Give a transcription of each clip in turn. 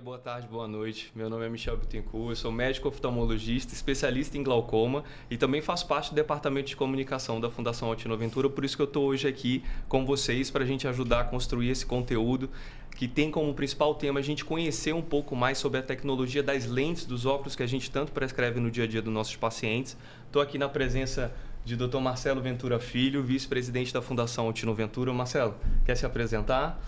boa tarde, boa noite. Meu nome é Michel Bittencourt, eu sou médico oftalmologista, especialista em glaucoma e também faço parte do departamento de comunicação da Fundação Altino Ventura, por isso que eu estou hoje aqui com vocês para a gente ajudar a construir esse conteúdo que tem como principal tema a gente conhecer um pouco mais sobre a tecnologia das lentes dos óculos que a gente tanto prescreve no dia a dia dos nossos pacientes. Estou aqui na presença de Dr. Marcelo Ventura Filho, vice-presidente da Fundação Altino Ventura. Marcelo, quer se apresentar?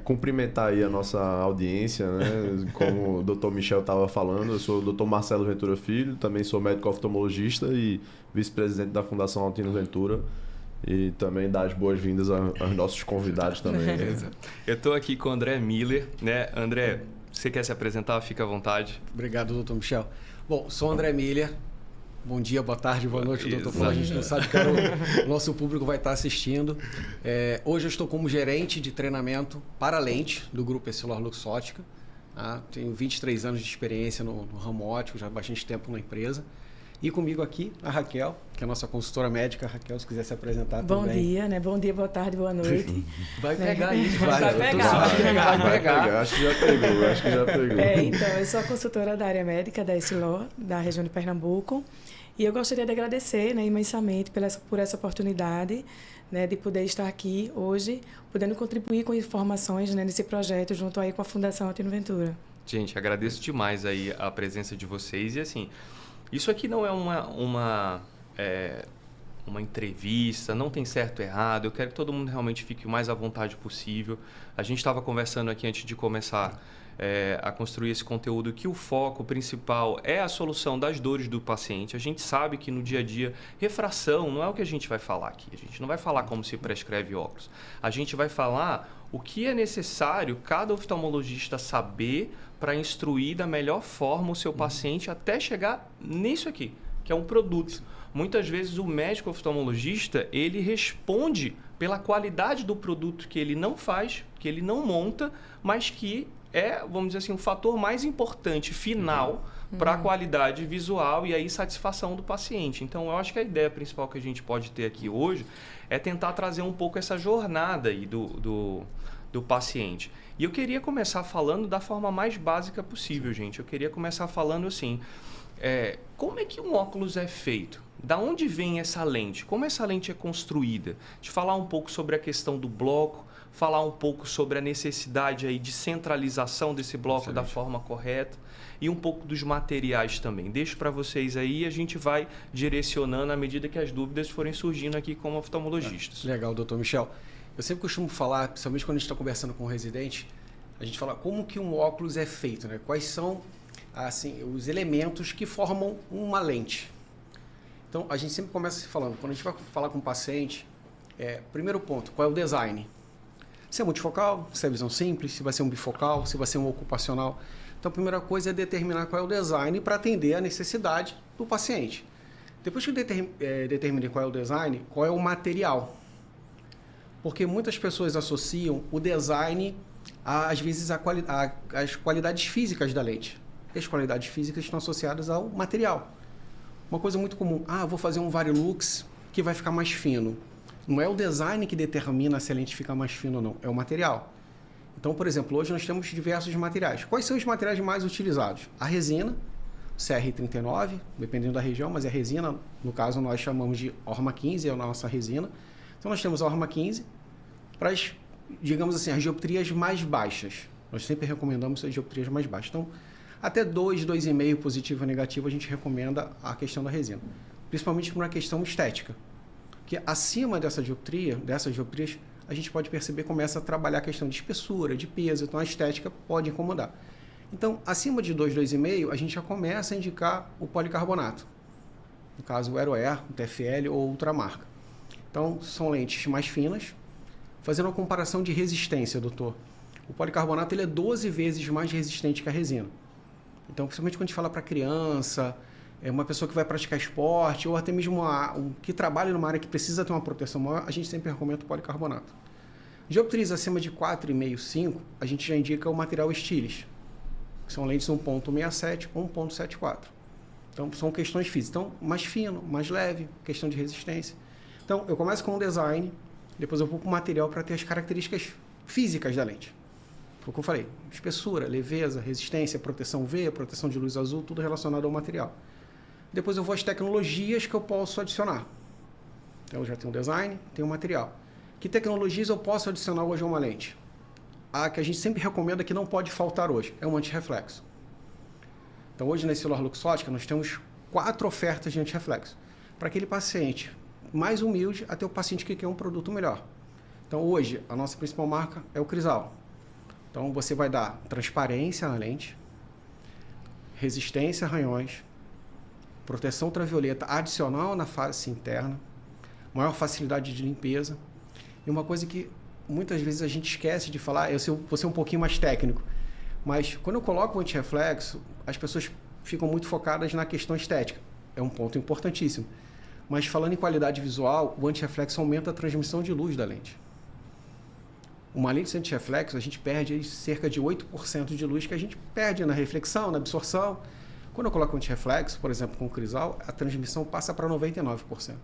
Cumprimentar aí a nossa audiência, né? Como o Dr. Michel estava falando, eu sou o Dr. Marcelo Ventura Filho, também sou médico oftalmologista e vice-presidente da Fundação Altino Ventura. E também dar as boas-vindas aos nossos convidados também. Né? Eu estou aqui com o André Miller, né? André, você quer se apresentar? Fica à vontade. Obrigado, Dr. Michel. Bom, sou o André Miller. Bom dia, boa tarde, boa noite, doutor Flávio. A gente não sabe que o nosso público vai estar assistindo. Hoje eu estou como gerente de treinamento para lente do Grupo EssilorLuxottica. Tá? Tenho 23 anos de experiência no ramo óptico, já há bastante tempo na empresa. E comigo aqui a Raquel, que é a nossa consultora médica. Raquel, se quiser se apresentar também. Bom dia, né? Bom dia, boa tarde, boa noite. Vai pegar isso. Vai pegar. Acho que já pegou. Então, eu sou a consultora da área médica da Essilor, da região de Pernambuco. E eu gostaria de agradecer, né, imensamente por essa oportunidade, né, de poder estar aqui hoje, podendo contribuir com informações, né, nesse projeto junto aí com a Fundação Altino Ventura. Gente, agradeço demais aí a presença de vocês. E assim, isso aqui não é uma entrevista, não tem certo ou errado. Eu quero que todo mundo realmente fique o mais à vontade possível. A gente estava conversando aqui antes de começar a construir esse conteúdo, que o foco principal é a solução das dores do paciente. A gente sabe que no dia a dia, refração não é o que a gente vai falar aqui. A gente não vai falar como se prescreve óculos. A gente vai falar o que é necessário cada oftalmologista saber para instruir da melhor forma o seu paciente até chegar nisso aqui, que é um produto. Muitas vezes o médico oftalmologista, ele responde pela qualidade do produto que ele não faz, que ele não monta, mas que é, vamos dizer assim, um fator mais importante final para a qualidade visual e aí satisfação do paciente. Então, eu acho que a ideia principal que a gente pode ter aqui hoje é tentar trazer um pouco essa jornada aí do paciente. E eu queria começar falando da forma mais básica possível, gente. Eu queria começar falando assim, como é que um óculos é feito? Da onde vem essa lente? Como essa lente é construída? De falar um pouco sobre a questão do bloco, falar um pouco sobre a necessidade aí de centralização desse bloco da forma correta e um pouco dos materiais também. Deixo para vocês aí e a gente vai direcionando à medida que as dúvidas forem surgindo aqui como oftalmologistas. Legal, doutor Michel. Eu sempre costumo falar, principalmente quando a gente está conversando com o residente, a gente fala como que um óculos é feito, né? Quais são assim, os elementos que formam uma lente. Então, a gente sempre começa falando, quando a gente vai falar com o paciente, primeiro ponto, qual é o design? Se é multifocal, se é visão simples, se vai ser um bifocal, se vai ser um ocupacional. Então, a primeira coisa é determinar qual é o design para atender a necessidade do paciente. Depois que eu determine qual é o design, qual é o material. Porque muitas pessoas associam o design, às vezes, às qualidades físicas da lente. E as qualidades físicas estão associadas ao material. Uma coisa muito comum, vou fazer um Varilux que vai ficar mais fino. Não é o design que determina se a lente fica mais fina ou não, é o material. Então, por exemplo, hoje nós temos diversos materiais. Quais são os materiais mais utilizados? A resina, CR39, dependendo da região, mas a resina, no caso, nós chamamos de Orma 15, é a nossa resina. Então, nós temos a Orma 15 para as, digamos assim, as dioptrias mais baixas. Nós sempre recomendamos as dioptrias mais baixas. Então, até 2,5 positivo e negativo, a gente recomenda a questão da resina. Principalmente por uma questão estética. Porque acima dessas dioptrias, a gente pode perceber que começa a trabalhar a questão de espessura, de peso, então a estética pode incomodar. Então, acima de 2,5, a gente já começa a indicar o policarbonato. No caso, o Aeroair, o TFL ou o Ultramarca. Então, são lentes mais finas. Fazendo uma comparação de resistência, doutor. O policarbonato ele é 12 vezes mais resistente que a resina. Então, principalmente quando a gente fala para criança, uma pessoa que vai praticar esporte, ou até mesmo que trabalha numa área que precisa ter uma proteção maior, a gente sempre recomenda o policarbonato. Dioptrias acima de 4,5, 5, a gente já indica o material Stylis, que são lentes 1.67 ou 1.74. Então, são questões físicas. Então, mais fino, mais leve, questão de resistência. Então, eu começo com o design, depois eu vou para o material para ter as características físicas da lente. Foi o que eu falei. Espessura, leveza, resistência, proteção UV, proteção de luz azul, tudo relacionado ao material. Depois eu vou às tecnologias que eu posso adicionar. Então, eu já tenho o design, tenho o material. Que tecnologias eu posso adicionar hoje a uma lente? A que a gente sempre recomenda que não pode faltar hoje é o antirreflexo. Então, hoje na Essilor Luxottica, nós temos 4 ofertas de antirreflexo. Para aquele paciente mais humilde até o paciente que quer um produto melhor. Então, hoje, a nossa principal marca é o Crisal. Então, você vai dar transparência na lente, resistência a ranhões, proteção ultravioleta adicional na face interna, maior facilidade de limpeza. E uma coisa que muitas vezes a gente esquece de falar, eu vou ser um pouquinho mais técnico, mas quando eu coloco o antirreflexo, as pessoas ficam muito focadas na questão estética. É um ponto importantíssimo. Mas falando em qualidade visual, o antirreflexo aumenta a transmissão de luz da lente. Uma lente sem antirreflexo, a gente perde aí cerca de 8% de luz que a gente perde na reflexão, na absorção. Quando eu coloco o antirreflexo, por exemplo, com o Crisal, a transmissão passa para 99%.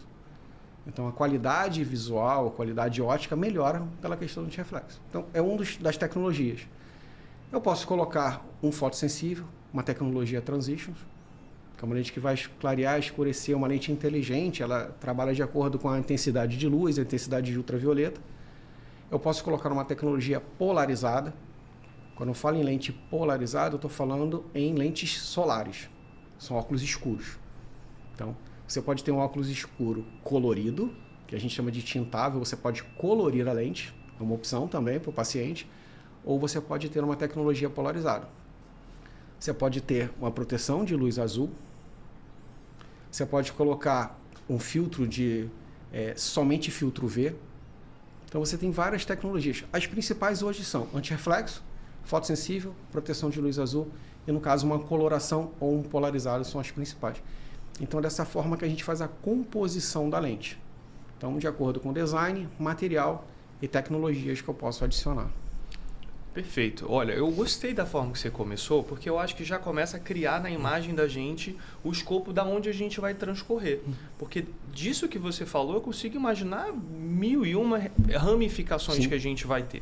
Então, a qualidade visual, a qualidade ótica melhora pela questão do antirreflexo. Então, é uma das tecnologias. Eu posso colocar um fotossensível, uma tecnologia Transitions, que é uma lente que vai clarear, escurecer, uma lente inteligente, ela trabalha de acordo com a intensidade de luz, a intensidade de ultravioleta. Eu posso colocar uma tecnologia polarizada. Quando eu falo em lente polarizada, eu estou falando em lentes solares. São óculos escuros. Então, você pode ter um óculos escuro colorido, que a gente chama de tintável. Você pode colorir a lente, é uma opção também para o paciente. Ou você pode ter uma tecnologia polarizada. Você pode ter uma proteção de luz azul. Você pode colocar um filtro de somente filtro V. Então, você tem várias tecnologias. As principais hoje são antirreflexo, fotossensível, proteção de luz azul e, no caso, uma coloração ou um polarizado são as principais. Então, dessa forma que a gente faz a composição da lente. Então, de acordo com o design, material e tecnologias que eu posso adicionar. Perfeito. Olha, eu gostei da forma que você começou, porque eu acho que já começa a criar na imagem da gente o escopo da onde a gente vai transcorrer. Porque disso que você falou, eu consigo imaginar 1001 ramificações Sim. que a gente vai ter.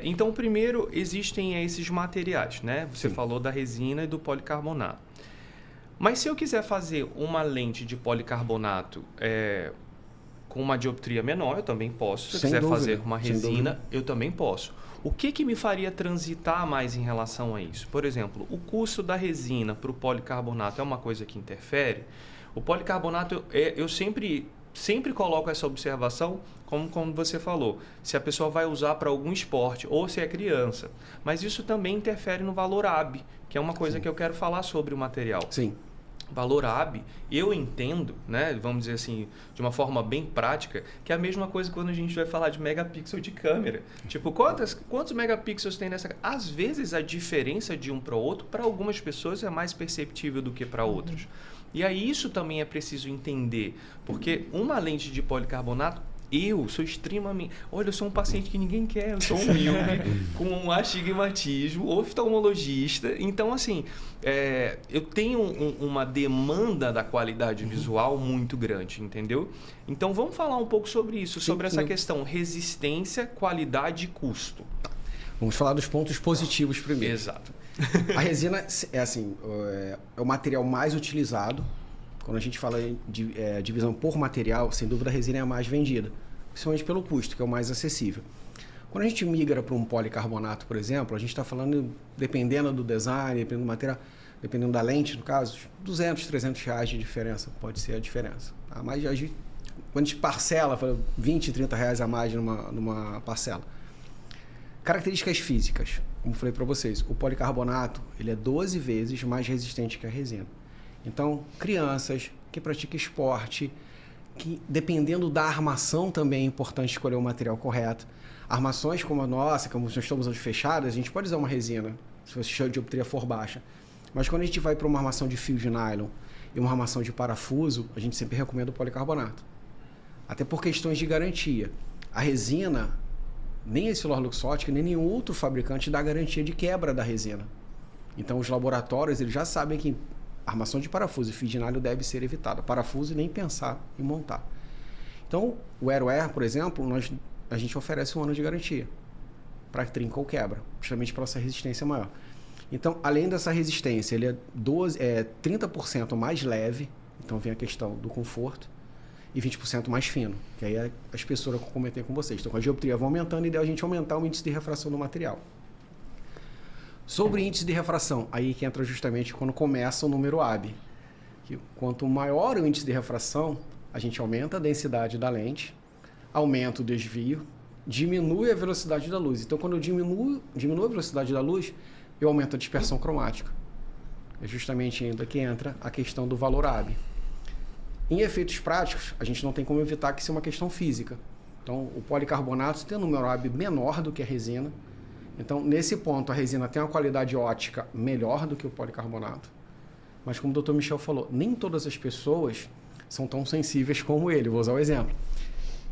Então, primeiro, existem esses materiais, né? Você Sim. falou da resina e do policarbonato. Mas se eu quiser fazer uma lente de policarbonato com uma dioptria menor, eu também posso. Se eu Sem quiser dúvida, fazer uma sem resina, dúvida. eu também posso. O que me faria transitar mais em relação a isso? Por exemplo, o custo da resina para o policarbonato é uma coisa que interfere? O policarbonato, eu sempre coloco essa observação, como você falou, se a pessoa vai usar para algum esporte ou se é criança. Mas isso também interfere no valor AB, que é uma coisa Sim. que eu quero falar sobre o material. Sim. Valor AB, eu entendo, né, vamos dizer assim, de uma forma bem prática, que é a mesma coisa quando a gente vai falar de megapixel de câmera. Tipo, quantos megapixels tem nessa? Às vezes a diferença de um para o outro, para algumas pessoas é mais perceptível do que para outras. E aí isso também é preciso entender, porque uma lente de policarbonato, eu sou extremamente... Olha, eu sou um paciente que ninguém quer, eu sou humilde, com um astigmatismo, oftalmologista. Então, assim, eu tenho uma demanda da qualidade visual muito grande, entendeu? Então, vamos falar um pouco sobre isso, sobre essa questão resistência, qualidade e custo. Vamos falar dos pontos positivos primeiro. Exato. A resina é o material mais utilizado. Quando a gente fala de divisão por material, sem dúvida a resina é a mais vendida, principalmente pelo custo, que é o mais acessível. Quando a gente migra para um policarbonato, por exemplo, a gente está falando, dependendo do design, dependendo do material, dependendo da lente, no caso, R$200, R$300 de diferença pode ser a diferença. Tá? Mas quando a gente parcela, R$20, R$30 a mais numa parcela. Características físicas, como falei para vocês, o policarbonato ele é 12 vezes mais resistente que a resina. Então, crianças que praticam esporte, que dependendo da armação também é importante escolher o material correto. Armações como a nossa, como nós estamos hoje fechadas, a gente pode usar uma resina, se a dioptria for baixa. Mas quando a gente vai para uma armação de fio de nylon e uma armação de parafuso, a gente sempre recomenda o policarbonato. Até por questões de garantia. A resina, nem a Essilor Luxottica, nem nenhum outro fabricante dá garantia de quebra da resina. Então, os laboratórios eles já sabem que armação de parafuso e fio de nylon deve ser evitada. Parafuso nem pensar em montar. Então, o AeroAir, por exemplo, a gente oferece 1 ano de garantia. para trinca ou quebra, justamente pela essa resistência maior. Então, além dessa resistência, ele é 30% mais leve, então vem a questão do conforto, e 20% mais fino, que aí é a espessura que eu comentei com vocês. Então, com a dioptria vai aumentando, e ideal a gente aumentar o índice de refração do material. Sobre índice de refração, aí que entra justamente quando começa o número AB. Que quanto maior o índice de refração, a gente aumenta a densidade da lente, aumenta o desvio, diminui a velocidade da luz. Então, quando eu diminuo a velocidade da luz, eu aumento a dispersão cromática. É justamente ainda que entra a questão do valor AB. Em efeitos práticos, a gente não tem como evitar que isso é uma questão física. Então, o policarbonato tem um número AB menor do que a resina. Então, nesse ponto, a resina tem uma qualidade ótica melhor do que o policarbonato. Mas, como o Dr. Michel falou, nem todas as pessoas são tão sensíveis como ele. Vou usar o exemplo.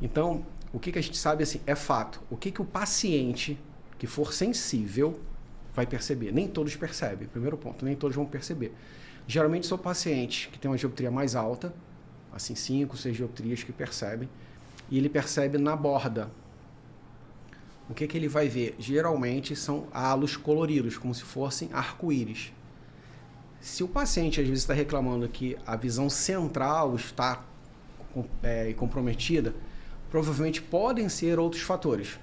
Então, o que a gente sabe assim, é fato. O que o paciente que for sensível vai perceber? Nem todos percebem. Primeiro ponto, nem todos vão perceber. Geralmente, são pacientes que têm uma dioptria mais alta, assim, 5, 6 dioptrias que percebem, e ele percebe na borda. O que ele vai ver? Geralmente são halos coloridos, como se fossem arco-íris. Se o paciente às vezes está reclamando que a visão central está comprometida, provavelmente podem ser outros fatores.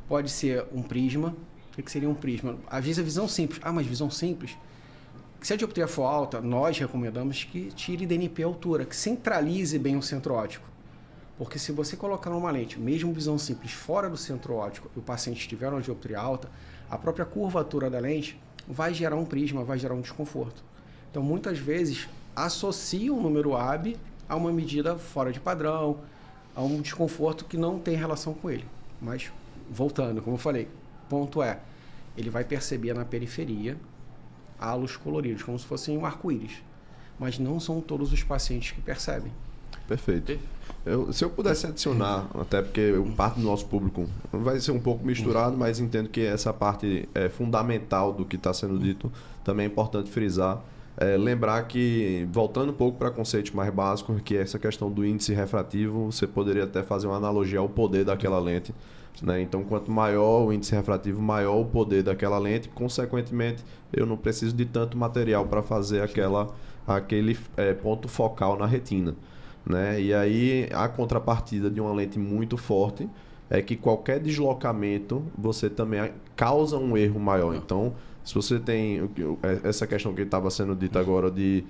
Pode ser um prisma. O que seria um prisma? Às vezes a visão simples. Mas visão simples? Se a dioptria for alta, nós recomendamos que tire DNP à altura, que centralize bem o centro óptico. Porque se você colocar numa lente, mesmo visão simples, fora do centro óptico, e o paciente estiver uma dioptria alta, a própria curvatura da lente vai gerar um prisma, vai gerar um desconforto. Então, muitas vezes, associam o número AB a uma medida fora de padrão, a um desconforto que não tem relação com ele. Mas, voltando, como eu falei, ponto é, ele vai perceber na periferia halos coloridos, como se fossem um arco-íris. Mas não são todos os pacientes que percebem. Perfeito. Se eu pudesse adicionar, até porque parte do nosso público vai ser um pouco misturado, mas entendo que essa parte é fundamental do que está sendo dito, também é importante frisar. Lembrar que, voltando um pouco para conceitos mais básicos, que é essa questão do índice refrativo, você poderia até fazer uma analogia ao poder daquela lente. Né? Então, quanto maior o índice refrativo, maior o poder daquela lente, consequentemente, eu não preciso de tanto material para fazer aquele ponto focal na retina. Né? E aí, a contrapartida de uma lente muito forte é que qualquer deslocamento, você também causa um erro maior. Então, se você tem essa questão que estava sendo dita agora de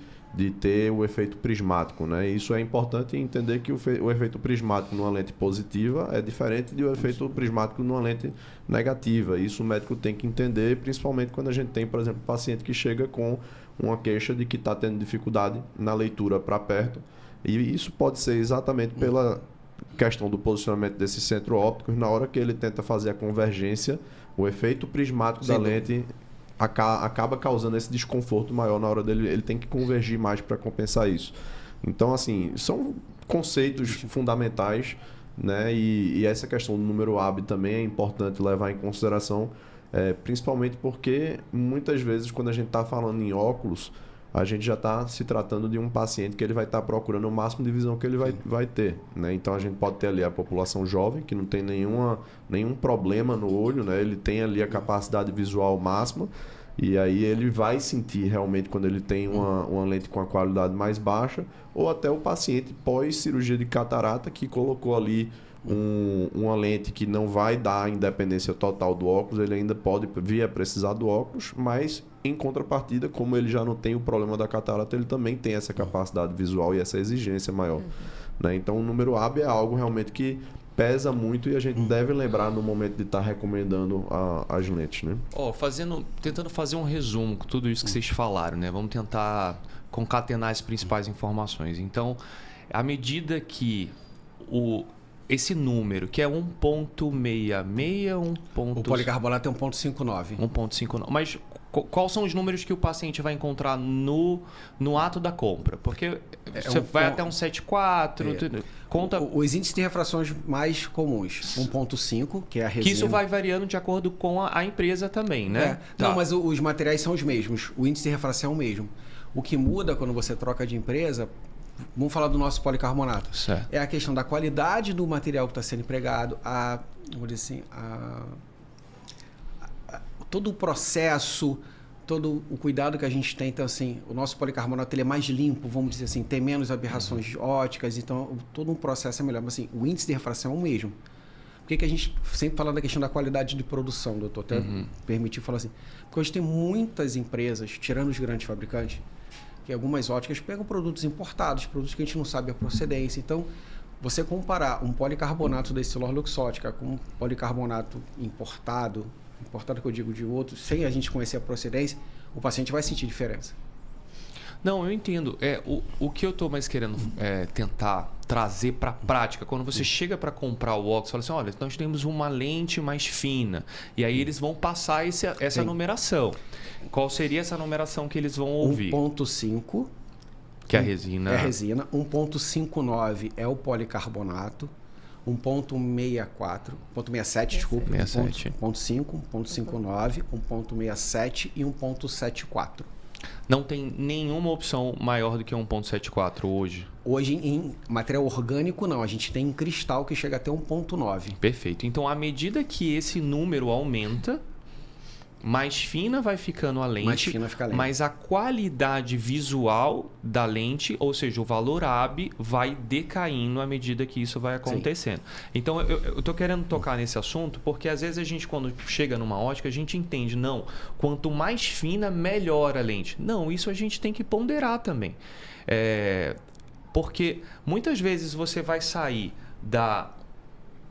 ter o efeito prismático, né? Isso é importante entender que o efeito prismático numa lente positiva é diferente do efeito prismático numa lente negativa. Isso o médico tem que entender, principalmente quando a gente tem, por exemplo, um paciente que chega com uma queixa de que está tendo dificuldade na leitura para perto. E isso pode ser exatamente pela questão do posicionamento desses centros ópticos. Na hora que ele tenta fazer a convergência, o efeito prismático da lente acaba causando esse desconforto maior na hora dele. Ele tem que convergir mais para compensar isso. Então, assim, são conceitos fundamentais, né? E essa questão do número AB também é importante levar em consideração, principalmente porque muitas vezes quando a gente está falando em óculos, a gente já está se tratando de um paciente que ele vai estar procurando o máximo de visão que ele vai ter. Né? Então, a gente pode ter ali a população jovem, que não tem nenhum problema no olho, né? Ele tem ali a capacidade visual máxima, e aí ele vai sentir realmente quando ele tem uma lente com a qualidade mais baixa, ou até o paciente pós-cirurgia de catarata, que colocou ali uma lente que não vai dar a independência total do óculos, ele ainda pode vir a precisar do óculos, mas em contrapartida, como ele já não tem o problema da catarata, ele também tem essa capacidade visual e essa exigência maior. Né? Então, o número AB é algo realmente que pesa muito e a gente deve lembrar no momento de estar recomendando as lentes. Né? Tentando fazer um resumo com tudo isso que vocês falaram, né? Vamos tentar concatenar as principais informações. Então, à medida que esse número, que é 1.66, O policarbonato é 1.59. 1.59. Mas quais são os números que o paciente vai encontrar no ato da compra? Porque você vai até um 7.4... Conta... Os índices de refrações mais comuns, 1.5, que é a resina. Que isso vai variando de acordo com a empresa também, né? Não, mas os materiais são os mesmos. O índice de refração é o mesmo. O que muda quando você troca de empresa... Vamos falar do nosso policarbonato. Certo. É a questão da qualidade do material que está sendo empregado, todo o processo, todo o cuidado que a gente tem. Então, assim, o nosso policarbonato ele é mais limpo, vamos dizer assim, tem menos aberrações óticas, então todo um processo é melhor. Mas, assim, o índice de refração é o mesmo. Por que a gente sempre fala da questão da qualidade de produção, doutor? Até permitiu falar assim. Porque hoje tem muitas empresas, tirando os grandes fabricantes, que algumas óticas pegam produtos importados, produtos que a gente não sabe a procedência. Então, você comparar um policarbonato da Essilor Luxótica com um policarbonato importado que eu digo de outros, sem a gente conhecer a procedência, o paciente vai sentir diferença. Não, eu entendo. O que eu estou mais querendo tentar trazer para a prática, quando você chega para comprar o óculos, fala assim, olha, nós temos uma lente mais fina. E aí eles vão passar essa numeração. Qual seria essa numeração que eles vão ouvir? 1.5, que é a resina. É a resina. 1.59 é o policarbonato. 1.64, 1.67, desculpa. 67. 1.5, 1.59, 1.67 e 1.74. Não tem nenhuma opção maior do que 1.74 hoje? Hoje, em material orgânico, não. A gente tem em cristal que chega até 1.9. Perfeito. Então, à medida que esse número aumenta, mais fina vai ficando a lente, Mais fina fica a lente. mas a qualidade visual da lente, ou seja, o valor AB, vai decaindo à medida que isso vai acontecendo. Então, eu estou querendo tocar nesse assunto porque, às vezes, a gente, quando chega numa ótica, a gente entende, não, quanto mais fina, melhor a lente. Não, isso a gente tem que ponderar também. Porque, muitas vezes, você vai sair da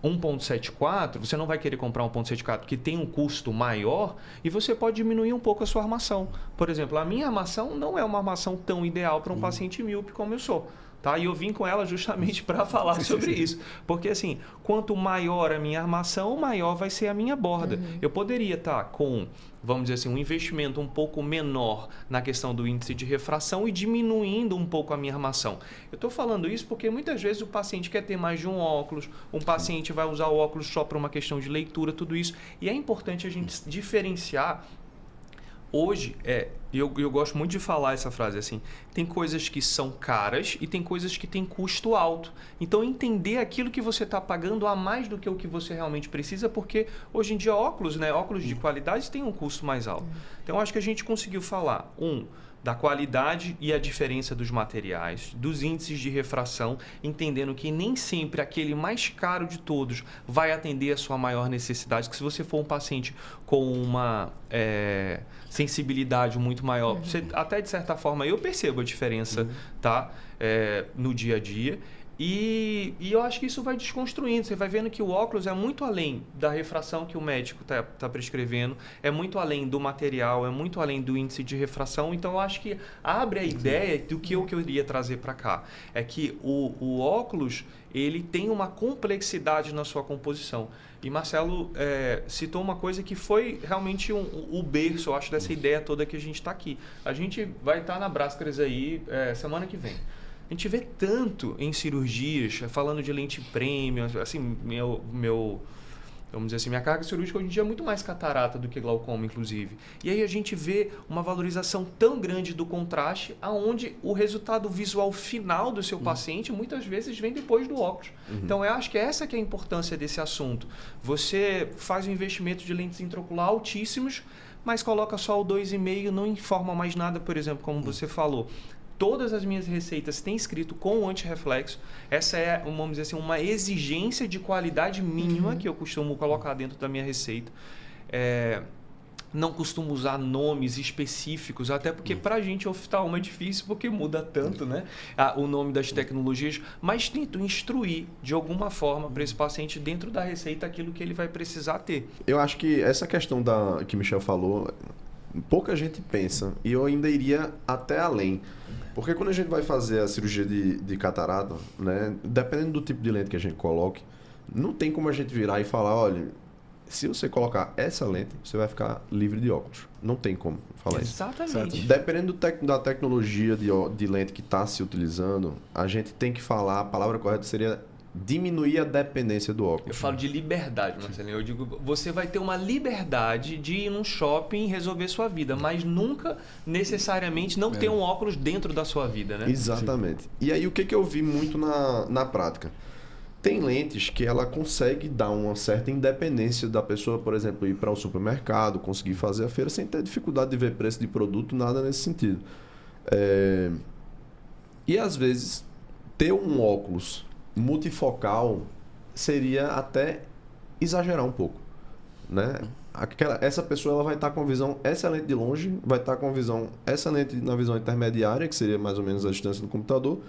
1.74, você não vai querer comprar 1.74 que tem um custo maior e você pode diminuir um pouco a sua armação. Por exemplo, a minha armação não é uma armação tão ideal para um paciente míope como eu sou. Tá? E eu vim com ela justamente para falar sobre isso. Porque, assim, quanto maior a minha armação, maior vai ser a minha borda. Eu poderia estar com, vamos dizer assim, um investimento um pouco menor na questão do índice de refração e diminuindo um pouco a minha armação. Eu estou falando isso porque muitas vezes o paciente quer ter mais de um óculos, um paciente vai usar o óculos só para uma questão de leitura, tudo isso. E é importante a gente diferenciar. Hoje, eu gosto muito de falar essa frase assim, tem coisas que são caras e tem coisas que têm custo alto. Então, entender aquilo que você está pagando a mais do que o que você realmente precisa, porque hoje em dia óculos de qualidade têm um custo mais alto. Então, acho que a gente conseguiu falar, da qualidade e a diferença dos materiais, dos índices de refração, entendendo que nem sempre aquele mais caro de todos vai atender a sua maior necessidade, que se você for um paciente com uma sensibilidade muito maior, você, até de certa forma eu percebo a diferença tá? No dia a dia. E eu acho que isso vai desconstruindo. Você vai vendo que o óculos é muito além da refração que o médico tá prescrevendo, é muito além do material, é muito além do índice de refração. Então, eu acho que abre a ideia do que eu queria trazer para cá. É que o óculos ele tem uma complexidade na sua composição. E Marcelo citou uma coisa que foi realmente o berço, eu acho, dessa ideia toda que a gente está aqui. A gente vai estar na Brascres aí semana que vem. A gente vê tanto em cirurgias, falando de lente premium, assim, vamos dizer assim, minha carga cirúrgica hoje em dia é muito mais catarata do que glaucoma, inclusive. E aí a gente vê uma valorização tão grande do contraste, aonde o resultado visual final do seu paciente muitas vezes vem depois do óculos. Então eu acho que essa que é a importância desse assunto. Você faz um investimento de lentes intraocular altíssimos, mas coloca só o 2,5, não informa mais nada, por exemplo, como você falou. Todas as minhas receitas têm escrito com antirreflexo. Essa é, vamos dizer assim, uma exigência de qualidade mínima que eu costumo colocar dentro da minha receita. Não costumo usar nomes específicos, até porque para a gente oftalmo é difícil, porque muda tanto, né? O nome das tecnologias, mas tento instruir de alguma forma para esse paciente dentro da receita aquilo que ele vai precisar ter. Eu acho que essa questão que o Michel falou, pouca gente pensa, e eu ainda iria até além. Porque quando a gente vai fazer a cirurgia de catarata, né, dependendo do tipo de lente que a gente coloque, não tem como a gente virar e falar, olha, se você colocar essa lente, você vai ficar livre de óculos. Não tem como falar isso. Exatamente. Dependendo da tecnologia de lente que está se utilizando, a gente tem que falar, a palavra correta seria diminuir a dependência do óculos. Eu falo de liberdade, Marcelinho. Eu digo, você vai ter uma liberdade de ir num shopping e resolver sua vida, mas nunca necessariamente não ter um óculos dentro da sua vida, né? Exatamente. E aí, o que eu vi muito na prática? Tem lentes que ela consegue dar uma certa independência da pessoa, por exemplo, ir para o supermercado, conseguir fazer a feira sem ter dificuldade de ver preço de produto, nada nesse sentido. E às vezes ter um óculos multifocal seria até exagerar um pouco, né? Essa pessoa ela vai estar com visão excelente de longe, vai estar com visão excelente na visão intermediária, que seria mais ou menos a distância do computador.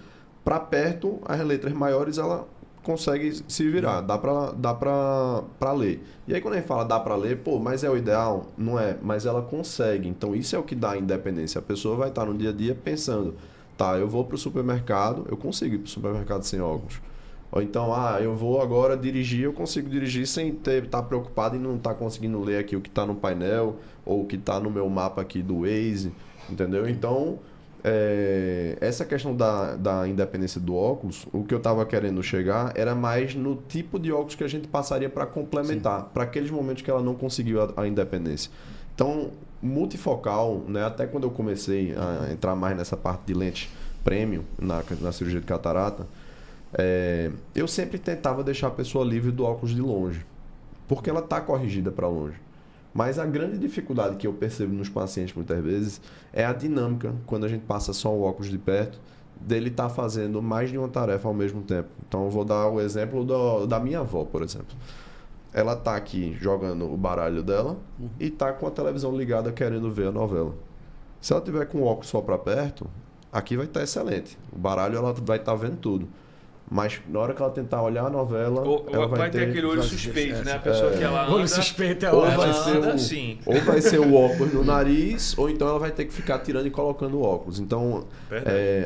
Para perto, as letras maiores ela consegue se virar, dá para ler. E aí quando a gente fala dá para ler, mas é o ideal? Não é, mas ela consegue. Então isso é o que dá a independência. A pessoa vai estar no dia a dia pensando, tá, eu vou para o supermercado, eu consigo ir para o supermercado sem óculos. Ou então, eu vou agora dirigir, eu consigo dirigir sem estar preocupado em não estar conseguindo ler aqui o que está no painel ou o que está no meu mapa aqui do Waze, entendeu? Então, essa questão da independência do óculos, o que eu estava querendo chegar era mais no tipo de óculos que a gente passaria para complementar, para aqueles momentos que ela não conseguiu a independência. Então, multifocal, né, até quando eu comecei a entrar mais nessa parte de lente premium na cirurgia de catarata, eu sempre tentava deixar a pessoa livre do óculos de longe, porque ela está corrigida para longe. Mas a grande dificuldade que eu percebo nos pacientes muitas vezes é a dinâmica, quando a gente passa só o óculos de perto, dele estar fazendo mais de uma tarefa ao mesmo tempo. Então eu vou dar o exemplo da minha avó, por exemplo. Ela está aqui jogando o baralho dela e está com a televisão ligada querendo ver a novela. Se ela tiver com o óculos só para perto, aqui vai estar excelente. O baralho ela vai estar vendo tudo. Mas na hora que ela tentar olhar a novela, ela vai ter aquele olho suspeito, né? A pessoa que ela anda... Olho suspeito é ou ótimo. vai ser o óculos no nariz, ou então ela vai ter que ficar tirando e colocando o óculos. Então,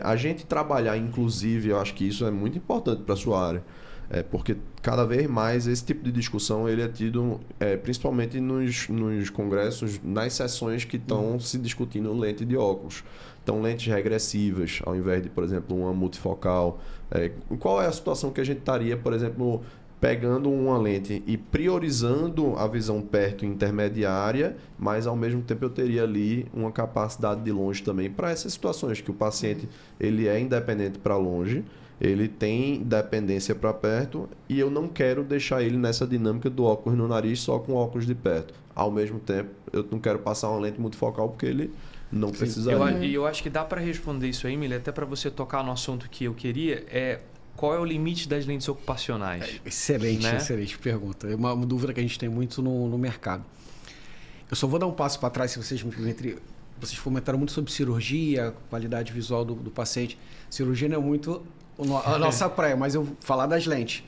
a gente trabalhar, inclusive, eu acho que isso é muito importante para a sua área. Porque cada vez mais esse tipo de discussão ele é tido principalmente nos congressos, nas sessões que estão se discutindo lente de óculos. Então, lentes regressivas, ao invés de, por exemplo, uma multifocal. Qual é a situação que a gente estaria, por exemplo, pegando uma lente e priorizando a visão perto e intermediária, mas ao mesmo tempo eu teria ali uma capacidade de longe também para essas situações que o paciente ele é independente para longe, ele tem dependência para perto e eu não quero deixar ele nessa dinâmica do óculos no nariz só com óculos de perto. Ao mesmo tempo, eu não quero passar uma lente multifocal porque ele não precisaria. Eu acho que dá para responder isso aí, Mili, até para você tocar no assunto que eu queria, qual é o limite das lentes ocupacionais? Excelente, né? Excelente pergunta. É uma dúvida que a gente tem muito no mercado. Eu só vou dar um passo para trás se vocês me permitirem. Vocês comentaram muito sobre cirurgia, qualidade visual do paciente. Cirurgia não é muito a nossa praia, mas eu vou falar das lentes.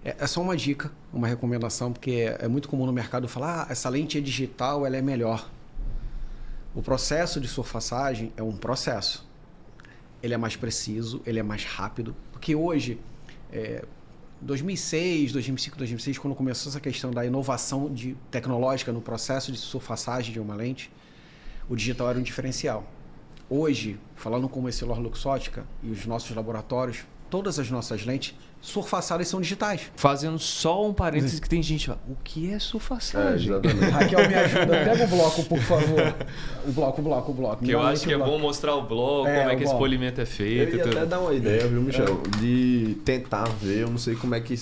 É só uma dica, uma recomendação, porque é muito comum no mercado falar essa lente é digital, ela é melhor. O processo de surfaçagem é um processo. Ele é mais preciso, ele é mais rápido. Porque hoje, 2006, 2005, 2006, quando começou essa questão da inovação tecnológica no processo de surfaçagem de uma lente, o digital era um diferencial. Hoje, falando como Essilor Luxótica e os nossos laboratórios, todas as nossas lentes surfaçadas são digitais. Fazendo só um parênteses que tem gente que fala, o que é surfaçagem? Raquel, me ajuda. Pega o bloco, por favor. O bloco. Que eu acho que é bom mostrar o bloco, como é que esse polimento é feito. Eu ia até dar uma ideia, viu, Michel? De tentar ver, eu não sei como é que...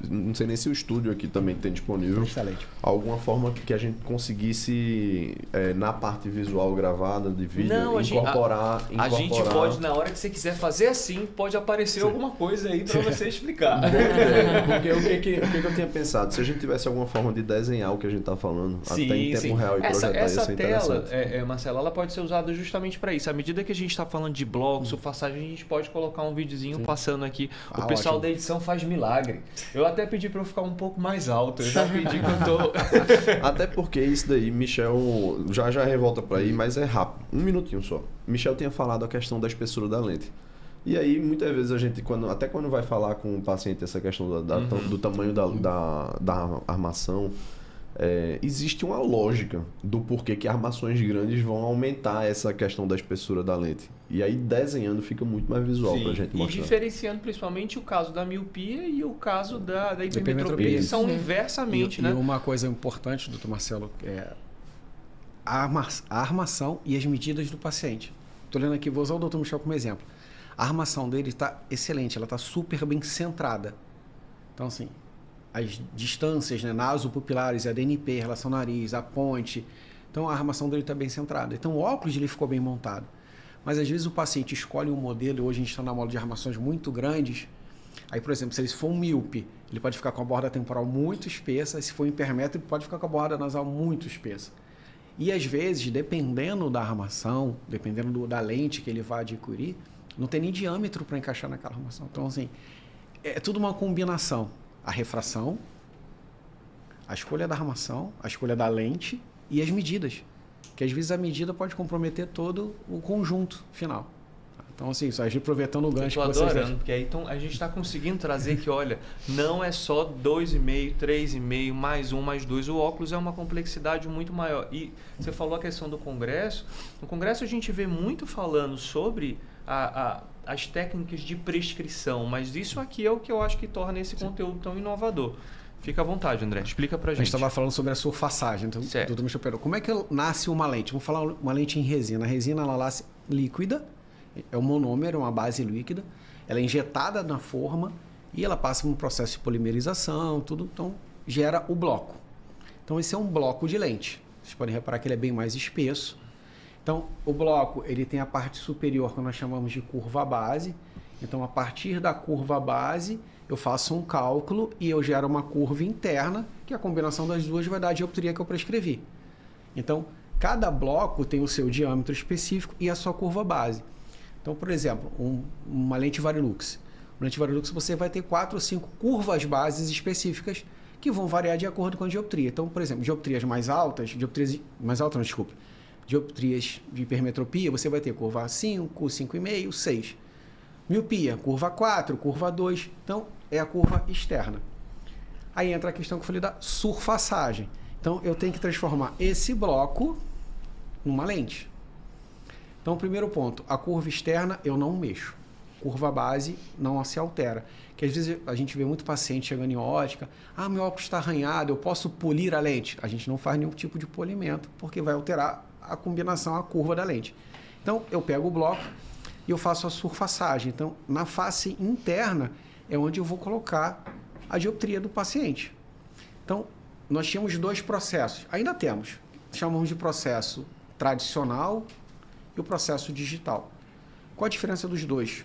Não sei nem se o estúdio aqui também tem disponível. Excelente. Alguma forma que a gente conseguisse, na parte visual gravada de vídeo, incorporar... A gente pode, na hora que você quiser fazer assim, pode aparecer alguma coisa aí para você explicar. Porque o que eu tinha pensado? Se a gente tivesse alguma forma de desenhar o que a gente está falando, até em tempo real e projetar isso é interessante. Essa tela, Marcelo, ela pode ser usada justamente para isso. À medida que a gente está falando de blog, surfaçagem, a gente pode colocar um videozinho passando aqui. O pessoal da edição faz milagre. Eu até pedi para eu ficar um pouco mais alto. Eu já pedi que eu tô... Até porque isso daí, Michel, já revolta para aí, mas é rápido. Um minutinho só. Michel tinha falado a questão da espessura da lente. E aí, muitas vezes, a gente, até quando vai falar com o paciente essa questão do tamanho da armação, existe uma lógica do porquê que armações grandes vão aumentar essa questão da espessura da lente. E aí, desenhando, fica muito mais visual para a gente mostrar. E diferenciando principalmente o caso da miopia e o caso da hipermetropia, que são inversamente, né? E uma coisa importante, doutor Marcelo, é a armação e as medidas do paciente. Estou lendo aqui, vou usar o doutor Michel como exemplo. A armação dele está excelente, ela está super bem centrada. Então, assim, as distâncias, né, nasopupilares, a DNP, em relação ao nariz, a ponte. Então, a armação dele está bem centrada. Então, o óculos ele ficou bem montado. Mas, às vezes, o paciente escolhe um modelo, e hoje a gente está na moda de armações muito grandes. Aí, por exemplo, se ele for um míope, ele pode ficar com a borda temporal muito espessa. Se for hipermétrope, ele pode ficar com a borda nasal muito espessa. E, às vezes, dependendo da armação, dependendo da lente que ele vai adquirir, não tem nem diâmetro para encaixar naquela armação. Então, assim, é tudo uma combinação. A refração, a escolha da armação, a escolha da lente e as medidas. Que, às vezes, a medida pode comprometer todo o conjunto final. Então, assim, só a gente aproveitando o gancho que vocês... adorando, porque aí então, a gente está conseguindo trazer que, olha, não é só 2,5, 3,5, mais 1, mais 2. O óculos é uma complexidade muito maior. E você falou a questão do congresso. No congresso a gente vê muito falando sobre as técnicas de prescrição, mas isso aqui é o que eu acho que torna esse conteúdo tão inovador. Fica à vontade, André. Explica pra gente. A gente estava falando sobre a surfaçagem. Então, doutor Michel Pereira, como é que nasce uma lente? Vamos falar uma lente em resina. A resina, ela nasce líquida, é um monômero, uma base líquida. Ela é injetada na forma e ela passa por um processo de polimerização, tudo. Então, gera o bloco. Então, esse é um bloco de lente. Vocês podem reparar que ele é bem mais espesso. Então, o bloco, ele tem a parte superior que nós chamamos de curva base. Então, a partir da curva base, eu faço um cálculo e eu gero uma curva interna, que a combinação das duas vai dar a dioptria que eu prescrevi. Então, cada bloco tem o seu diâmetro específico e a sua curva base. Então, por exemplo, uma lente Varilux. Uma lente Varilux você vai ter 4 ou 5 curvas bases específicas que vão variar de acordo com a dioptria. Então, por exemplo, dioptrias dioptrias de hipermetropia, você vai ter curva 5, 5,5, 6. Miopia, curva 4, curva 2. Então, é a curva externa. Aí entra a questão que eu falei da surfaçagem. Então, eu tenho que transformar esse bloco numa lente. Então, primeiro ponto, a curva externa eu não mexo. Curva base não se altera. Que às vezes a gente vê muito paciente chegando em ótica. Meu óculos está arranhado, eu posso polir a lente? A gente não faz nenhum tipo de polimento, porque vai alterar a combinação, a curva da lente. Então, eu pego o bloco e eu faço a surfaçagem. Então, na face interna é onde eu vou colocar a dioptria do paciente. Então, nós tínhamos 2 processos. Ainda temos. Chamamos de processo tradicional e o processo digital. Qual a diferença dos dois?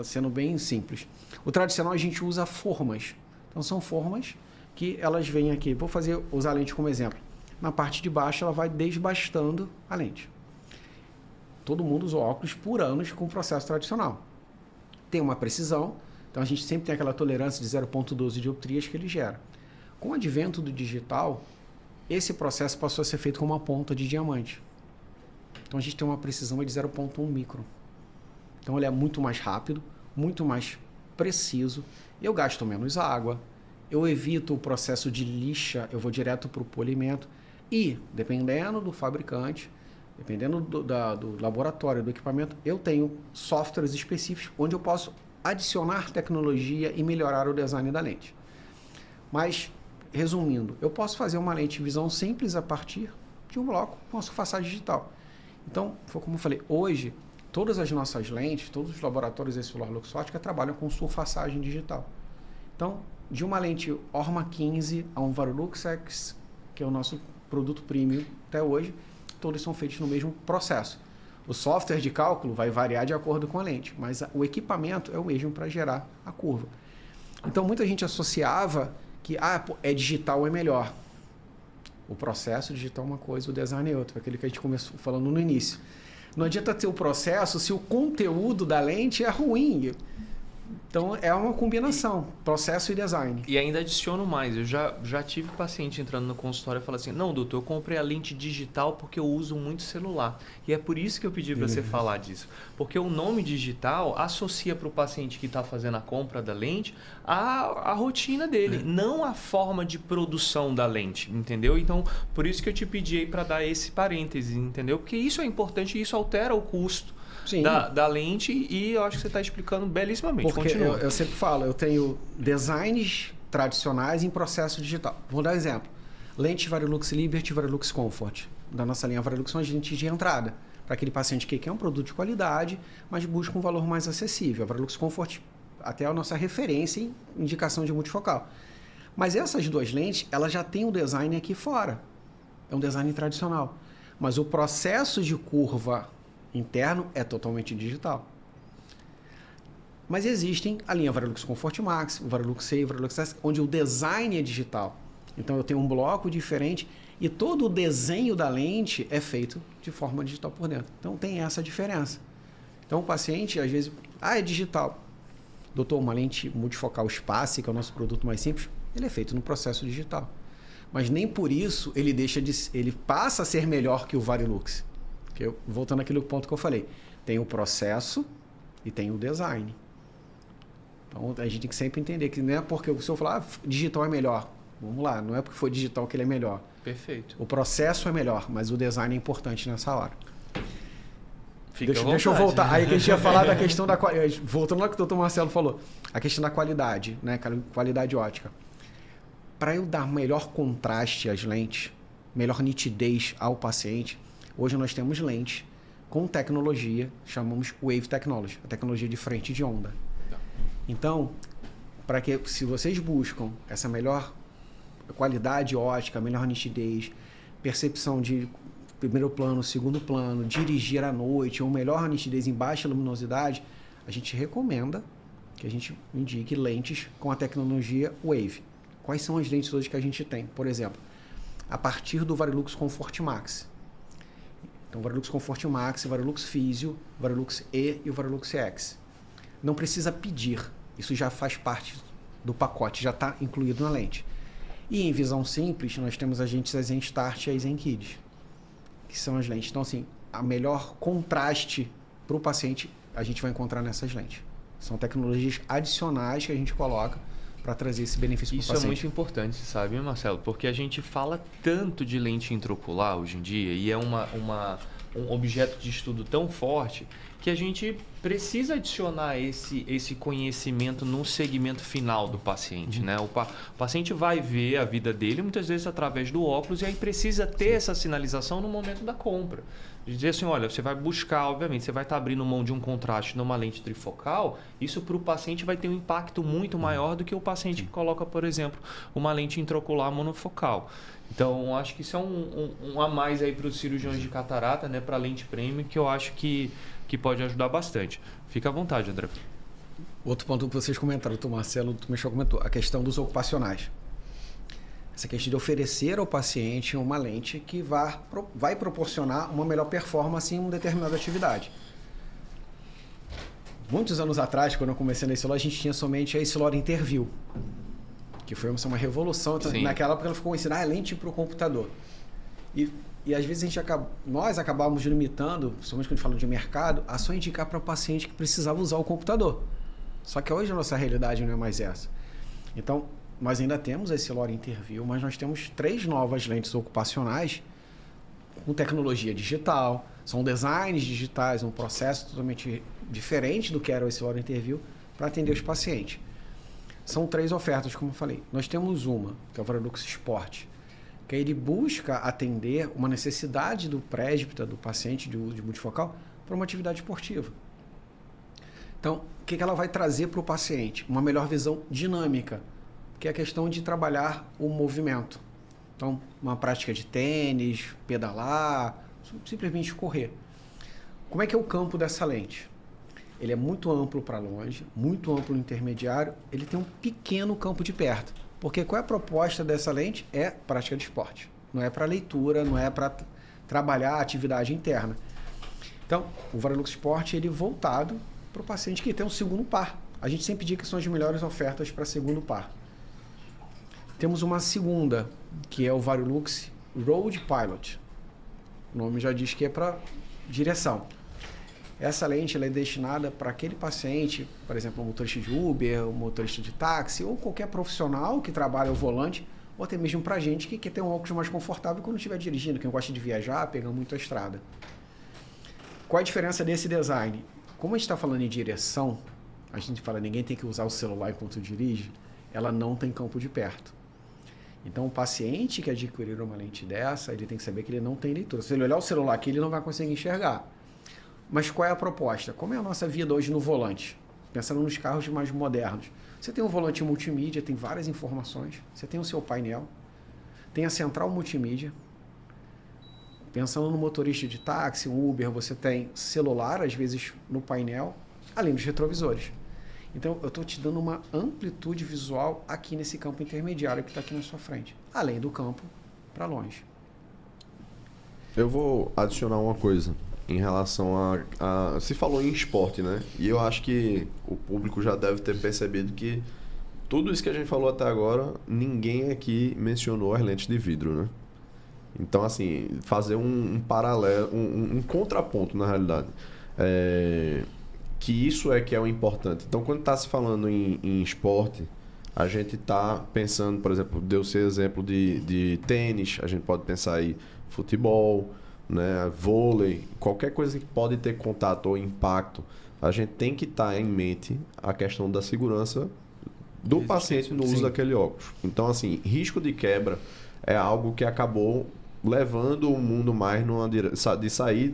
Sendo bem simples. O tradicional a gente usa formas. Então, são formas que elas vêm aqui. Vou usar a lente como exemplo. Na parte de baixo, ela vai desbastando a lente. Todo mundo usa óculos por anos com o processo tradicional. Tem uma precisão, então a gente sempre tem aquela tolerância de 0,12 dioptrias que ele gera. Com o advento do digital, esse processo passou a ser feito com uma ponta de diamante. Então a gente tem uma precisão de 0,1 micron. Então ele é muito mais rápido, muito mais preciso. Eu gasto menos água, eu evito o processo de lixa, eu vou direto para o polimento. E, dependendo do fabricante, dependendo do laboratório, do equipamento, eu tenho softwares específicos onde eu posso adicionar tecnologia e melhorar o design da lente. Mas, resumindo, eu posso fazer uma lente de visão simples a partir de um bloco com a surfaçagem digital. Então, foi como eu falei, hoje, todas as nossas lentes, todos os laboratórios Essilor-Luxottica trabalham com surfaçagem digital. Então, de uma lente Orma 15 a um Varilux X, que é o nosso produto premium até hoje, todos são feitos no mesmo processo. O software de cálculo vai variar de acordo com a lente, mas o equipamento é o mesmo para gerar a curva. Então, muita gente associava que é digital é melhor. O processo digital é uma coisa, o design é outra, aquele que a gente começou falando no início. Não adianta ter o processo se o conteúdo da lente é ruim. Então, é uma combinação, processo e design. E ainda adiciono mais, eu já tive paciente entrando no consultório e falando assim, não, doutor, eu comprei a lente digital porque eu uso muito celular. E é por isso que eu pedi para você falar disso. Porque o nome digital associa para o paciente que está fazendo a compra da lente a rotina dele, não a forma de produção da lente, entendeu? Então, por isso que eu te pedi aí para dar esse parêntese, entendeu? Porque isso é importante e isso altera o custo da lente e eu acho que você está explicando belíssimamente. Porque eu sempre falo, eu tenho designs tradicionais em processo digital. Vou dar um exemplo. Lente Varilux Liberty, Varilux Comfort. Da nossa linha Varilux são as lentes de entrada. Para aquele paciente que quer um produto de qualidade, mas busca um valor mais acessível. A Varilux Comfort, até a nossa referência em indicação de multifocal. Mas essas duas lentes, elas já têm o design aqui fora. É um design tradicional. Mas o processo de curva interno é totalmente digital. Mas existem a linha Varilux Comfort Max, o Varilux C e o Varilux S, onde o design é digital. Então eu tenho um bloco diferente e todo o desenho da lente é feito de forma digital por dentro. Então tem essa diferença. Então o paciente, às vezes, é digital. Doutor, uma lente multifocal Space, que é o nosso produto mais simples, ele é feito no processo digital. Mas nem por isso ele passa a ser melhor que o Varilux. Voltando àquele ponto que eu falei. Tem o processo e tem o design. Então a gente tem que sempre entender que não é porque o senhor falar digital é melhor. Vamos lá, não é porque foi digital que ele é melhor. Perfeito. O processo é melhor, mas o design é importante nessa hora. Deixa eu voltar. Aí que a gente ia falar da questão da qualidade. Voltando lá que o doutor Marcelo falou. A questão da qualidade, né? Qualidade ótica. Para eu dar melhor contraste às lentes, melhor nitidez ao paciente, hoje nós temos lentes com tecnologia, chamamos Wave Technology, a tecnologia de frente de onda. Então, se vocês buscam essa melhor qualidade ótica, melhor nitidez, percepção de primeiro plano, segundo plano, dirigir à noite, ou melhor nitidez em baixa luminosidade, a gente recomenda que a gente indique lentes com a tecnologia Wave. Quais são as lentes hoje que a gente tem? Por exemplo, a partir do Varilux Comfort Max. Então, Varilux Comfort Max, Varilux Physio, Varilux E e o Varilux X. Não precisa pedir, isso já faz parte do pacote, já está incluído na lente. E em visão simples, nós temos as lentes Zenstart e a Zenkids, que são as lentes. Então, assim, a melhor contraste para o paciente a gente vai encontrar nessas lentes. São tecnologias adicionais que a gente coloca para trazer esse benefício para o paciente. Isso é muito importante, sabe, Marcelo? Porque a gente fala tanto de lente intraocular hoje em dia e é um objeto de estudo tão forte que a gente precisa adicionar esse conhecimento no segmento final do paciente, né? O paciente vai ver a vida dele muitas vezes através do óculos e aí precisa ter essa sinalização no momento da compra. De dizer assim, olha, você vai buscar, obviamente, você vai estar abrindo mão de um contraste numa lente trifocal, isso para o paciente vai ter um impacto muito maior do que o paciente que coloca, por exemplo, uma lente intraocular monofocal. Então, acho que isso é um a mais aí para os cirurgiões de catarata, né, para a lente premium, que eu acho que pode ajudar bastante. Fica à vontade, André. Outro ponto que vocês comentaram, o Marcelo, o Michel comentou, a questão dos ocupacionais. Essa questão de oferecer ao paciente uma lente que vai proporcionar uma melhor performance em uma determinada atividade. Muitos anos atrás, quando eu comecei na Essilor, a gente tinha somente a Essilor Interview, que foi uma revolução. Sim. Naquela época ela ficou ensinando lente para o computador. E às vezes nós acabávamos limitando, somente quando a gente fala de mercado, a só indicar para o paciente que precisava usar o computador. Só que hoje a nossa realidade não é mais essa. Então, nós ainda temos a Essilor Interview, mas nós temos 3 novas lentes ocupacionais com tecnologia digital, são designs digitais, um processo totalmente diferente do que era o Essilor Interview para atender os pacientes. São 3 ofertas, como eu falei. Nós temos uma, que é o Varilux Sport, que ele busca atender uma necessidade do presbítero, do paciente de multifocal, para uma atividade esportiva. Então, o que ela vai trazer para o paciente? Uma melhor visão dinâmica, que é a questão de trabalhar o movimento. Então, uma prática de tênis, pedalar, simplesmente correr. Como é que é o campo dessa lente? Ele é muito amplo para longe, muito amplo no intermediário, ele tem um pequeno campo de perto. Porque qual é a proposta dessa lente? É prática de esporte. Não é para leitura, não é para trabalhar a atividade interna. Então, o Varilux Sport ele é voltado para o paciente que tem um segundo par. A gente sempre diz que são as melhores ofertas para segundo par. Temos uma segunda, que é o Varilux Road Pilot. O nome já diz que é para direção. Essa lente ela é destinada para aquele paciente, por exemplo, um motorista de Uber, um motorista de táxi, ou qualquer profissional que trabalha ao volante, ou até mesmo para gente que quer ter um óculos mais confortável quando estiver dirigindo, quem gosta de viajar, pegar muito a estrada. Qual a diferença desse design? Como a gente está falando em direção, a gente fala ninguém tem que usar o celular enquanto dirige, ela não tem campo de perto. Então, o paciente que adquirir uma lente dessa, ele tem que saber que ele não tem leitura. Se ele olhar o celular aqui, ele não vai conseguir enxergar. Mas qual é a proposta? Como é a nossa vida hoje no volante? pensando nos carros mais modernos. Você tem um volante multimídia, tem várias informações. Você tem o seu painel, tem a central multimídia. Pensando no motorista de táxi, um Uber, você tem celular, às vezes, no painel, além dos retrovisores. Então, eu estou te dando uma amplitude visual aqui nesse campo intermediário que está aqui na sua frente, além do campo para longe. Eu vou adicionar uma coisa em relação a... Se falou em esporte, né? E eu acho que o público já deve ter percebido que tudo isso que a gente falou até agora, ninguém aqui mencionou as lentes de vidro, né? Então, assim, fazer um paralelo, um contraponto, na realidade. Que isso é que é o importante. Então, quando está se falando em esporte, a gente está pensando, por exemplo, deu-se exemplo de tênis, a gente pode pensar aí futebol, né, vôlei, qualquer coisa que pode ter contato ou impacto, a gente tem que estar em mente a questão da segurança do paciente no uso daquele óculos. Então, assim, risco de quebra é algo que acabou levando o mundo mais de sair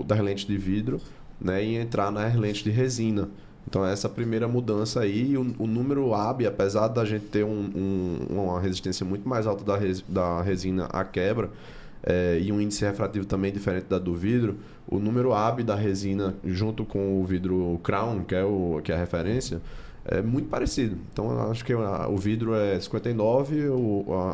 das lentes de vidro, né, e entrar nas lentes de resina. Então, essa primeira mudança aí, o número AB, apesar da gente ter uma resistência muito mais alta da resina à quebra, e um índice refrativo também diferente do vidro, o número AB da resina junto com o vidro Crown, que é a referência, é muito parecido. Então, eu acho que o vidro é 59,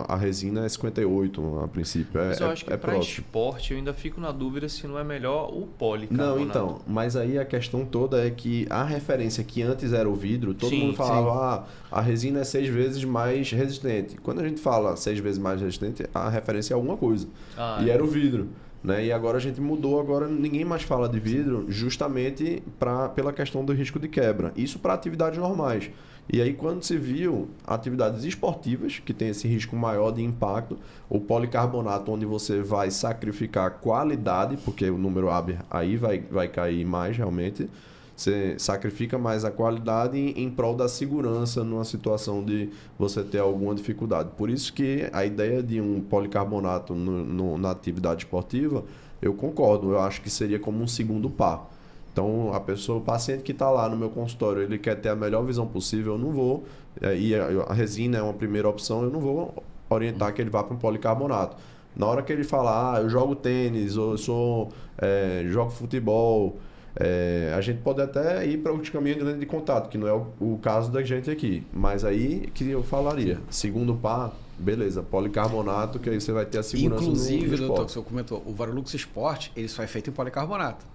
a resina é 58, a princípio. Mas eu acho que para esporte eu ainda fico na dúvida se não é melhor o policarbonato. Não, então. Mas aí a questão toda é que a referência que antes era o vidro, todo mundo falava, a resina é 6 vezes mais resistente. Quando a gente fala 6 vezes mais resistente, a referência é alguma coisa. E era o vidro. Né? E agora a gente mudou, agora ninguém mais fala de vidro justamente pela questão do risco de quebra. Isso para atividades normais. E aí quando se viu atividades esportivas, que tem esse risco maior de impacto, o policarbonato, onde você vai sacrificar qualidade, porque o número AB aí vai cair mais realmente, você sacrifica mais a qualidade em prol da segurança numa situação de você ter alguma dificuldade. Por isso que a ideia de um policarbonato na atividade esportiva, eu concordo. Eu acho que seria como um segundo par. Então, o paciente que está lá no meu consultório, ele quer ter a melhor visão possível, eu não vou... E a resina é uma primeira opção, eu não vou orientar que ele vá para um policarbonato. Na hora que ele falar, eu jogo tênis, ou eu jogo futebol... a gente pode até ir para o caminho de lente de contato, que não é o caso da gente aqui. Mas aí que eu falaria, segundo par, beleza, policarbonato, que aí você vai ter a segurança. Inclusive, doutor, o senhor comentou, o Varilux Sport, ele só é feito em policarbonato.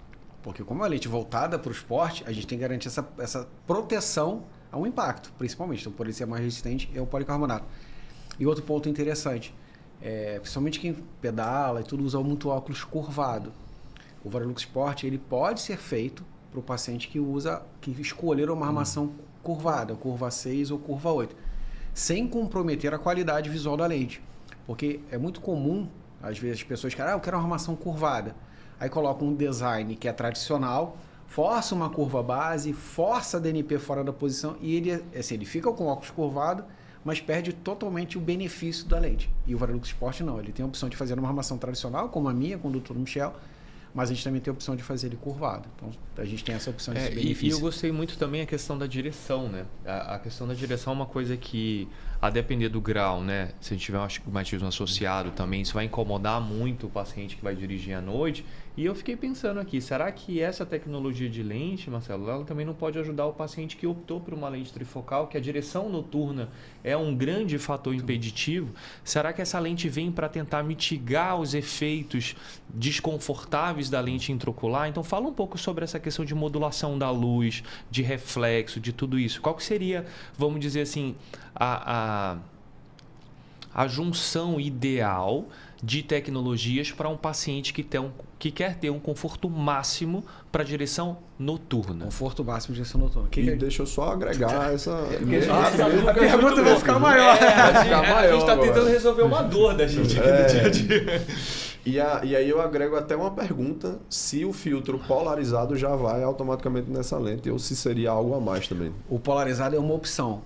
Porque como é uma lente voltada para o esporte, a gente tem que garantir essa proteção ao impacto, principalmente. Então, por isso é mais resistente, é o policarbonato. E outro ponto interessante, principalmente quem pedala e tudo, usa muito óculos curvado. O Varilux Sport, ele pode ser feito para o paciente que escolher uma armação curvada, curva 6 ou curva 8, sem comprometer a qualidade visual da lente. Porque é muito comum, às vezes, as pessoas querem, eu quero uma armação curvada. Aí colocam um design que é tradicional, força uma curva base, força a DNP fora da posição e ele fica com o óculos curvado, mas perde totalmente o benefício da lente. E o Varilux Sport não, ele tem a opção de fazer uma armação tradicional, como a minha, com o Dr. Michel, mas a gente também tem a opção de fazer ele curvado. Então, a gente tem essa opção de benefício. E eu gostei muito também a questão da direção, né? A questão da direção é uma coisa que, a depender do grau, né? Se a gente tiver um astigmatismo associado também, isso vai incomodar muito o paciente que vai dirigir à noite. E eu fiquei pensando aqui, será que essa tecnologia de lente, Marcelo, ela também não pode ajudar o paciente que optou por uma lente trifocal, que a direção noturna é um grande fator impeditivo? Será que essa lente vem para tentar mitigar os efeitos desconfortáveis da lente intraocular? Então fala um pouco sobre essa questão de modulação da luz, de reflexo, de tudo isso. Qual que seria, vamos dizer assim, a junção ideal de tecnologias para um paciente que quer ter um conforto máximo para a direção noturna? Conforto máximo de direção noturna. Deixa eu só agregar essa... A pergunta vai ficar maior. A gente está tentando resolver uma dor da gente aqui no dia a dia. E aí eu agrego até uma pergunta, se o filtro polarizado já vai automaticamente nessa lente ou se seria algo a mais também. O polarizado é uma opção.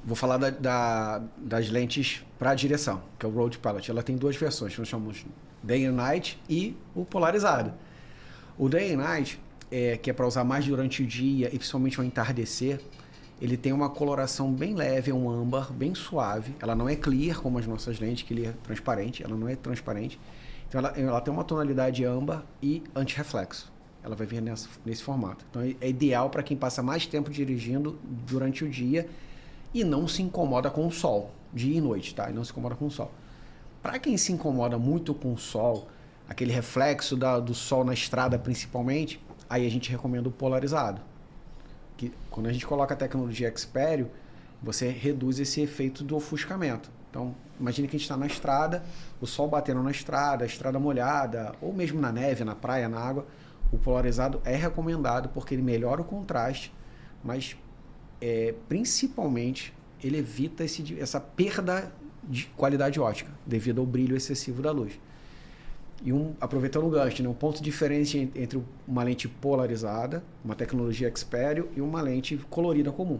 Vou falar das lentes para direção, que é o Road Pilot. Ela tem duas versões, que nós chamamos Day and Night e o polarizado. O Day and Night, que é para usar mais durante o dia e principalmente ao entardecer, ele tem uma coloração bem leve, é um âmbar bem suave. Ela não é clear como as nossas lentes, que ele é transparente, ela não é transparente. Então ela tem uma tonalidade âmbar e anti-reflexo. Ela vai vir nesse formato. Então é ideal para quem passa mais tempo dirigindo durante o dia e não se incomoda com o sol, dia e noite, tá? E não se incomoda com o sol. Para quem se incomoda muito com o sol, aquele reflexo do sol na estrada principalmente, aí a gente recomenda o polarizado. Que quando a gente coloca a tecnologia Xperio, você reduz esse efeito do ofuscamento. Então, imagine que a gente está na estrada, o sol batendo na estrada, a estrada molhada, ou mesmo na neve, na praia, na água, o polarizado é recomendado porque ele melhora o contraste, mas principalmente ele evita essa perda de qualidade óptica devido ao brilho excessivo da luz. E aproveitando o gancho, né, um ponto diferente entre uma lente polarizada, uma tecnologia Xperio, e uma lente colorida comum.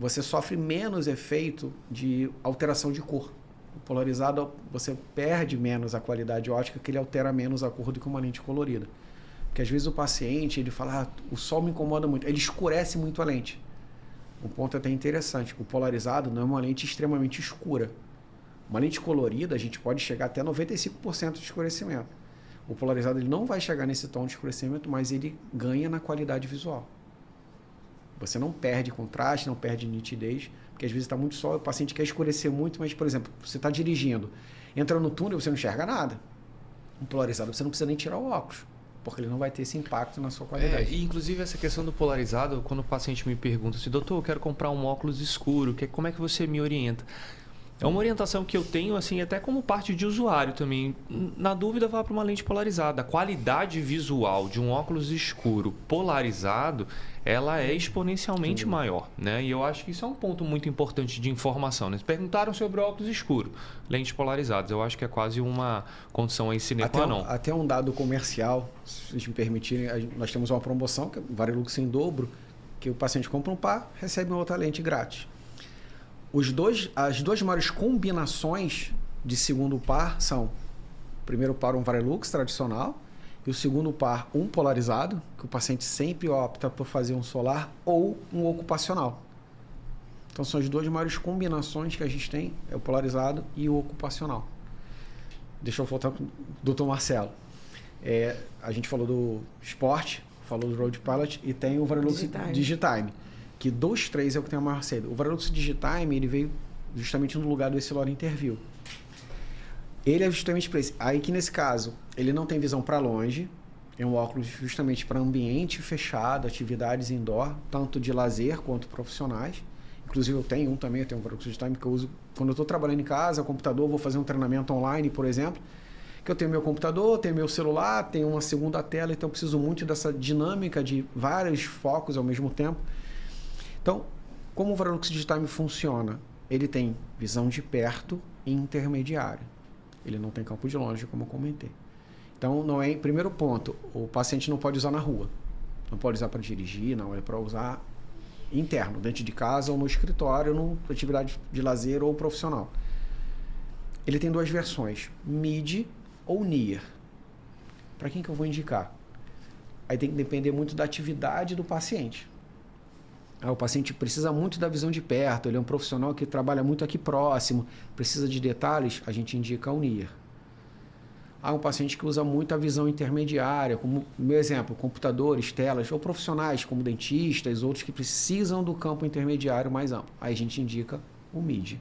Você sofre menos efeito de alteração de cor. O polarizado, você perde menos a qualidade óptica, que ele altera menos a cor do que uma lente colorida. Porque às vezes o paciente ele fala, o sol me incomoda muito, ele escurece muito a lente. Um ponto até interessante, o polarizado não é uma lente extremamente escura. Uma lente colorida, a gente pode chegar até 95% de escurecimento. O polarizado ele não vai chegar nesse tom de escurecimento, mas ele ganha na qualidade visual. Você não perde contraste, não perde nitidez, porque às vezes está muito sol, o paciente quer escurecer muito, mas, por exemplo, você está dirigindo, entra no túnel, você não enxerga nada. Um polarizado, você não precisa nem tirar o óculos, porque ele não vai ter esse impacto na sua qualidade. E inclusive essa questão do polarizado, quando o paciente me pergunta assim, doutor, eu quero comprar um óculos escuro, como é que você me orienta? É uma orientação que eu tenho, assim, até como parte de usuário também. Na dúvida, vá para uma lente polarizada. A qualidade visual de um óculos escuro polarizado, ela é exponencialmente maior, né? E eu acho que isso é um ponto muito importante de informação, né? Perguntaram sobre o óculos escuro, lentes polarizadas. Eu acho que é quase uma condição aí sine qua non. Até um dado comercial, se vocês me permitirem, nós temos uma promoção, que é o Varilux em dobro, que o paciente compra um par, recebe uma outra lente grátis. As duas maiores combinações de segundo par são: o primeiro par um Varilux tradicional e o segundo par um polarizado, que o paciente sempre opta por fazer um solar ou um ocupacional. Então são as duas maiores combinações que a gente tem, é o polarizado e o ocupacional. Deixa eu voltar com o Dr. Marcelo. A gente falou do Sport, falou do Road Pilot e tem o Varilux Digitime. Que dos três é o que tem a maior saída. O Varilux Digitime, ele veio justamente no lugar do Essilor Interview. Ele é justamente para esse. Aí que nesse caso, ele não tem visão para longe, é um óculos justamente para ambiente fechado, atividades indoor, tanto de lazer quanto profissionais. Inclusive eu tenho um também, um Varilux Digitime que eu uso quando eu estou trabalhando em casa, computador, vou fazer um treinamento online, por exemplo, que eu tenho meu computador, tenho meu celular, tenho uma segunda tela, então eu preciso muito dessa dinâmica de vários focos ao mesmo tempo. Então, como o Varilux Digitime funciona? Ele tem visão de perto e intermediária. Ele não tem campo de longe, como eu comentei. Então, primeiro ponto, o paciente não pode usar na rua. Não pode usar para dirigir, não. É para usar interno, dentro de casa ou no escritório, numa atividade de lazer ou profissional. Ele tem duas versões, mid ou near. Para quem que eu vou indicar? Aí tem que depender muito da atividade do paciente. O paciente precisa muito da visão de perto, ele é um profissional que trabalha muito aqui próximo, precisa de detalhes, a gente indica o NIR. Há um paciente que usa muito a visão intermediária, como, meu exemplo, computadores, telas, ou profissionais como dentistas, outros que precisam do campo intermediário mais amplo. Aí a gente indica o MID.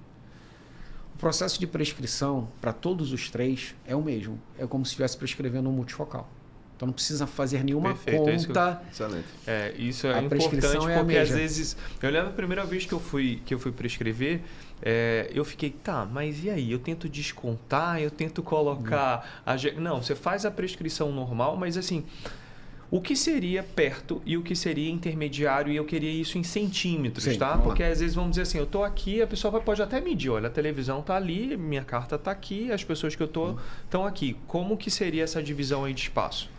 O processo de prescrição para todos os três é o mesmo, é como se estivesse prescrevendo um multifocal. Então não precisa fazer nenhuma conta. Excelente. Isso é importante porque às vezes, eu lembro a primeira vez que eu fui prescrever, eu fiquei, mas e aí? Eu tento descontar, eu tento colocar... Não, você faz a prescrição normal, mas assim, o que seria perto e o que seria intermediário, e eu queria isso em centímetros, Sim, tá? Porque às vezes vamos dizer assim, eu estou aqui, a pessoa pode até medir, olha, a televisão está ali, minha carta está aqui, as pessoas que eu estou estão aqui. Como que seria essa divisão aí de espaço?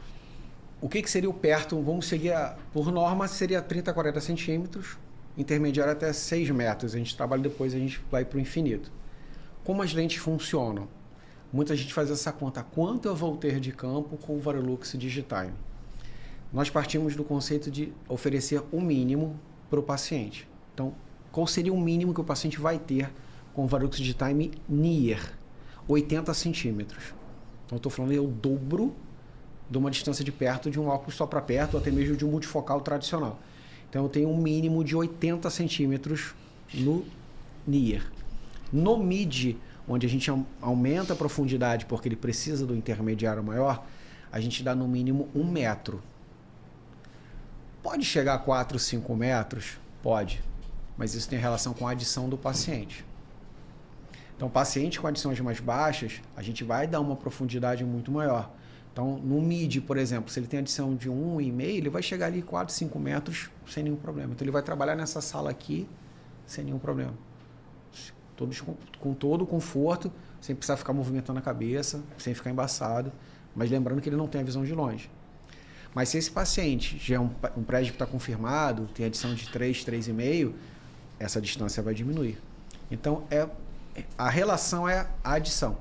O que seria o perto? Vamos seguir, por norma, seria 30 a 40 centímetros, intermediário até 6 metros. A gente trabalha depois, a gente vai para o infinito. Como as lentes funcionam? Muita gente faz essa conta. Quanto eu vou ter de campo com o Varilux Digitime? nós partimos do conceito de oferecer o mínimo para o paciente. Então, qual seria o mínimo que o paciente vai ter com o Varilux Digitime Near? 80 centímetros. Então, eu estou falando o dobro de uma distância de perto de um óculos só para perto, ou até mesmo de um multifocal tradicional. Então, eu tenho um mínimo de 80 centímetros no Near. No Mid, onde a gente aumenta a profundidade porque ele precisa do intermediário maior, a gente dá no mínimo 1 metro. Pode chegar a 4, 5 metros? Pode. Mas isso tem relação com a adição do paciente. Então, paciente com adições mais baixas, a gente vai dar uma profundidade muito maior. Então, no MID, por exemplo, se ele tem adição de 1,5, ele vai chegar ali 4, 5 metros sem nenhum problema. Então, ele vai trabalhar nessa sala aqui sem nenhum problema. Todos com todo o conforto, sem precisar ficar movimentando a cabeça, sem ficar embaçado. Mas lembrando que ele não tem a visão de longe. Mas se esse paciente já é um presbítero que está confirmado, tem adição de 3, 3,5, essa distância vai diminuir. Então, a relação é a adição.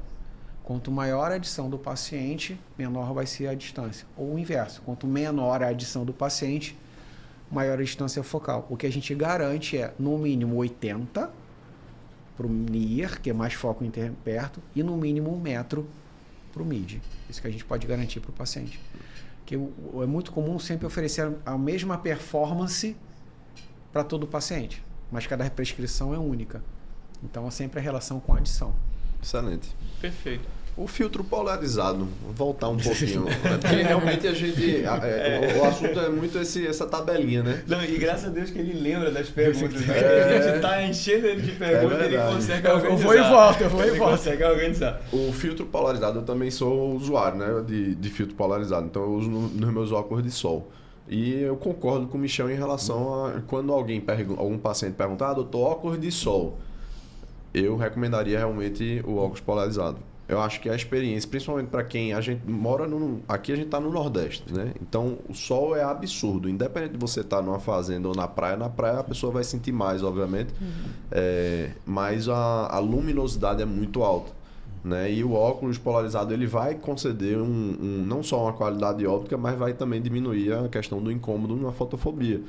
Quanto maior a adição do paciente, menor vai ser a distância. Ou o inverso. Quanto menor a adição do paciente, maior a distância focal. O que a gente garante é, no mínimo, 80 para o NIR, que é mais foco perto, e no mínimo 1 metro para o MID. Isso que a gente pode garantir para o paciente. Que é muito comum sempre oferecer a mesma performance para todo o paciente, mas cada prescrição é única. Então, é sempre a relação com a adição. Excelente. Perfeito. O filtro polarizado, vou voltar um pouquinho. Porque realmente a gente. O assunto é muito essa tabelinha, né? Não, e graças a Deus que ele lembra das perguntas. A gente tá enchendo ele de perguntas e ele consegue organizar. Eu vou e volto. Ele consegue organizar. O filtro polarizado, eu também sou usuário, né, de filtro polarizado. Então eu uso nos meus óculos de sol. E eu concordo com o Michel em relação a quando algum paciente pergunta, doutor, óculos de sol. Eu recomendaria realmente o óculos polarizado. Eu acho que a experiência, principalmente para quem a gente mora aqui a gente está no Nordeste, né? Então o sol é absurdo. Independente de você estar numa fazenda ou na praia a pessoa vai sentir mais, obviamente. Mas a luminosidade é muito alta, né? E o óculos polarizado ele vai conceder não só uma qualidade óptica, mas vai também diminuir a questão do incômodo na fotofobia.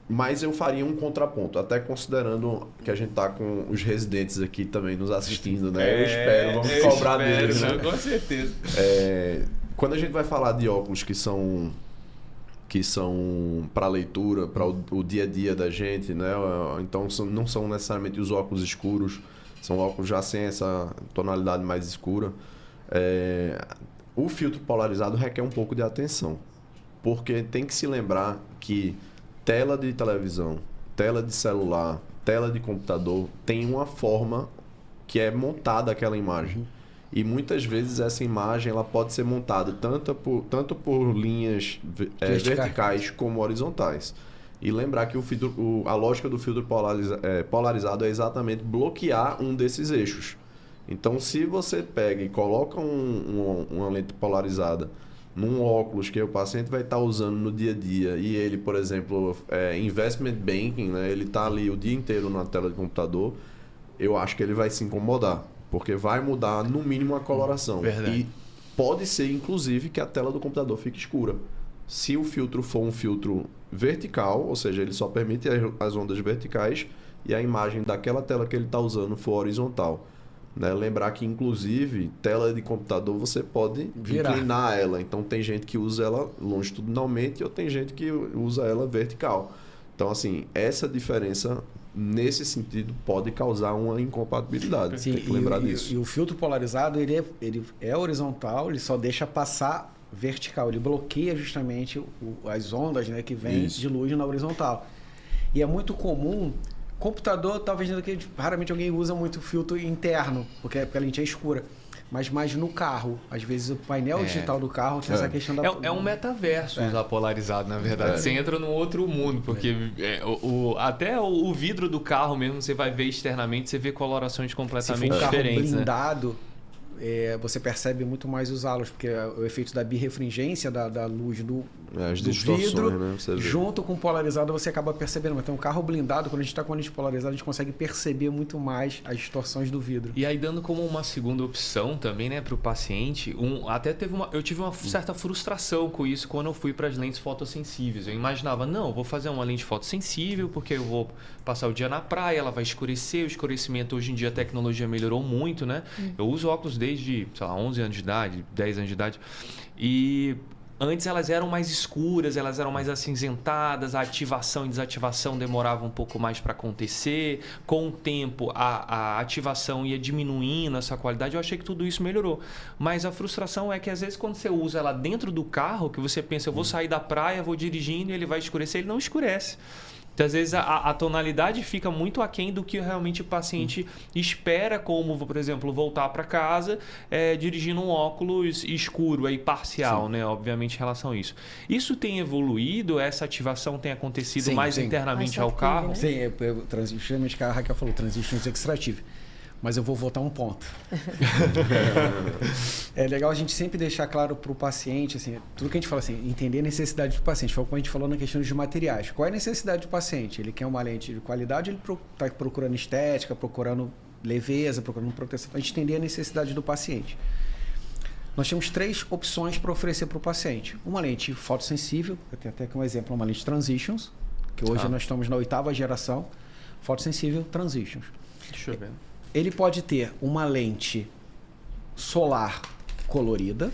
Mas eu faria um contraponto, até considerando que a gente está com os residentes aqui também nos assistindo, né? Eu espero, vamos cobrar deles, né? Com certeza. Quando a gente vai falar de óculos que são para leitura, para o dia a dia da gente, né? Então não são necessariamente os óculos escuros, são óculos já sem essa tonalidade mais escura. O filtro polarizado requer um pouco de atenção, porque tem que se lembrar que tela de televisão, tela de celular, tela de computador tem uma forma que é montada aquela imagem. E muitas vezes essa imagem ela pode ser montada tanto por linhas verticais como horizontais. E lembrar que a lógica do filtro polarizado é exatamente bloquear um desses eixos. Então, se você pega e coloca uma lente polarizada num óculos que o paciente vai estar usando no dia a dia e ele, por exemplo, investment banking, né? Ele está ali o dia inteiro na tela de computador, eu acho que ele vai se incomodar, porque vai mudar no mínimo a coloração. Verdade. E pode ser, inclusive, que a tela do computador fique escura. Se o filtro for um filtro vertical, ou seja, ele só permite as ondas verticais e a imagem daquela tela que ele está usando for horizontal. Né? Lembrar que, inclusive, tela de computador você pode inclinar ela. Então, tem gente que usa ela longitudinalmente ou tem gente que usa ela vertical. Então, assim, essa diferença, nesse sentido, pode causar uma incompatibilidade. Sim, tem que lembrar disso. E o filtro polarizado, ele é horizontal, ele só deixa passar vertical. Ele bloqueia justamente as ondas, né, que vêm de luz na horizontal. E é muito comum... Computador, talvez raramente alguém usa muito filtro interno, porque a lente é escura. Mas mais no carro. Às vezes o painel digital do carro tem essa questão da... É um metaverso usar polarizado, na verdade. Você entra num outro mundo, porque até o vidro do carro mesmo, você vai ver externamente, você vê colorações completamente diferentes. Se for um carro blindado, você percebe muito mais os halos, porque o efeito da birrefringência da luz do vidro, né? junto com o polarizado, você acaba percebendo. Mas tem um carro blindado, quando a gente está com a lente polarizada, a gente consegue perceber muito mais as distorções do vidro. E aí, dando como uma segunda opção também, né, para o paciente, eu tive uma certa frustração com isso quando eu fui para as lentes fotossensíveis. Eu imaginava, não, vou fazer uma lente fotossensível porque eu vou passar o dia na praia, ela vai escurecer. O escurecimento, hoje em dia, a tecnologia melhorou muito, né? Eu uso óculos desde, sei lá, 11 anos de idade, 10 anos de idade. E antes elas eram mais escuras, elas eram mais acinzentadas, a ativação e desativação demorava um pouco mais para acontecer. Com o tempo, a ativação ia diminuindo essa qualidade. Eu achei que tudo isso melhorou. Mas a frustração é que, às vezes, quando você usa ela dentro do carro, que você pensa, eu vou sair da praia, vou dirigindo e ele vai escurecer, ele não escurece. Então, às vezes, a tonalidade fica muito aquém do que realmente o paciente espera, como, por exemplo, voltar para casa dirigindo um óculos escuro, aí, parcial, né? Obviamente, em relação a isso. Isso tem evoluído? Essa ativação tem acontecido mais internamente ao carro? Né? Sim, justamente que a Raquel falou, Transitions Extrative. Mas eu vou voltar um ponto. É legal a gente sempre deixar claro para o paciente, assim, tudo que a gente fala assim, entender a necessidade do paciente. Foi como a gente falou na questão de materiais. Qual é a necessidade do paciente? Ele quer uma lente de qualidade, ele está procurando estética, procurando leveza, procurando proteção. A gente entender a necessidade do paciente. Nós temos 3 opções para oferecer para o paciente. Uma lente fotossensível, eu tenho até aqui um exemplo, uma lente Transitions, que hoje nós estamos na 8ª geração, fotossensível Transitions. Deixa eu ver. Ele pode ter uma lente solar colorida.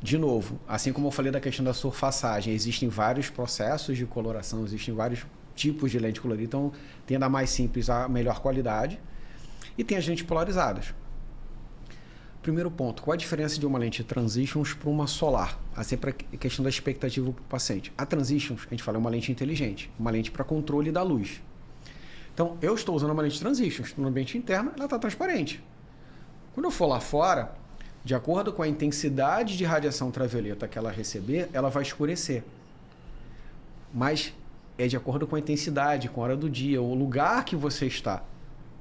De novo, assim como eu falei da questão da surfaçagem, existem vários processos de coloração, existem vários tipos de lente colorida. Então, tem a da mais simples a melhor qualidade. E tem as lentes polarizadas. Primeiro ponto, qual a diferença de uma lente Transitions para uma solar? Sempre a questão da expectativa para o paciente. A Transitions, a gente fala, é uma lente inteligente, uma lente para controle da luz. Então, eu estou usando uma lente Transitions no ambiente interno, ela está transparente. Quando eu for lá fora, de acordo com a intensidade de radiação ultravioleta que ela receber, ela vai escurecer. Mas é de acordo com a intensidade, com a hora do dia, o lugar que você está.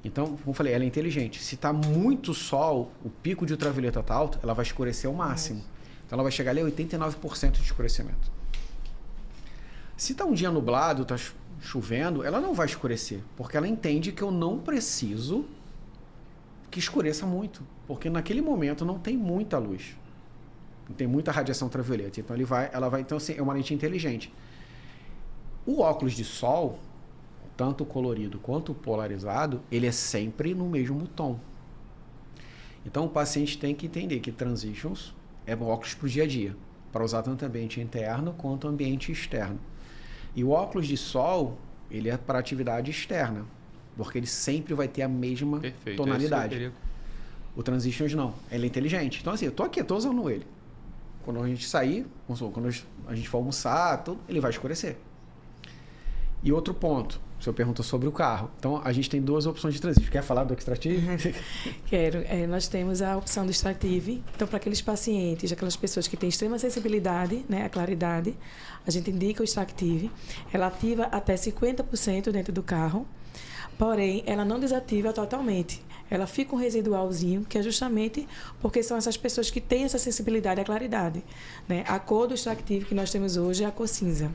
Então, como eu falei, ela é inteligente. Se está muito sol, o pico de ultravioleta está alto, ela vai escurecer ao máximo. Então, ela vai chegar ali a 89% de escurecimento. Se está um dia nublado, está chovendo, ela não vai escurecer, porque ela entende que eu não preciso que escureça muito, porque naquele momento não tem muita luz, não tem muita radiação ultravioleta, então ela vai, então assim, é uma lente inteligente. O óculos de sol, tanto colorido quanto polarizado, ele é sempre no mesmo tom. Então o paciente tem que entender que Transitions é um óculos para o dia a dia, para usar tanto ambiente interno quanto ambiente externo. E o óculos de sol, ele é para atividade externa, porque ele sempre vai ter a mesma tonalidade. O Transitions não, ele é inteligente. Então assim, eu estou aqui, estou usando ele. Quando a gente sair, quando a gente for almoçar, ele vai escurecer. E outro ponto, o senhor perguntou sobre o carro. Então, a gente tem 2 opções de Transitions. Quer falar do Extrative? Quero. Nós temos a opção do Extrative. Então, para aqueles pacientes, aquelas pessoas que têm extrema sensibilidade, né, à claridade, a gente indica o Extrative. Ela ativa até 50% dentro do carro, porém, ela não desativa totalmente. Ela fica um residualzinho, que é justamente porque são essas pessoas que têm essa sensibilidade à claridade, né? A cor do Extrative que nós temos hoje é a cor cinza.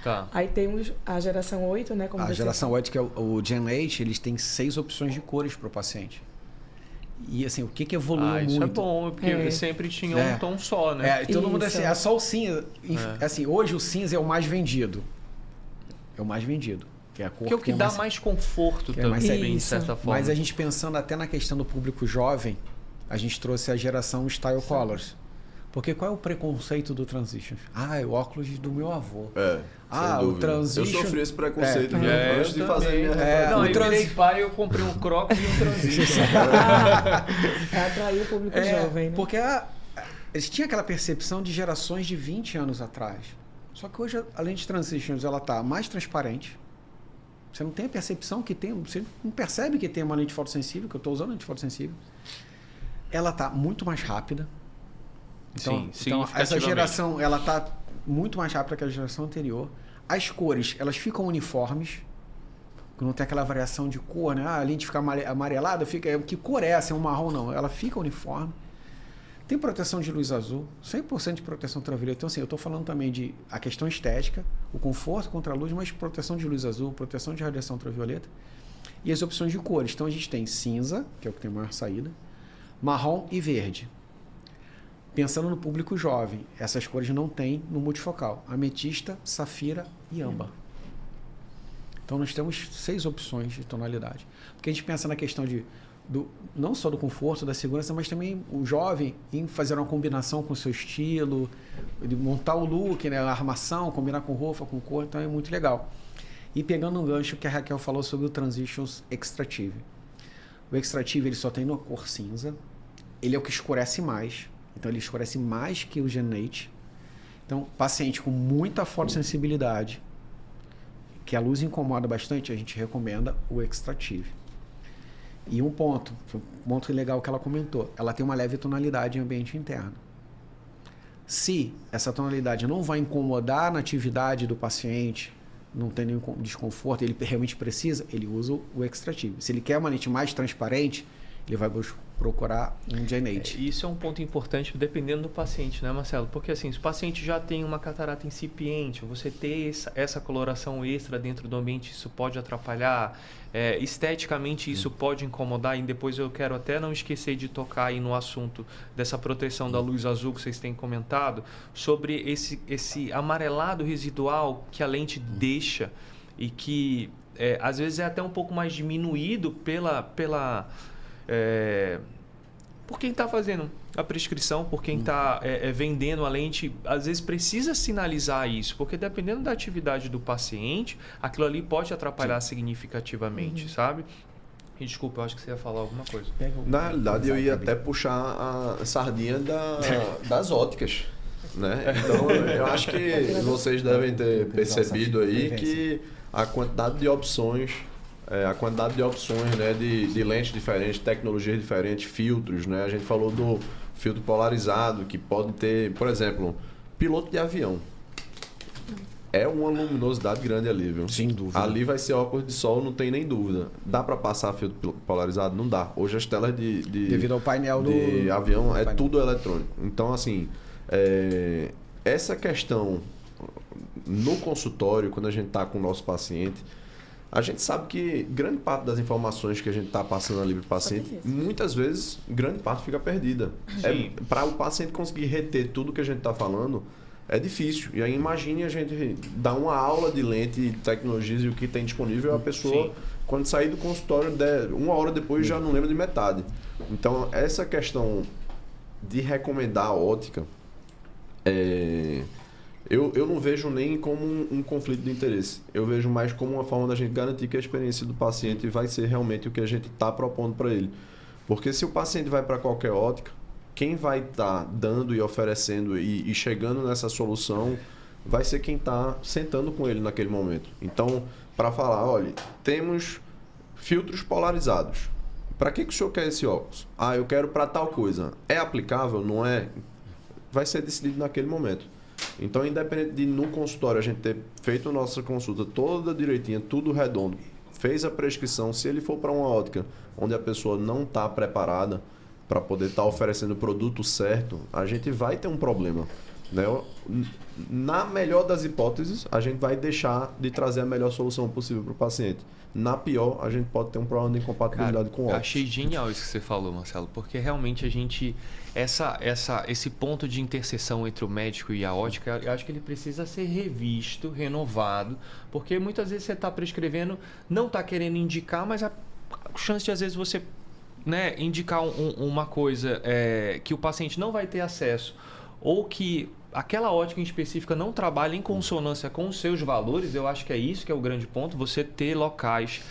Tá. Aí temos a geração 8, né? Como a geração 8, que é o Gen 8, eles têm 6 opções de cores para o paciente. E assim, o que evoluiu muito? Isso é bom, porque sempre tinha um tom só, né? Todo mundo assim, é só o cinza. Assim, hoje o cinza é o mais vendido. É o mais vendido. Que é a cor que é o que dá mais conforto também, de certa forma. Mas a gente pensando até na questão do público jovem, a gente trouxe a geração Style Colors. Porque qual é o preconceito do Transitions? É o óculos do meu avô. O Transitions... Eu sofri esse preconceito antes de fazer minha Não, eu virei pai, eu comprei um Crocs e um Transitions. Atraiu o público jovem, né? Porque eles tinham aquela percepção de gerações de 20 anos atrás. Só que hoje, além de Transitions, ela está mais transparente. Você não tem a percepção que tem... Você não percebe que tem uma lente fotossensível, que eu estou usando lente fotossensível. Ela está muito mais rápida. Então, essa geração ela está muito mais rápida que a geração anterior. As cores, elas ficam uniformes. que não tem aquela variação de cor, né? A lente fica amarelada, que cor é essa? É um marrom? Não, ela fica uniforme. Tem proteção de luz azul, 100% de proteção ultravioleta. Então, assim, eu estou falando também de a questão estética, o conforto contra a luz, mas proteção de luz azul, proteção de radiação ultravioleta e as opções de cores. Então, a gente tem cinza, que é o que tem maior saída, marrom e verde. Pensando no público jovem, essas cores não tem no multifocal. Ametista, safira e âmbar. Então, nós temos 6 opções de tonalidade. Porque a gente pensa na questão não só do conforto, da segurança, mas também o jovem em fazer uma combinação com o seu estilo, de montar o look, né, a armação, combinar com roupa, com cor, então é muito legal. E pegando um gancho que a Raquel falou sobre o Transitions Extrative. O Extrative ele só tem na cor cinza, ele é o que escurece mais, então ele escurece mais que o Gen8. Então, paciente com muita fotossensibilidade, que a luz incomoda bastante, a gente recomenda o Extrative. E um ponto legal que ela comentou, ela tem uma leve tonalidade em ambiente interno. Se essa tonalidade não vai incomodar na atividade do paciente, não tem nenhum desconforto, ele realmente precisa, ele usa o Extrative. Se ele quer uma lente mais transparente, ele vai procurar um Gen8. Isso é um ponto importante dependendo do paciente, né, Marcelo? Porque assim, se o paciente já tem uma catarata incipiente, você ter essa coloração extra dentro do ambiente, isso pode atrapalhar. Esteticamente, isso pode incomodar. E depois eu quero até não esquecer de tocar aí no assunto dessa proteção da luz azul que vocês têm comentado, sobre esse amarelado residual que a lente deixa e que às vezes é até um pouco mais diminuído por quem está fazendo a prescrição, por quem está vendendo a lente, às vezes precisa sinalizar isso, porque dependendo da atividade do paciente, aquilo ali pode atrapalhar significativamente, sabe? E desculpa, eu acho que você ia falar alguma coisa. Na realidade, eu ia até puxar a sardinha das óticas, né? Então, eu acho que vocês devem ter percebido aí que a quantidade de opções... né, de lentes diferentes, tecnologias diferentes, filtros, né? A gente falou do filtro polarizado, que pode ter, por exemplo, piloto de avião. É uma luminosidade grande ali, viu? Sem dúvida. Ali vai ser óculos de sol, não tem nem dúvida. Dá para passar filtro polarizado? Não dá. Hoje as telas devido ao painel de avião é tudo eletrônico. Então, assim, essa questão no consultório, quando a gente está com o nosso paciente, a gente sabe que grande parte das informações que a gente está passando ali para o paciente, muitas vezes, grande parte fica perdida. Para o paciente conseguir reter tudo que a gente está falando, é difícil. E aí imagine a gente dar uma aula de lente, de tecnologias e o que tem disponível, a pessoa, quando sair do consultório, uma hora depois já não lembra de metade. Então, essa questão de recomendar a ótica, eu não vejo nem como um conflito de interesse. Eu vejo mais como uma forma da gente garantir que a experiência do paciente vai ser realmente o que a gente está propondo para ele. Porque se o paciente vai para qualquer ótica, quem vai estar dando e oferecendo e chegando nessa solução vai ser quem está sentando com ele naquele momento. Então, para falar, olha, temos filtros polarizados. Para que o senhor quer esse óculos? Eu quero para tal coisa. É aplicável? Não é? Vai ser decidido naquele momento. Então, independente de no consultório a gente ter feito a nossa consulta toda direitinha, tudo redondo, fez a prescrição, se ele for para uma ótica onde a pessoa não está preparada para poder estar oferecendo o produto certo, a gente vai ter um problema, né? Na melhor das hipóteses, a gente vai deixar de trazer a melhor solução possível para o paciente. Na pior, a gente pode ter um problema de incompatibilidade com o óculos. Eu achei genial isso que você falou, Marcelo, porque realmente a gente... Esse ponto de interseção entre o médico e a ótica, eu acho que ele precisa ser revisto, renovado, porque muitas vezes você está prescrevendo, não está querendo indicar, mas a chance de às vezes você indicar uma coisa que o paciente não vai ter acesso, ou que aquela ótica em específica não trabalha em consonância com os seus valores, eu acho que é isso que é o grande ponto, você ter locais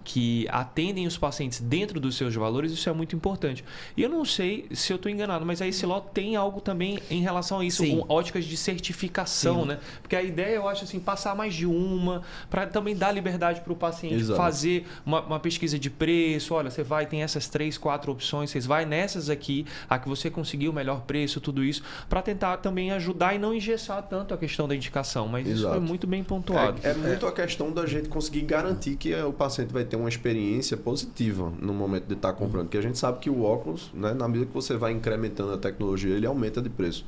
que atendem os pacientes dentro dos seus valores, isso é muito importante. E eu não sei se eu estou enganado, mas a Essilor tem algo também em relação a isso, Sim. com óticas de certificação, Sim. né? Porque a ideia, eu acho assim, passar mais de uma, para também dar liberdade para o paciente Exato. fazer uma pesquisa de preço. Olha, você vai, tem essas 3, 4 opções, vocês vai nessas aqui, a que você conseguiu o melhor preço, tudo isso, para tentar também ajudar e não engessar tanto a questão da indicação. Mas isso Exato. foi muito bem pontuado. É muito a questão da gente conseguir garantir que o paciente vai ter uma experiência positiva no momento de estar comprando. Porque a gente sabe que o óculos, né, na medida que você vai incrementando a tecnologia, ele aumenta de preço.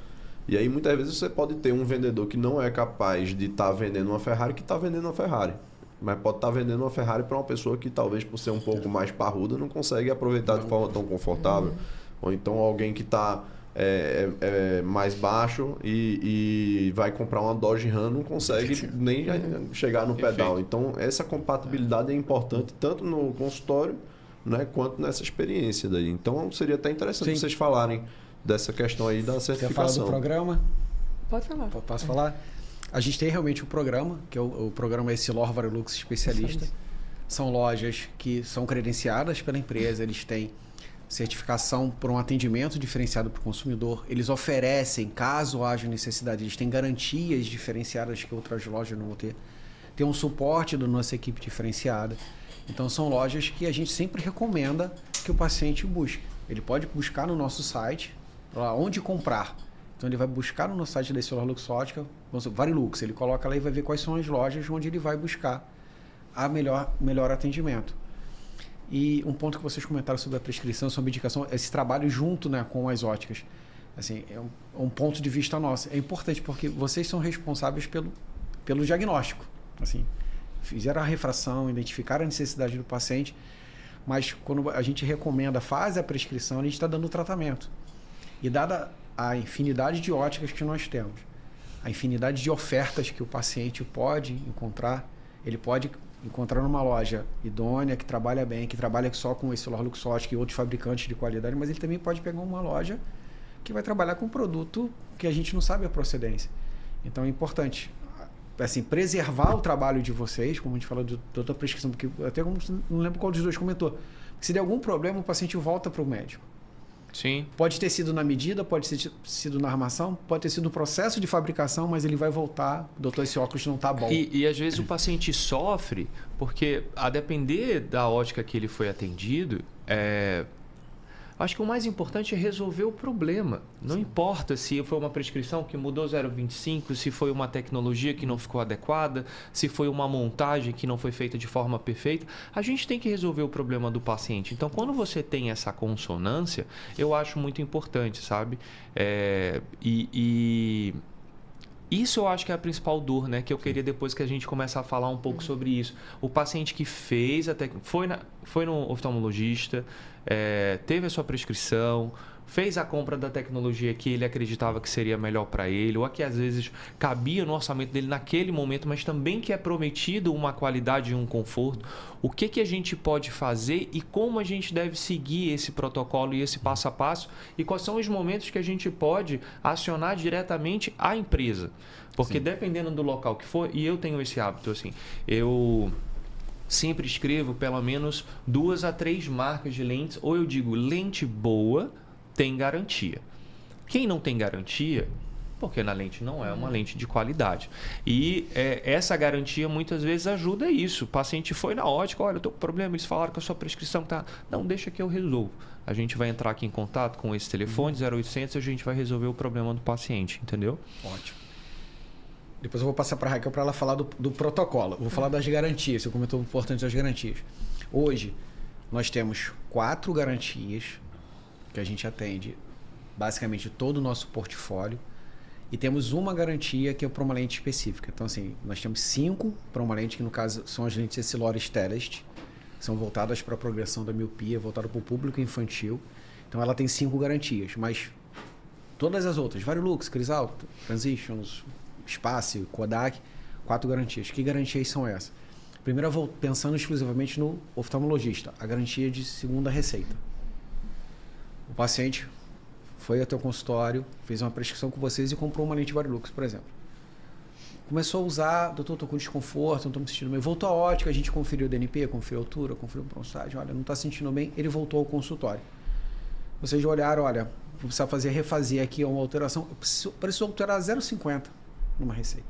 E aí muitas vezes você pode ter um vendedor que não é capaz de estar vendendo uma Ferrari que está vendendo uma Ferrari. Mas pode estar vendendo uma Ferrari para uma pessoa que talvez por ser um pouco mais parruda não consegue aproveitar de forma tão confortável. Ou então alguém que está mais baixo e vai comprar uma Dodge Ram não consegue nem chegar no pedal. Então essa compatibilidade é importante tanto no consultório, né, quanto nessa experiência daí. Então seria até interessante vocês falarem dessa questão aí da Você quer falar certificação. do programa? Pode falar. Posso falar? A gente tem realmente um programa, que é o programa Essilor Varilux Especialista. São lojas que são credenciadas pela empresa, eles têm certificação por um atendimento diferenciado para o consumidor. Eles oferecem, caso haja necessidade, eles têm garantias diferenciadas que outras lojas não vão ter. Tem um suporte da nossa equipe diferenciada. Então, são lojas que a gente sempre recomenda que o paciente busque. Ele pode buscar no nosso site, lá onde comprar. Então, ele vai buscar no nosso site da Essilor Luxótica, Varilux. Ele coloca lá e vai ver quais são as lojas onde ele vai buscar a melhor atendimento. E um ponto que vocês comentaram sobre a prescrição, sobre a indicação, esse trabalho junto, né, com as óticas, assim, é um ponto de vista nosso. É importante porque vocês são responsáveis pelo diagnóstico. Assim, fizeram a refração, identificaram a necessidade do paciente, mas quando a gente recomenda, faz a prescrição, a gente está dando o tratamento. E dada a infinidade de óticas que nós temos, a infinidade de ofertas que o paciente pode encontrar, ele pode encontrar numa loja idônea, que trabalha bem, que trabalha só com esse Essilor Luxótica e outros fabricantes de qualidade, mas ele também pode pegar uma loja que vai trabalhar com um produto que a gente não sabe a procedência. Então é importante assim, preservar o trabalho de vocês, como a gente falou de toda a prescrição, porque até não lembro qual dos dois comentou. Se der algum problema, o paciente volta para o médico. Sim. Pode ter sido na medida, pode ter sido na armação, pode ter sido no processo de fabricação, mas ele vai voltar, doutor, esse óculos não está bom. E às vezes o paciente sofre porque, a depender da ótica que ele foi atendido, acho que o mais importante é resolver o problema. Não importa se foi uma prescrição que mudou 0,25, se foi uma tecnologia que não ficou adequada, se foi uma montagem que não foi feita de forma perfeita. A gente tem que resolver o problema do paciente. Então, quando você tem essa consonância, eu acho muito importante, sabe? Isso eu acho que é a principal dor, né? Que eu queria depois que a gente começar a falar um pouco sobre isso. O paciente que fez foi no oftalmologista, teve a sua prescrição, fez a compra da tecnologia que ele acreditava que seria melhor para ele, ou a que às vezes cabia no orçamento dele naquele momento, mas também que é prometido uma qualidade e um conforto. O que a gente pode fazer e como a gente deve seguir esse protocolo e esse passo a passo, e quais são os momentos que a gente pode acionar diretamente a empresa. Porque dependendo do local que for, e eu tenho esse hábito, assim, eu sempre escrevo pelo menos 2 a 3 marcas de lentes, ou eu digo lente boa, tem garantia. Quem não tem garantia, porque na lente não é uma lente de qualidade. E essa garantia muitas vezes ajuda isso. O paciente foi na ótica, olha, eu estou com problema, eles falaram que a sua prescrição está... Não, deixa que eu resolvo. A gente vai entrar aqui em contato com esse telefone, 0800, e a gente vai resolver o problema do paciente, entendeu? Ótimo. Depois eu vou passar para a Raquel para ela falar do protocolo. Eu vou falar das garantias, você comentou o importante das garantias. Hoje, nós temos 4 garantias que a gente atende basicamente todo o nosso portfólio, e temos uma garantia que é para uma lente específica. Então, assim, nós temos 5 para uma lente, que no caso são as lentes Essilor Stellest, são voltadas para a progressão da miopia, voltadas para o público infantil. Então, ela tem 5 garantias, mas todas as outras, Varilux, Crizal, Transitions, Space, Kodak, 4 garantias. Que garantias são essas? Primeiro, eu vou pensando exclusivamente no oftalmologista, a garantia de segunda receita. O paciente foi ao teu consultório, fez uma prescrição com vocês e comprou uma lente Varilux, por exemplo. Começou a usar, doutor, estou com desconforto, não estou me sentindo bem. Voltou à ótica, a gente conferiu o DNP, conferiu a altura, conferiu a bronçagem. Olha, não está se sentindo bem, ele voltou ao consultório. Vocês olharam, olha, vou precisar refazer aqui uma alteração. Eu preciso alterar 0,50 numa receita.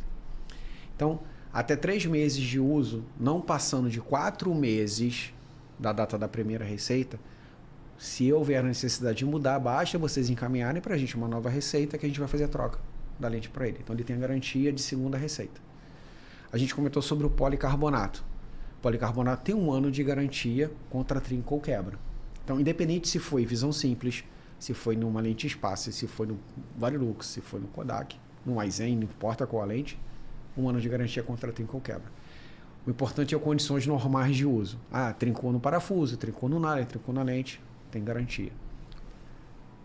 Então, até 3 meses de uso, não passando de 4 meses da data da primeira receita, se houver a necessidade de mudar, basta vocês encaminharem para a gente uma nova receita que a gente vai fazer a troca da lente para ele. Então, ele tem a garantia de segunda receita. A gente comentou sobre o policarbonato. O policarbonato tem 1 ano de garantia contra trinco ou quebra. Então, independente se foi visão simples, se foi numa lente espaço, se foi no Varilux, se foi no Kodak, no Aizen, não importa qual a lente, 1 ano de garantia contra trinco ou quebra. O importante é condições normais de uso. Trincou no parafuso, trincou no nylon, trincou na lente, tem garantia.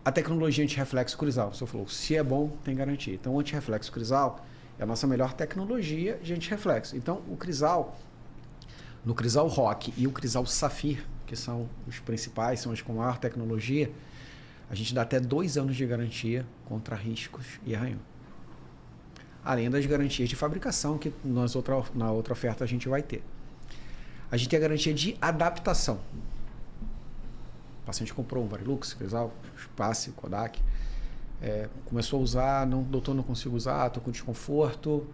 A tecnologia anti-reflexo crisal, o senhor falou, se é bom, tem garantia. Então, o anti-reflexo crisal é a nossa melhor tecnologia de anti-reflexo. Então, o crisal, no crisal Rock e o crisal Safir, que são os principais, são os com maior tecnologia, a gente dá até 2 anos de garantia contra riscos e arranhão. Além das garantias de fabricação, que na outra oferta a gente vai ter. A gente tem a garantia de adaptação. O paciente comprou um Varilux, Crisal, Space, Kodak, começou a usar, doutor, não consigo usar, estou com desconforto.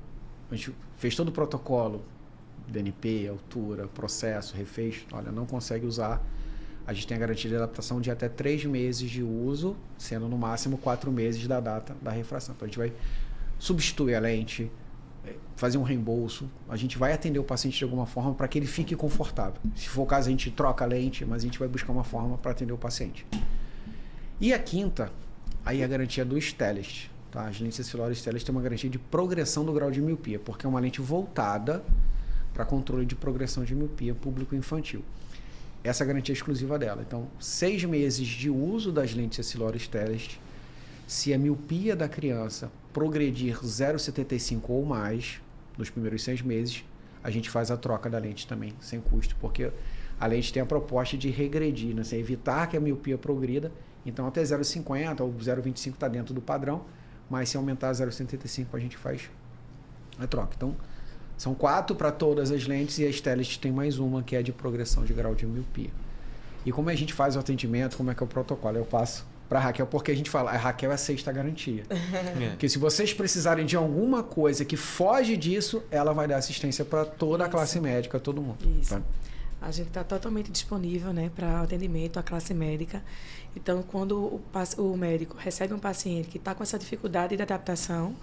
A gente fez todo o protocolo, DNP, altura, processo, refez, olha, não consegue usar. A gente tem a garantia de adaptação de até 3 meses de uso, sendo no máximo 4 meses da data da refração. Então a gente vai substituir a lente, fazer um reembolso, a gente vai atender o paciente de alguma forma para que ele fique confortável. Se for o caso, a gente troca a lente, mas a gente vai buscar uma forma para atender o paciente. E a quinta, aí a garantia do Stellest. Tá? As lentes Essilor Stellest têm uma garantia de progressão do grau de miopia, porque é uma lente voltada para controle de progressão de miopia público infantil. Essa garantia é exclusiva dela. Então, 6 meses de uso das lentes Essilor Stellest, se a miopia da criança progredir 0,75 ou mais nos primeiros 6 meses, a gente faz a troca da lente também, sem custo, porque a lente tem a proposta de regredir, né? Evitar que a miopia progrida. Então, até 0,50 ou 0,25 está dentro do padrão, mas se aumentar 0,75 a gente faz a troca. Então, são 4 para todas as lentes e a Stellest tem mais uma, que é de progressão de grau de miopia. E como a gente faz o atendimento, como é que é o protocolo? Eu passo para a Raquel, porque a gente fala, a Raquel é a 6ª garantia. Porque se vocês precisarem de alguma coisa que foge disso, ela vai dar assistência para toda a classe médica, todo mundo. Isso. Tá? A gente está totalmente disponível, né, para atendimento à classe médica. Então, quando o médico recebe um paciente que está com essa dificuldade de adaptação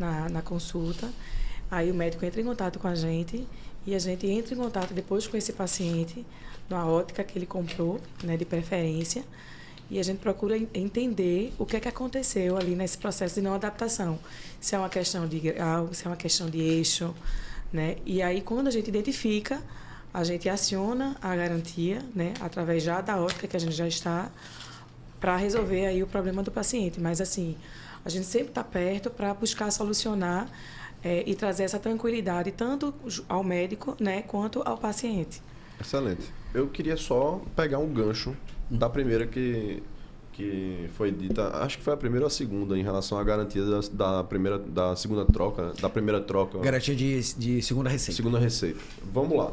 na consulta, aí o médico entra em contato com a gente e a gente entra em contato depois com esse paciente na ótica que ele comprou, né, de preferência, e a gente procura entender o que é que aconteceu ali nesse processo de não adaptação. Se é uma questão de grau, se é uma questão de eixo, né? E aí, quando a gente identifica, a gente aciona a garantia, né, através já da ótica que a gente já está, para resolver aí o problema do paciente. Mas, assim, a gente sempre está perto para buscar solucionar e trazer essa tranquilidade tanto ao médico, né, quanto ao paciente. Excelente. Eu queria só pegar um gancho da primeira que foi dita, acho que foi a primeira ou a segunda, em relação à garantia da segunda troca, da primeira troca. Garantia de segunda receita. Segunda receita. Vamos lá.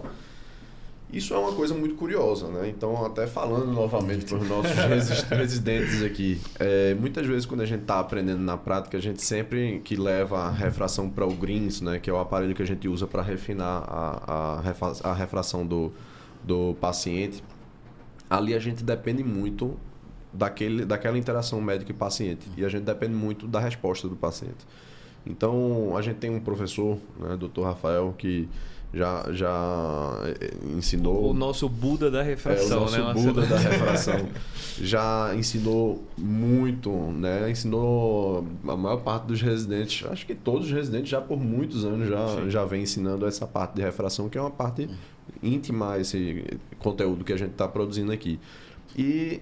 Isso é uma coisa muito curiosa, né? Então, até falando novamente para os nossos residentes aqui, muitas vezes quando a gente está aprendendo na prática, a gente sempre que leva a refração para o Greens, né? Que é o aparelho que a gente usa para refinar a refração do paciente, ali a gente depende muito daquela interação médico e paciente. E a gente depende muito da resposta do paciente. Então, a gente tem um professor, né, Dr. Rafael, que já ensinou... O nosso Buda da refração, né? O nosso Buda da refração. Já ensinou muito, né? Ensinou a maior parte dos residentes, acho que todos os residentes já por muitos anos já vem ensinando essa parte de refração, que é uma parte íntima, esse conteúdo que a gente está produzindo aqui. E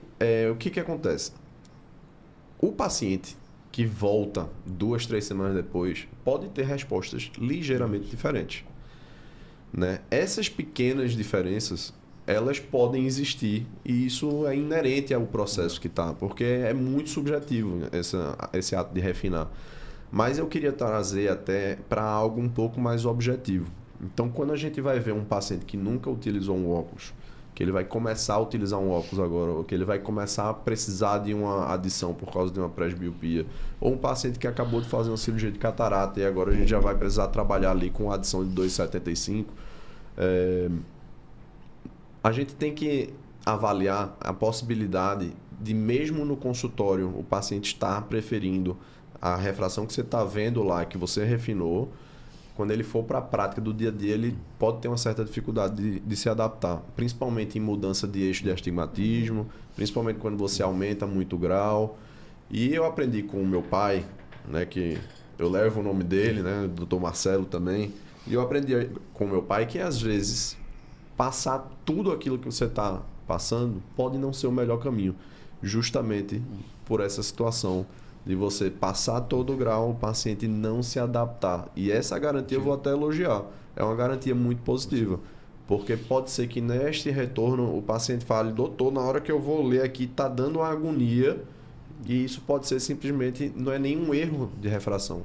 o que acontece? O paciente que volta 2, 3 semanas depois pode ter respostas ligeiramente diferentes, né? Essas pequenas diferenças, elas podem existir e isso é inerente ao processo que está, porque é muito subjetivo esse ato de refinar. Mas eu queria trazer até para algo um pouco mais objetivo. Então, quando a gente vai ver um paciente que nunca utilizou um óculos, que ele vai começar a utilizar um óculos agora, ou que ele vai começar a precisar de uma adição por causa de uma presbiopia, ou um paciente que acabou de fazer uma cirurgia de catarata e agora a gente já vai precisar trabalhar ali com a adição de 2,75, a gente tem que avaliar a possibilidade de, mesmo no consultório, o paciente estar preferindo a refração que você está vendo lá, que você refinou. Quando ele for para a prática do dia a dia, ele pode ter uma certa dificuldade de se adaptar, principalmente em mudança de eixo de astigmatismo, principalmente quando você aumenta muito o grau. E eu aprendi com o meu pai, né, que eu levo o nome dele, né, Dr. Marcelo também, e eu aprendi com o meu pai que às vezes passar tudo aquilo que você está passando pode não ser o melhor caminho, justamente por essa situação de você passar todo o grau, o paciente não se adaptar. E essa garantia eu vou até elogiar. É uma garantia muito positiva. Porque pode ser que neste retorno o paciente fale, doutor, na hora que eu vou ler aqui está dando uma agonia, e isso pode ser simplesmente, não é nenhum erro de refração.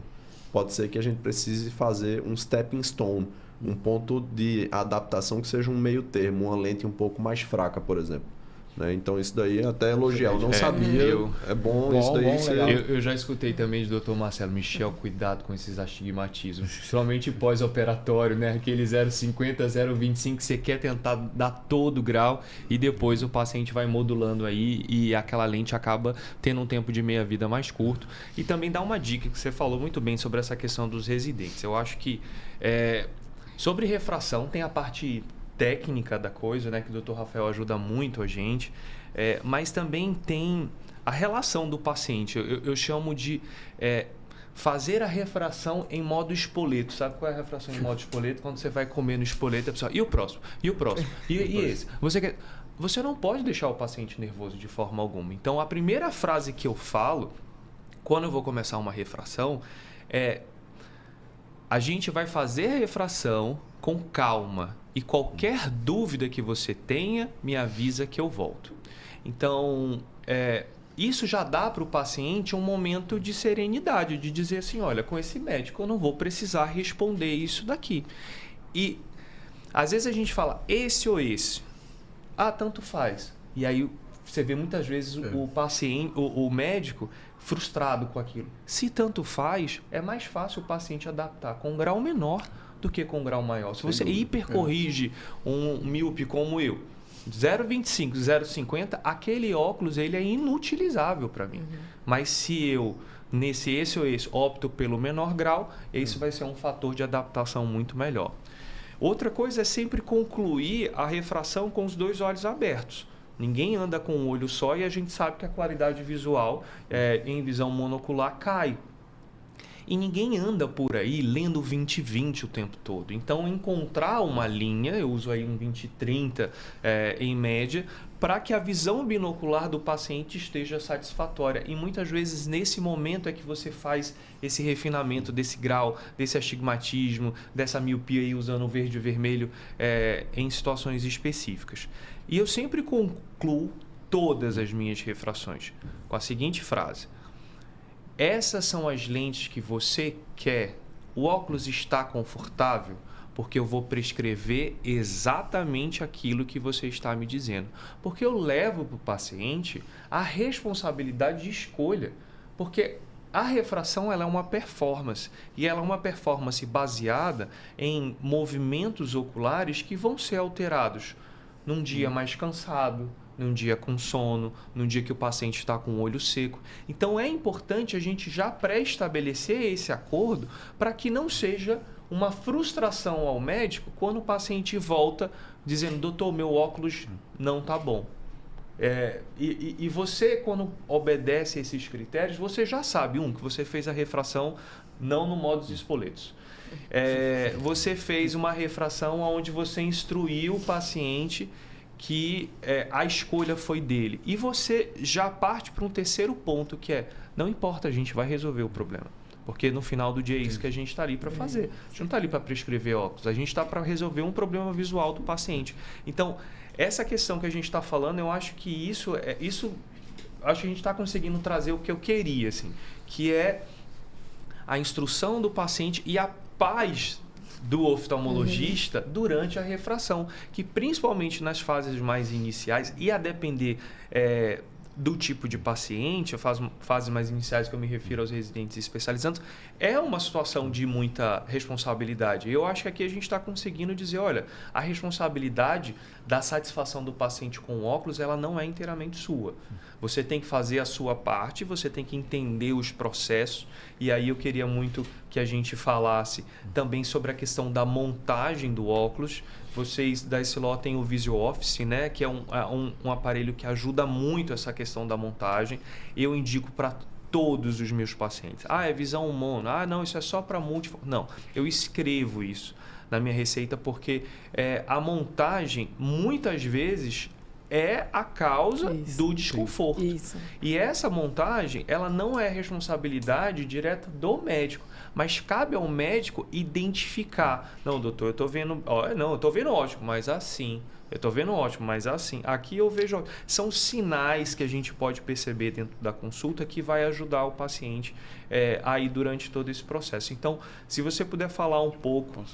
Pode ser que a gente precise fazer um stepping stone, um ponto de adaptação que seja um meio termo, uma lente um pouco mais fraca, por exemplo. Né? Então, isso daí até elogiar. Eu não sabia. É bom isso daí. Eu já escutei também do Dr. Marcelo. Michel, cuidado com esses astigmatismos. Principalmente pós-operatório, né? Aquele 0,50, 0,25 que você quer tentar dar todo o grau e depois o paciente vai modulando aí e aquela lente acaba tendo um tempo de meia-vida mais curto. E também dá uma dica que você falou muito bem sobre essa questão dos residentes. Eu acho que sobre refração tem a parte técnica da coisa, né, que o Dr. Rafael ajuda muito a gente, mas também tem a relação do paciente. Eu chamo de fazer a refração em modo espoleto. Sabe qual é a refração em modo espoleto? Quando você vai comer no espoleto, a pessoa, e o próximo? E o próximo? E esse? Você não pode deixar o paciente nervoso de forma alguma. Então, a primeira frase que eu falo, quando eu vou começar uma refração, a gente vai fazer a refração com calma. E qualquer dúvida que você tenha, me avisa que eu volto. Então, isso já dá para o paciente um momento de serenidade, de dizer assim, olha, com esse médico eu não vou precisar responder isso daqui. E, às vezes a gente fala, esse ou esse? Ah, tanto faz. E aí você vê muitas vezes o paciente, o médico frustrado com aquilo. Se tanto faz, é mais fácil o paciente adaptar com um grau menor do que com um grau maior. Se você hipercorrige um míope como eu, 0,25, 0,50, aquele óculos ele é inutilizável para mim. Mas se eu, esse ou esse, opto pelo menor grau, esse vai ser um fator de adaptação muito melhor. Outra coisa é sempre concluir a refração com os dois olhos abertos. Ninguém anda com um olho só e a gente sabe que a qualidade visual em visão monocular cai. E ninguém anda por aí lendo 20/20 o tempo todo. Então, encontrar uma linha, eu uso aí um 20/30 em média, para que a visão binocular do paciente esteja satisfatória. E muitas vezes, nesse momento, é que você faz esse refinamento desse grau, desse astigmatismo, dessa miopia aí, usando o verde e vermelho em situações específicas. E eu sempre concluo todas as minhas refrações com a seguinte frase. Essas são as lentes que você quer. O óculos está confortável? Porque eu vou prescrever exatamente aquilo que você está me dizendo. Porque eu levo para o paciente a responsabilidade de escolha. Porque a refração ela é uma performance. E ela é uma performance baseada em movimentos oculares que vão ser alterados num dia mais cansado, num dia com sono, num dia que o paciente está com o olho seco. Então, é importante a gente já pré-estabelecer esse acordo para que não seja uma frustração ao médico quando o paciente volta dizendo, doutor, meu óculos não está bom. E você, quando obedece a esses critérios, você já sabe, que você fez a refração não no modo dos espoletos. Você fez uma refração onde você instruiu o paciente que a escolha foi dele. E você já parte para um terceiro ponto, que não importa, a gente vai resolver o problema. Porque no final do dia é isso que a gente está ali para fazer. A gente não está ali para prescrever óculos, a gente está para resolver um problema visual do paciente. Então, essa questão que a gente está falando, eu acho que isso acho que a gente está conseguindo trazer o que eu queria, assim, que é a instrução do paciente e a paz do oftalmologista durante a refração, que principalmente nas fases mais iniciais e a depender do tipo de paciente, fases mais iniciais que eu me refiro aos residentes especializantes, é uma situação de muita responsabilidade. Eu acho que aqui a gente está conseguindo dizer, olha, a responsabilidade da satisfação do paciente com o óculos, ela não é inteiramente sua. Você tem que fazer a sua parte, você tem que entender os processos, e aí eu queria muito que a gente falasse também sobre a questão da montagem do óculos. Vocês da Essilor têm o Visio Office, né, que é um aparelho que ajuda muito essa questão da montagem. Eu indico para todos os meus pacientes. É visão mono. Não, isso é só para multifocal. Não, eu escrevo isso na minha receita porque a montagem, muitas vezes, é a causa do desconforto. Isso. E essa montagem, ela não é responsabilidade direta do médico, mas cabe ao médico identificar. Não, doutor, eu estou vendo... eu estou vendo ótimo, mas assim... Eu estou vendo ótimo, mas assim, aqui eu vejo... São sinais que a gente pode perceber dentro da consulta que vai ajudar o paciente aí durante todo esse processo. Então, se você puder falar um pouco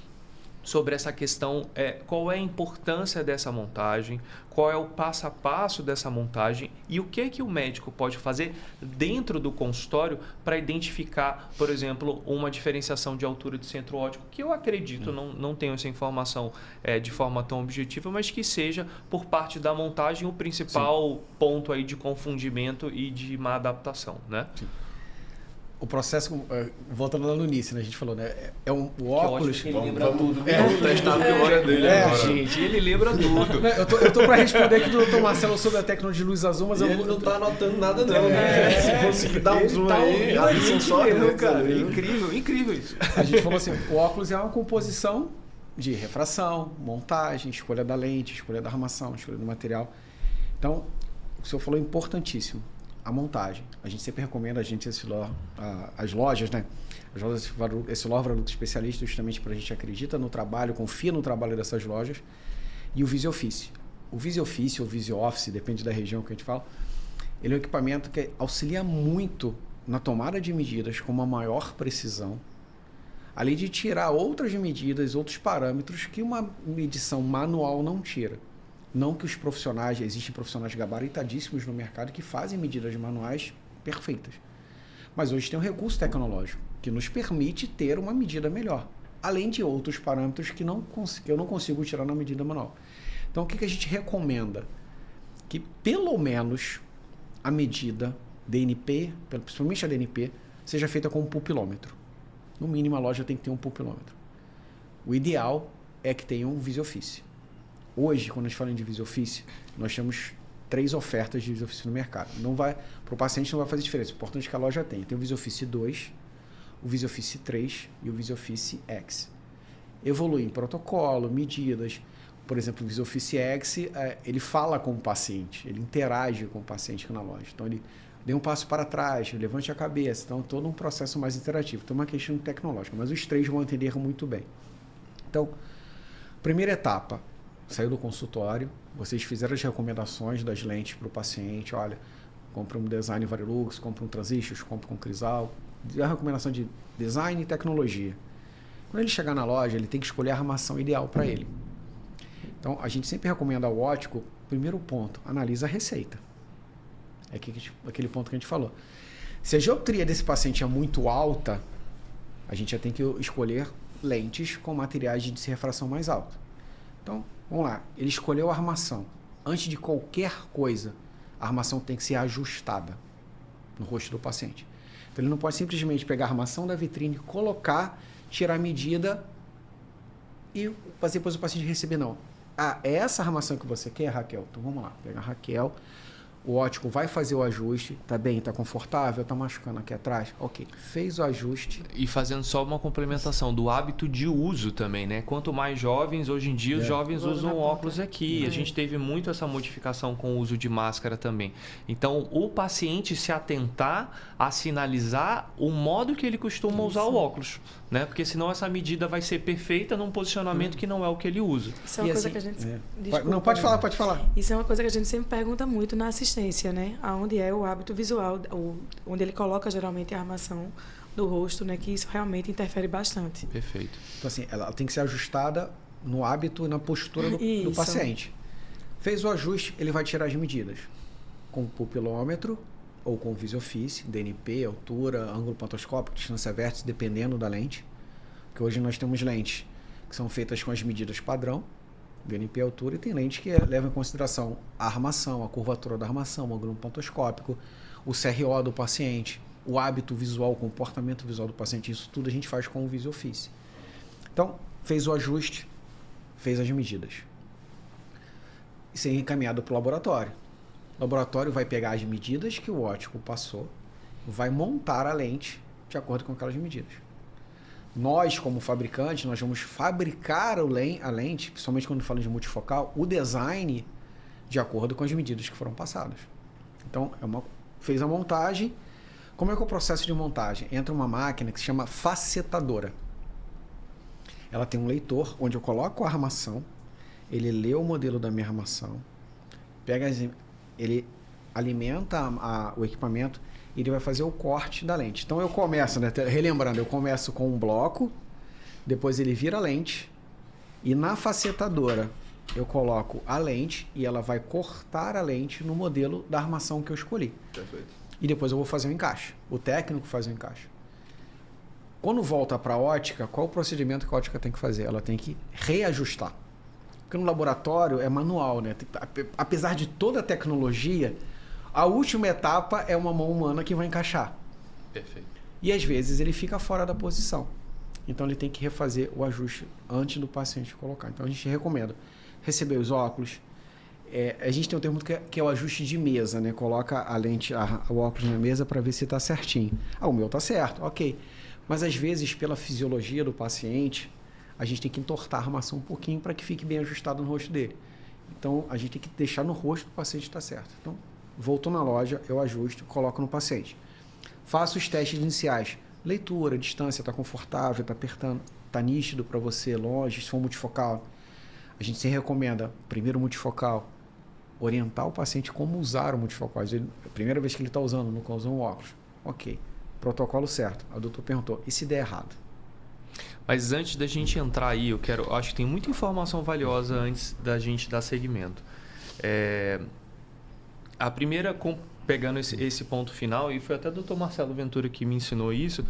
sobre essa questão, qual é a importância dessa montagem, qual é o passo a passo dessa montagem e o que o médico pode fazer dentro do consultório para identificar, por exemplo, uma diferenciação de altura de centro óptico, que eu acredito, não tenho essa informação de forma tão objetiva, mas que seja por parte da montagem o principal ponto aí de confundimento e de má adaptação, né? Sim. O processo, voltando lá no início, né, a gente falou, né? O óculos... Ele lembra tudo. Vamos testar a memória dele agora. Gente, ele lembra tudo. Eu tô para responder aqui do Dr. Marcelo sobre a tecnologia de luz azul, mas ele não tá anotando nada não. Se conseguir dar um zoom aí, são só cara. Incrível isso. A gente falou assim, o óculos é uma composição de refração, montagem, escolha da lente, escolha da armação, escolha do material. Então, o senhor falou importantíssimo. A montagem. A gente sempre recomenda a gente Essilor, as lojas, né? As lojas Essilor Varilux Especialista, justamente para a gente acredita no trabalho, confia no trabalho dessas lojas. E o Visio Office. O Visio Office ou Visio Office, depende da região que a gente fala, ele é um equipamento que auxilia muito na tomada de medidas com uma maior precisão, além de tirar outras medidas, outros parâmetros que uma medição manual não tira. Não que os profissionais, existem profissionais gabaritadíssimos no mercado que fazem medidas manuais perfeitas. Mas hoje tem um recurso tecnológico que nos permite ter uma medida melhor, além de outros parâmetros que eu não consigo tirar na medida manual. Então, o que a gente recomenda? Que pelo menos a medida DNP, principalmente a DNP, seja feita com um pupilômetro. No mínimo, a loja tem que ter um pupilômetro. O ideal é que tenha um Visio Office. Hoje, quando a gente fala de Visio Office, nós temos 3 ofertas de Visio Office no mercado. Para o paciente não vai fazer diferença. O importante é que a loja tenha. Tem o Visio Office 2, o Visio Office 3 e o Visio Office X. Evolui em protocolo, medidas. Por exemplo, o Visio Office X, ele fala com o paciente, ele interage com o paciente aqui na loja. Então, ele dê um passo para trás, levante a cabeça. Então, todo um processo mais interativo. Então, uma questão tecnológica. Mas os 3 vão entender muito bem. Então, primeira etapa. Saiu do consultório, vocês fizeram as recomendações das lentes para o paciente, olha, compra um design Varilux, compra um Transitions, compra um Crisal, a recomendação de design e tecnologia. Quando ele chegar na loja, ele tem que escolher a armação ideal para ele. Então, a gente sempre recomenda ao óptico, primeiro ponto, analisa a receita. É aquele ponto que a gente falou. Se a dioptria desse paciente é muito alta, a gente já tem que escolher lentes com materiais de refração mais alta. Então, vamos lá, ele escolheu a armação. Antes de qualquer coisa, a armação tem que ser ajustada no rosto do paciente. Então, ele não pode simplesmente pegar a armação da vitrine, colocar, tirar a medida e depois o paciente receber, não. É essa armação que você quer, Raquel? Então, vamos lá, pegar a Raquel, o óptico vai fazer o ajuste, tá bem, tá confortável, tá machucando aqui atrás, ok, fez o ajuste. E fazendo só uma complementação do hábito de uso também, né? Quanto mais jovens, hoje em dia os jovens usam óculos aqui, a gente teve muito essa modificação com o uso de máscara também. Então, o paciente se atentar a sinalizar o modo que ele costuma usar o óculos, né? Porque senão essa medida vai ser perfeita num posicionamento que não é o que ele usa. Isso é uma coisa que a gente... Desculpa, não, pode falar. Isso é uma coisa que a gente sempre pergunta muito na assistência, né? Aonde é o hábito visual, onde ele coloca geralmente a armação do rosto, né? Que isso realmente interfere bastante. Perfeito. Então, assim, ela tem que ser ajustada no hábito e na postura do paciente. Fez o ajuste, ele vai tirar as medidas. Com o pupilômetro ou com o Visuoffice, DNP, altura, ângulo pantoscópico, distância vértice, dependendo da lente. Porque hoje nós temos lentes que são feitas com as medidas padrão, DNP, altura, e tem lentes que levam em consideração a armação, a curvatura da armação, o ângulo pantoscópico, o CRO do paciente, o hábito visual, o comportamento visual do paciente. Isso tudo a gente faz com o Visuoffice. Então, fez o ajuste, fez as medidas. Isso é encaminhado para o laboratório. O laboratório vai pegar as medidas que o óptico passou, vai montar a lente de acordo com aquelas medidas. Nós, como fabricante, nós vamos fabricar a lente, principalmente quando falamos de multifocal, o design de acordo com as medidas que foram passadas. Então, fez a montagem. Como é que é o processo de montagem? Entra uma máquina que se chama facetadora. Ela tem um leitor onde eu coloco a armação, ele lê o modelo da minha armação, ele alimenta o equipamento e ele vai fazer o corte da lente. Então eu começo, né, relembrando, eu começo com um bloco, depois ele vira a lente e na facetadora eu coloco a lente e ela vai cortar a lente no modelo da armação que eu escolhi. Perfeito. E depois eu vou fazer o encaixe. O técnico faz o encaixe. Quando volta para a ótica, qual o procedimento que a ótica tem que fazer? Ela tem que reajustar. Porque no laboratório é manual, né? Apesar de toda a tecnologia, a última etapa é uma mão humana que vai encaixar. Perfeito. E às vezes ele fica fora da posição. Então ele tem que refazer o ajuste antes do paciente colocar. Então a gente recomenda receber os óculos. A gente tem um termo que é o ajuste de mesa, né? Coloca a lente, o óculos na mesa para ver se está certinho. O meu está certo, ok. Mas às vezes, pela fisiologia do paciente, a gente tem que entortar a armação um pouquinho para que fique bem ajustado no rosto dele. Então, a gente tem que deixar no rosto do paciente estar certo. Então, voltou na loja, eu ajusto, coloco no paciente. Faço os testes iniciais. Leitura, distância, está confortável, está apertando, está nítido para você, longe, se for multifocal. A gente sempre recomenda, primeiro multifocal, orientar o paciente como usar o multifocal. A primeira vez que ele está usando, nunca usou um óculos. Ok. Protocolo certo. A doutora perguntou, e se der errado? Mas antes da gente entrar aí, eu acho que tem muita informação valiosa antes da gente dar seguimento. A primeira, pegando esse ponto final, e foi até o Dr. Marcelo Ventura que me ensinou isso,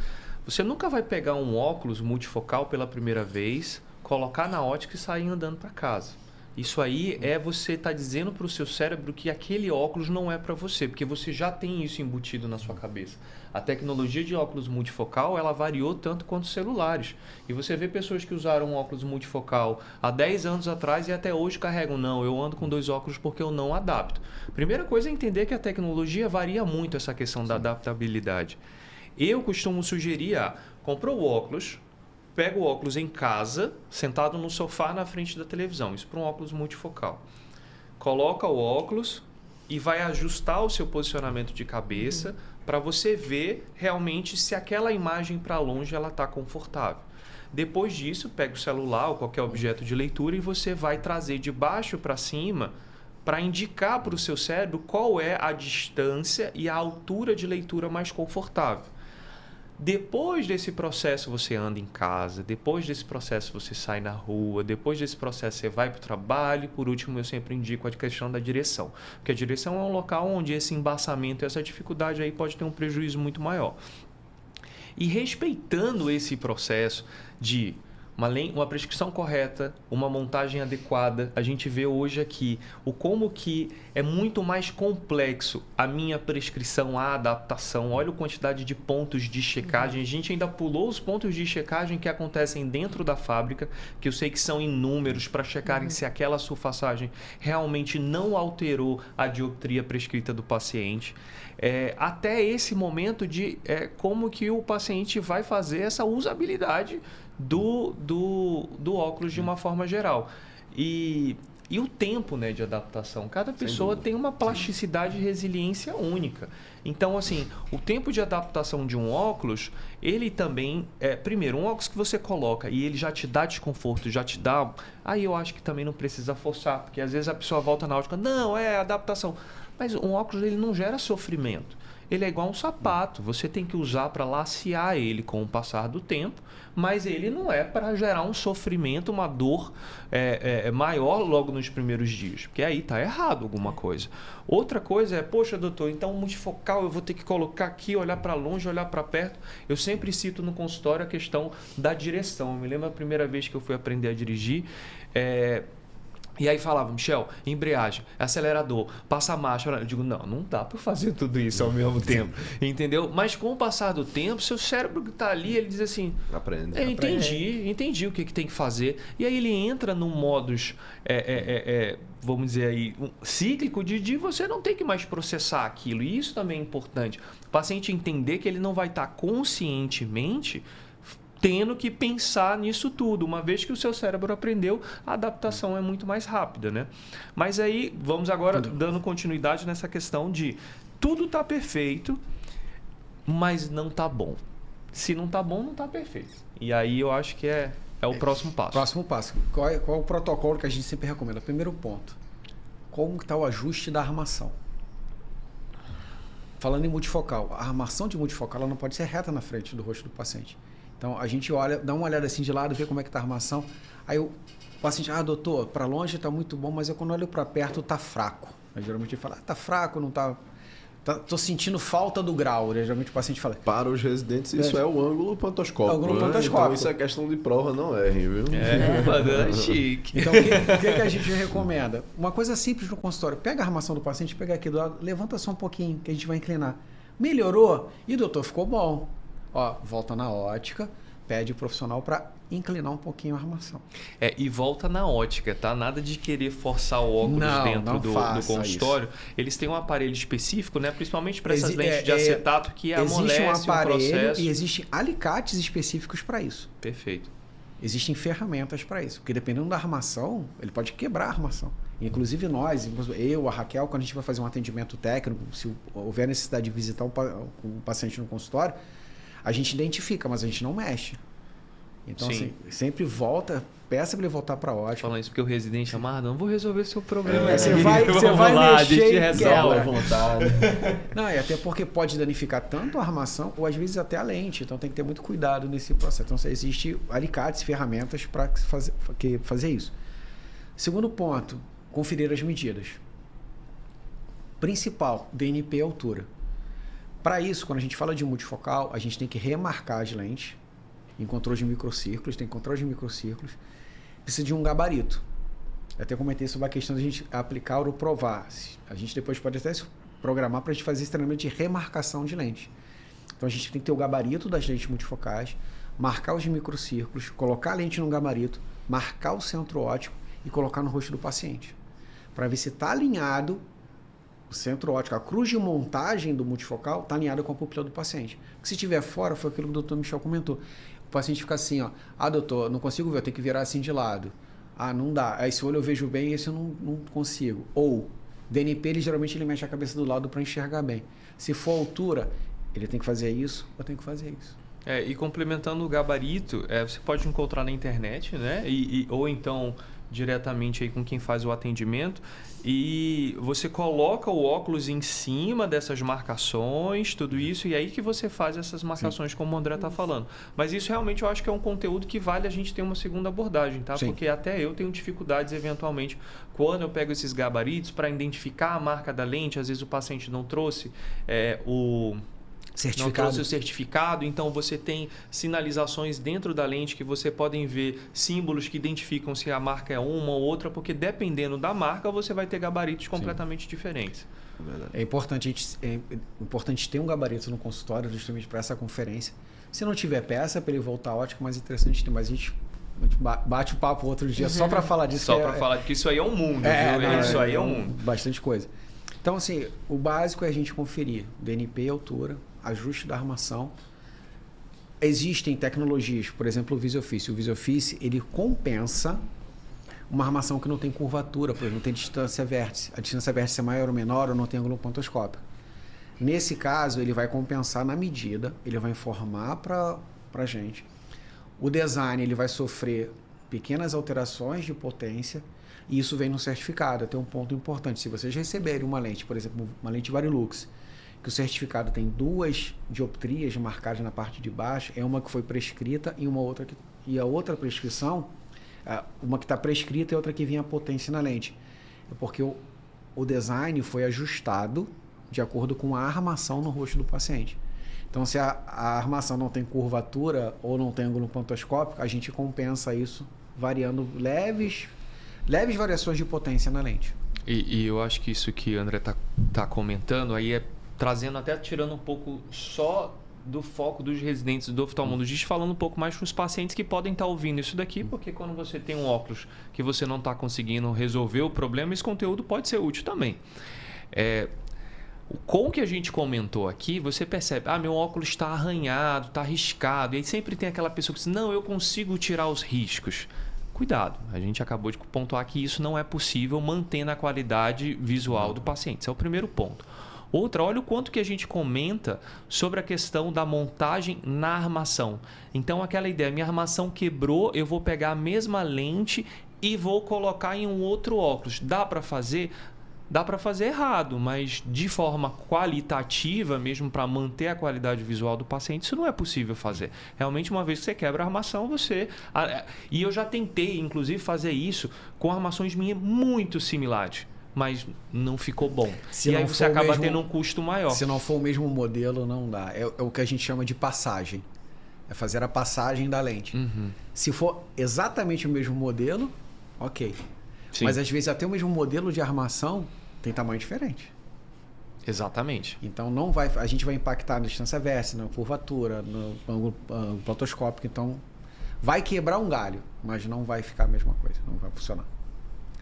você nunca vai pegar um óculos multifocal pela primeira vez, colocar na ótica e sair andando para casa. Isso aí é você estar dizendo para o seu cérebro que aquele óculos não é para você, porque você já tem isso embutido na sua cabeça. A tecnologia de óculos multifocal, ela variou tanto quanto os celulares. E você vê pessoas que usaram óculos multifocal há 10 anos atrás e até hoje carregam, não, eu ando com 2 óculos porque eu não adapto. Primeira coisa é entender que a tecnologia varia muito essa questão da adaptabilidade. Eu costumo sugerir, comprou o óculos, pega o óculos em casa, sentado no sofá na frente da televisão. Isso para um óculos multifocal. Coloca o óculos e vai ajustar o seu posicionamento de cabeça para você ver realmente se aquela imagem para longe ela está confortável. Depois disso, pega o celular ou qualquer objeto de leitura e você vai trazer de baixo para cima para indicar para o seu cérebro qual é a distância e a altura de leitura mais confortável. Depois desse processo você anda em casa, depois desse processo você sai na rua, depois desse processo você vai para o trabalho, por último eu sempre indico a questão da direção, porque a direção é um local onde esse embaçamento, essa dificuldade aí pode ter um prejuízo muito maior. E respeitando esse processo de uma prescrição correta, uma montagem adequada, a gente vê hoje aqui como que é muito mais complexo a minha prescrição, a adaptação. Olha a quantidade de pontos de checagem. A gente ainda pulou os pontos de checagem que acontecem dentro da fábrica, que eu sei que são inúmeros, para checarem se aquela sulfaçagem realmente não alterou a dioptria prescrita do paciente. Até esse momento de como que o paciente vai fazer essa usabilidade do óculos de uma forma geral. E o tempo, né, de adaptação. Cada pessoa tem uma plasticidade e resiliência única. Então, assim, o tempo de adaptação de um óculos, ele também... primeiro, um óculos que você coloca e ele já te dá desconforto, já te dá... Aí eu acho que também não precisa forçar, porque às vezes a pessoa volta na ótica, não, é adaptação. Mas um óculos ele não gera sofrimento. Ele é igual um sapato. Você tem que usar para lacear ele com o passar do tempo, mas ele não é para gerar um sofrimento, uma dor maior logo nos primeiros dias. Porque aí está errado alguma coisa. Outra coisa é, poxa, doutor, então multifocal eu vou ter que colocar aqui, olhar para longe, olhar para perto. Eu sempre cito no consultório a questão da direção. Eu me lembro a primeira vez que eu fui aprender a dirigir, e aí falava, Michel, embreagem, acelerador, passa a marcha. Eu digo, não dá para fazer tudo isso ao mesmo tempo, entendeu? Mas com o passar do tempo, seu cérebro que está ali, ele diz assim... Aprende. Entendi o que tem que fazer. E aí ele entra num modus, vamos dizer aí, cíclico de você não ter que mais processar aquilo. E isso também é importante. O paciente entender que ele não vai estar conscientemente tendo que pensar nisso tudo. Uma vez que o seu cérebro aprendeu, a adaptação é muito mais rápida, né? Mas aí, vamos agora dando continuidade nessa questão de tudo está perfeito, mas não está bom. Se não está bom, não está perfeito. E aí eu acho que é o próximo passo. Próximo passo. Qual é o protocolo que a gente sempre recomenda? Primeiro ponto. Como está o ajuste da armação? Falando em multifocal, a armação de multifocal ela não pode ser reta na frente do rosto do paciente. Então, a gente olha, dá uma olhada assim de lado, vê como é que está a armação. Aí o paciente, doutor, para longe está muito bom, mas eu quando olho para perto está fraco. Aí, geralmente ele fala, está fraco, não está... Tô sentindo falta do grau. Né? Geralmente o paciente fala... Para os residentes, isso é o ângulo pantoscópico. Ângulo pantoscópico. Então, isso é questão de prova, não errem, viu? É chique. Então, o que a gente recomenda? Uma coisa simples no consultório. Pega a armação do paciente, pega aqui do lado, levanta só um pouquinho, que a gente vai inclinar. Melhorou? E doutor, ficou bom. Volta na ótica, pede o profissional para inclinar um pouquinho a armação. E volta na ótica, tá? Nada de querer forçar o óculos dentro do consultório. Isso. Eles têm um aparelho específico, né? Principalmente para essas lentes de acetato que amolece o aparelho processo. E existem alicates específicos para isso. Perfeito. Existem ferramentas para isso. Porque dependendo da armação, ele pode quebrar a armação. Inclusive nós, eu, a Raquel, quando a gente vai fazer um atendimento técnico, se houver necessidade de visitar um paciente no consultório, a gente identifica, mas a gente não mexe. Então, assim, sempre volta, peça para ele voltar para a ótica. Falando isso porque o residente amado, não vou resolver seu problema. Você vai mexer e resolve à vontade. Não, e até porque pode danificar tanto a armação ou às vezes até a lente. Então, tem que ter muito cuidado nesse processo. Então, existem alicates, ferramentas para fazer isso. Segundo ponto, conferir as medidas. Principal, DNP e altura. Para isso, quando a gente fala de multifocal, a gente tem que remarcar as lentes em controle de microcírculos, tem controle de microcírculos, precisa de um gabarito. Eu até comentei sobre a questão de a gente aplicar ou provar. A gente depois pode até se programar para a gente fazer esse treinamento de remarcação de lente. Então a gente tem que ter o gabarito das lentes multifocais, marcar os microcírculos, colocar a lente no gabarito, marcar o centro óptico e colocar no rosto do paciente. Para ver se está alinhado o centro óptico, a cruz de montagem do multifocal está alinhada com a pupila do paciente. Porque se estiver fora, foi aquilo que o Dr. Michel comentou. O paciente fica assim, doutor, não consigo ver, eu tenho que virar assim de lado. Não dá. Esse olho eu vejo bem, esse eu não consigo. Ou, DNP, geralmente ele mexe a cabeça do lado para enxergar bem. Se for altura, ele tem que fazer isso, eu tenho que fazer isso. E complementando o gabarito, você pode encontrar na internet, né? Ou então diretamente aí com quem faz o atendimento, e você coloca o óculos em cima dessas marcações, tudo isso, e aí que você faz essas marcações, sim, como o André está falando. Mas isso realmente eu acho que é um conteúdo que vale a gente ter uma segunda abordagem, tá? Sim. Porque até eu tenho dificuldades, eventualmente, quando eu pego esses gabaritos para identificar a marca da lente, às vezes o paciente não trouxe não trouxe o certificado, então você tem sinalizações dentro da lente que você podem ver símbolos que identificam se a marca é uma ou outra, porque dependendo da marca você vai ter gabaritos completamente, sim, diferentes. É importante ter um gabarito no consultório justamente para essa conferência. Se não tiver peça para ele voltar, ótimo, mas interessante, mas a gente bate o papo outro dia, só para falar disso. Só para falar que isso aí é um mundo, viu? Isso aí é um mundo. Bastante coisa. Então, assim, o básico é a gente conferir DNP e altura, ajuste da armação. Existem tecnologias, por exemplo, o VisiOffice. O VisiOffice, ele compensa uma armação que não tem curvatura, por exemplo, não tem distância vértice. A distância vértice é maior ou menor ou não tem ângulo pontoscópico. Nesse caso, ele vai compensar na medida, ele vai informar para a gente. O design, ele vai sofrer pequenas alterações de potência, E isso vem no certificado. Tem um ponto importante. Se vocês receberem uma lente, por exemplo, uma lente Varilux, que o certificado tem 2 dioptrias marcadas na parte de baixo, é uma que foi prescrita e a outra prescrição, uma que está prescrita e outra que vinha a potência na lente. É porque o design foi ajustado de acordo com a armação no rosto do paciente. Então, se a armação não tem curvatura ou não tem ângulo pantoscópico, a gente compensa isso variando leves variações de potência na lente. E eu acho que isso que o André tá comentando aí é trazendo, até tirando um pouco só do foco dos residentes do oftalmologista, falando um pouco mais para os pacientes que podem estar ouvindo isso daqui, porque quando você tem um óculos que você não está conseguindo resolver o problema, esse conteúdo pode ser útil também. Com o que a gente comentou aqui, você percebe, meu óculos está arranhado, está riscado, e aí sempre tem aquela pessoa que diz, não, eu consigo tirar os riscos. Cuidado, a gente acabou de pontuar que isso não é possível mantendo a qualidade visual do paciente. Esse é o primeiro ponto. Outra, olha o quanto que a gente comenta sobre a questão da montagem na armação. Então, aquela ideia, minha armação quebrou, eu vou pegar a mesma lente e vou colocar em um outro óculos. Dá para fazer? Dá para fazer errado, mas de forma qualitativa, mesmo para manter a qualidade visual do paciente, isso não é possível fazer. Realmente, uma vez que você quebra a armação, você... E eu já tentei, inclusive, fazer isso com armações minhas muito similares, mas não ficou bom. E aí você acaba tendo um custo maior. Se não for o mesmo modelo, não dá. É o que a gente chama de passagem. É fazer a passagem da lente. Uhum. Se for exatamente o mesmo modelo, ok. Sim. Mas às vezes até o mesmo modelo de armação tem tamanho diferente. Exatamente. Então a gente vai impactar na distância vértice, na curvatura, no ângulo platoscópico. Então vai quebrar um galho, mas não vai ficar a mesma coisa, não vai funcionar.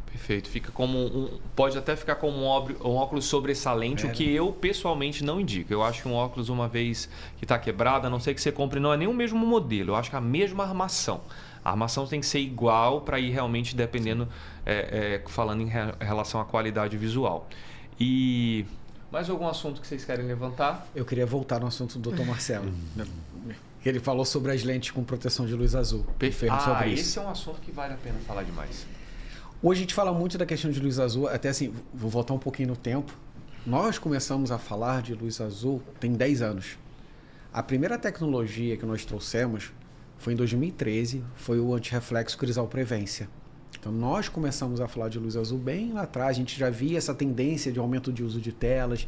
Perfeito. Fica como pode até ficar como um óculos sobressalente, o que eu pessoalmente não indico. Eu acho que um óculos, uma vez que está quebrado, a não ser que você compre, não é nem o mesmo modelo. Eu acho que é a mesma armação. A armação tem que ser igual para ir realmente dependendo, falando em relação à qualidade visual. E mais algum assunto que vocês querem levantar? Eu queria voltar no assunto do Dr. Marcelo. Ele falou sobre as lentes com proteção de luz azul. Perfeito. Sobre esse é um assunto que vale a pena falar demais. Hoje a gente fala muito da questão de luz azul, até assim, vou voltar um pouquinho no tempo. Nós começamos a falar de luz azul tem 10 anos. A primeira tecnologia que nós trouxemos foi em 2013, foi o antirreflexo Crisal Prevência. Então nós começamos a falar de luz azul bem lá atrás, a gente já via essa tendência de aumento de uso de telas,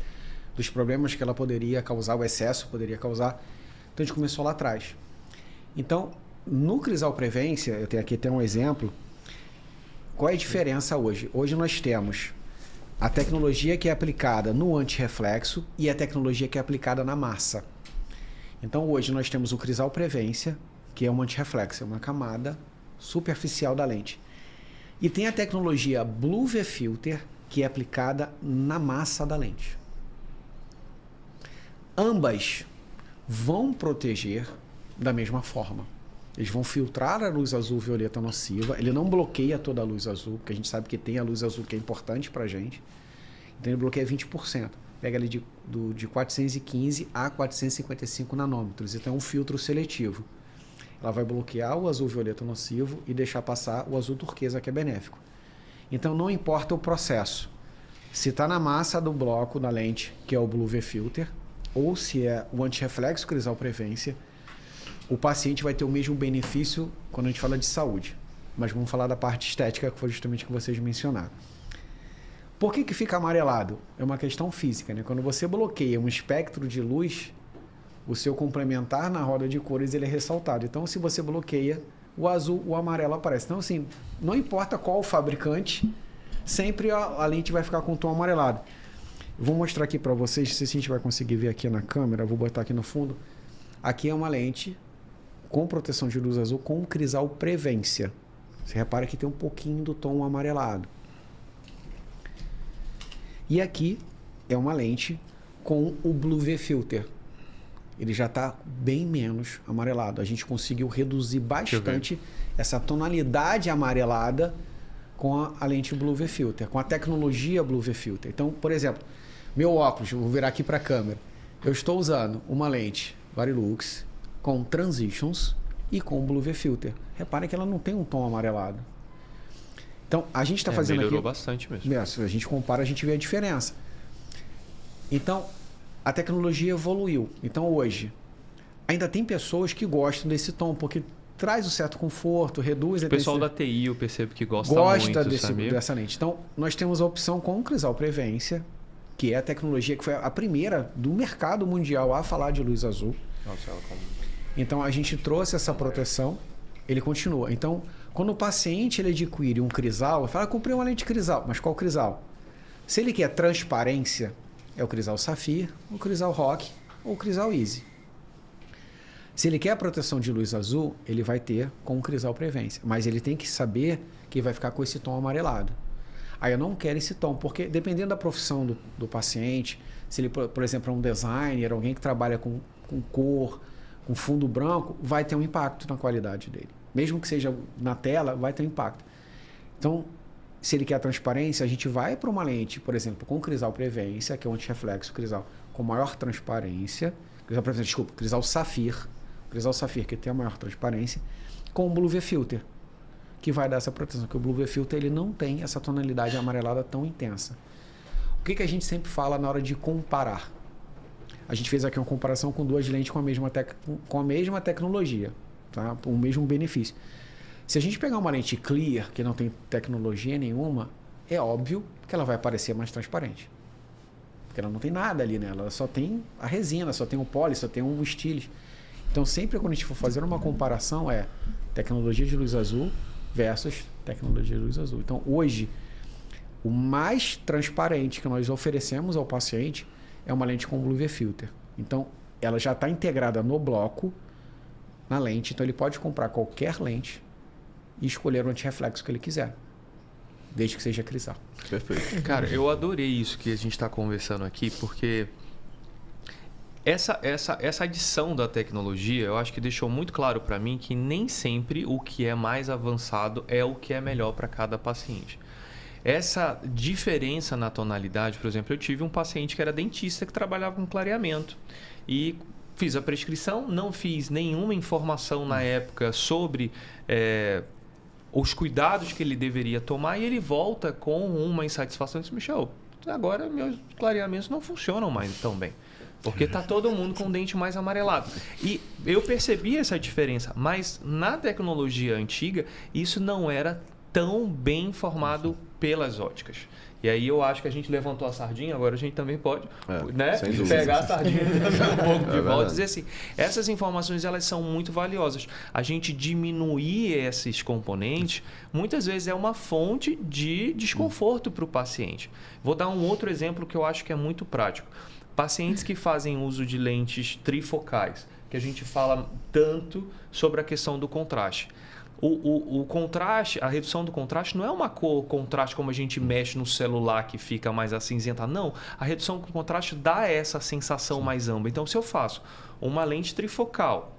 dos problemas que ela poderia causar, o excesso poderia causar. Então a gente começou lá atrás. Então, no Crisal Prevência, eu tenho aqui até um exemplo. Qual é a diferença hoje? Hoje nós temos a tecnologia que é aplicada no antirreflexo e a tecnologia que é aplicada na massa. Então hoje nós temos o Crisal Prevência, que é um antirreflexo, é uma camada superficial da lente. E tem a tecnologia Blue UV Filter, que é aplicada na massa da lente. Ambas vão proteger da mesma forma. Eles vão filtrar a luz azul violeta nociva. Ele não bloqueia toda a luz azul, porque a gente sabe que tem a luz azul que é importante para a gente. Então ele bloqueia 20%. Pega ali de 415 a 455 nanômetros. Então é um filtro seletivo. Ela vai bloquear o azul violeta nocivo e deixar passar o azul turquesa, que é benéfico. Então não importa o processo. Se está na massa do bloco da lente, que é o Blue UV Filter, ou se é o antirreflexo Crisal Prevência, o paciente vai ter o mesmo benefício quando a gente fala de saúde. Mas vamos falar da parte estética, que foi justamente o que vocês mencionaram. Por que fica amarelado? É uma questão física, né? Quando você bloqueia um espectro de luz, o seu complementar na roda de cores ele é ressaltado. Então, se você bloqueia o azul, o amarelo aparece. Então, assim, não importa qual o fabricante, sempre a lente vai ficar com o tom amarelado. Eu vou mostrar aqui para vocês, não sei se a gente vai conseguir ver aqui na câmera, vou botar aqui no fundo. Aqui é uma lente com proteção de luz azul com Crisal Prevência. Você repara que tem um pouquinho do tom amarelado. E aqui é uma lente com o Blue UV Filter. Ele já está bem menos amarelado. A gente conseguiu reduzir bastante essa tonalidade amarelada com a lente Blue UV Filter, com a tecnologia Blue UV Filter. Então, por exemplo, meu óculos, vou virar aqui para a câmera. Eu estou usando uma lente Varilux com Transitions e com Blue UV Filter. Repare que ela não tem um tom amarelado. Então, a gente está fazendo melhorou aqui... bastante mesmo. Se a gente compara, a gente vê a diferença. Então, a tecnologia evoluiu. Então, hoje, ainda tem pessoas que gostam desse tom, porque traz um certo conforto, reduz... O pessoal da TI, eu percebo que gosta muito, dessa lente. Então, nós temos a opção com o Crisal Prevência, que é a tecnologia que foi a primeira do mercado mundial a falar de luz azul. Nossa, então, a gente trouxe essa proteção, ele continua. Então, quando o paciente ele adquire um Crisal, ele fala, comprei uma lente Crisal, mas qual Crisal? Se ele quer transparência, é o Crisal Safir, o Crisal Rock ou o Crisal Easy. Se ele quer a proteção de luz azul, ele vai ter com o Crisal Prevência. Mas ele tem que saber que vai ficar com esse tom amarelado. Aí eu não quero esse tom, porque dependendo da profissão do paciente, se ele, por exemplo, é um designer, alguém que trabalha com cor, com fundo branco, vai ter um impacto na qualidade dele. Mesmo que seja na tela, vai ter um impacto. Então, se ele quer a transparência, a gente vai para uma lente, por exemplo, com Crisal Prevência, que é um antirreflexo Crisal com maior transparência, Crisal Safir, Crisal Safir, que tem a maior transparência, com o Blue V Filter, que vai dar essa proteção, porque o Blue V Filter ele não tem essa tonalidade amarelada tão intensa. O que a gente sempre fala na hora de comparar? A gente fez aqui uma comparação com duas lentes com a mesma tecnologia, tá? O mesmo benefício. Se a gente pegar uma lente clear, que não tem tecnologia nenhuma, é óbvio que ela vai parecer mais transparente. Porque ela não tem nada ali nela, ela só tem a resina, só tem o poli, só tem o estilis. Então, sempre quando a gente for fazer uma comparação, é tecnologia de luz azul versus tecnologia de luz azul. Então, hoje, o mais transparente que nós oferecemos ao paciente é uma lente com Blue V Filter. Então, ela já está integrada no bloco, na lente. Então, ele pode comprar qualquer lente e escolher o antirreflexo que ele quiser, desde que seja Crisal. Perfeito. Cara, eu adorei isso que a gente está conversando aqui, porque essa adição da tecnologia, eu acho que deixou muito claro para mim que nem sempre o que é mais avançado é o que é melhor para cada paciente. Essa diferença na tonalidade, por exemplo, eu tive um paciente que era dentista que trabalhava com clareamento e fiz a prescrição, não fiz nenhuma informação na época sobre os cuidados que ele deveria tomar e ele volta com uma insatisfação e diz, Michel, agora meus clareamentos não funcionam mais tão bem. Porque está todo mundo com o dente mais amarelado. E eu percebi essa diferença, mas na tecnologia antiga, isso não era tão bem informado pelas óticas. E aí eu acho que a gente levantou a sardinha, agora a gente também pode pegar a sardinha um pouco de volta e dizer assim, essas informações elas são muito valiosas. A gente diminuir esses componentes, muitas vezes é uma fonte de desconforto para o paciente. Vou dar um outro exemplo que eu acho que é muito prático. Pacientes que fazem uso de lentes trifocais, que a gente fala tanto sobre a questão do contraste. O contraste, a redução do contraste não é uma cor contraste como a gente mexe no celular que fica mais acinzenta. Não, a redução do contraste dá essa sensação mais ampla. Então, se eu faço uma lente trifocal,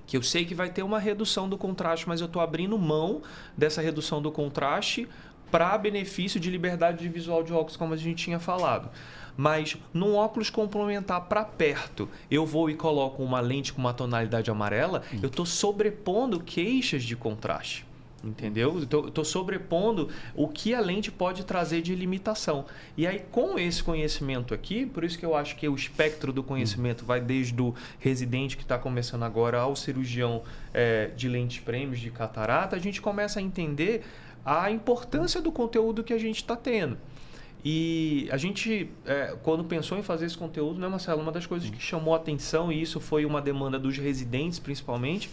que eu sei que vai ter uma redução do contraste, mas eu estou abrindo mão dessa redução do contraste para benefício de liberdade de visual de óculos, como a gente tinha falado. Mas num óculos complementar para perto, eu vou e coloco uma lente com uma tonalidade amarela, eu estou sobrepondo queixas de contraste. Entendeu? Estou sobrepondo o que a lente pode trazer de limitação. E aí, com esse conhecimento aqui, por isso que eu acho que o espectro do conhecimento vai desde o residente que está começando agora ao cirurgião de lentes prêmios de catarata, a gente começa a entender a importância do conteúdo que a gente está tendo. E a gente, quando pensou em fazer esse conteúdo, né, Marcelo, uma das coisas que chamou a atenção, e isso foi uma demanda dos residentes principalmente,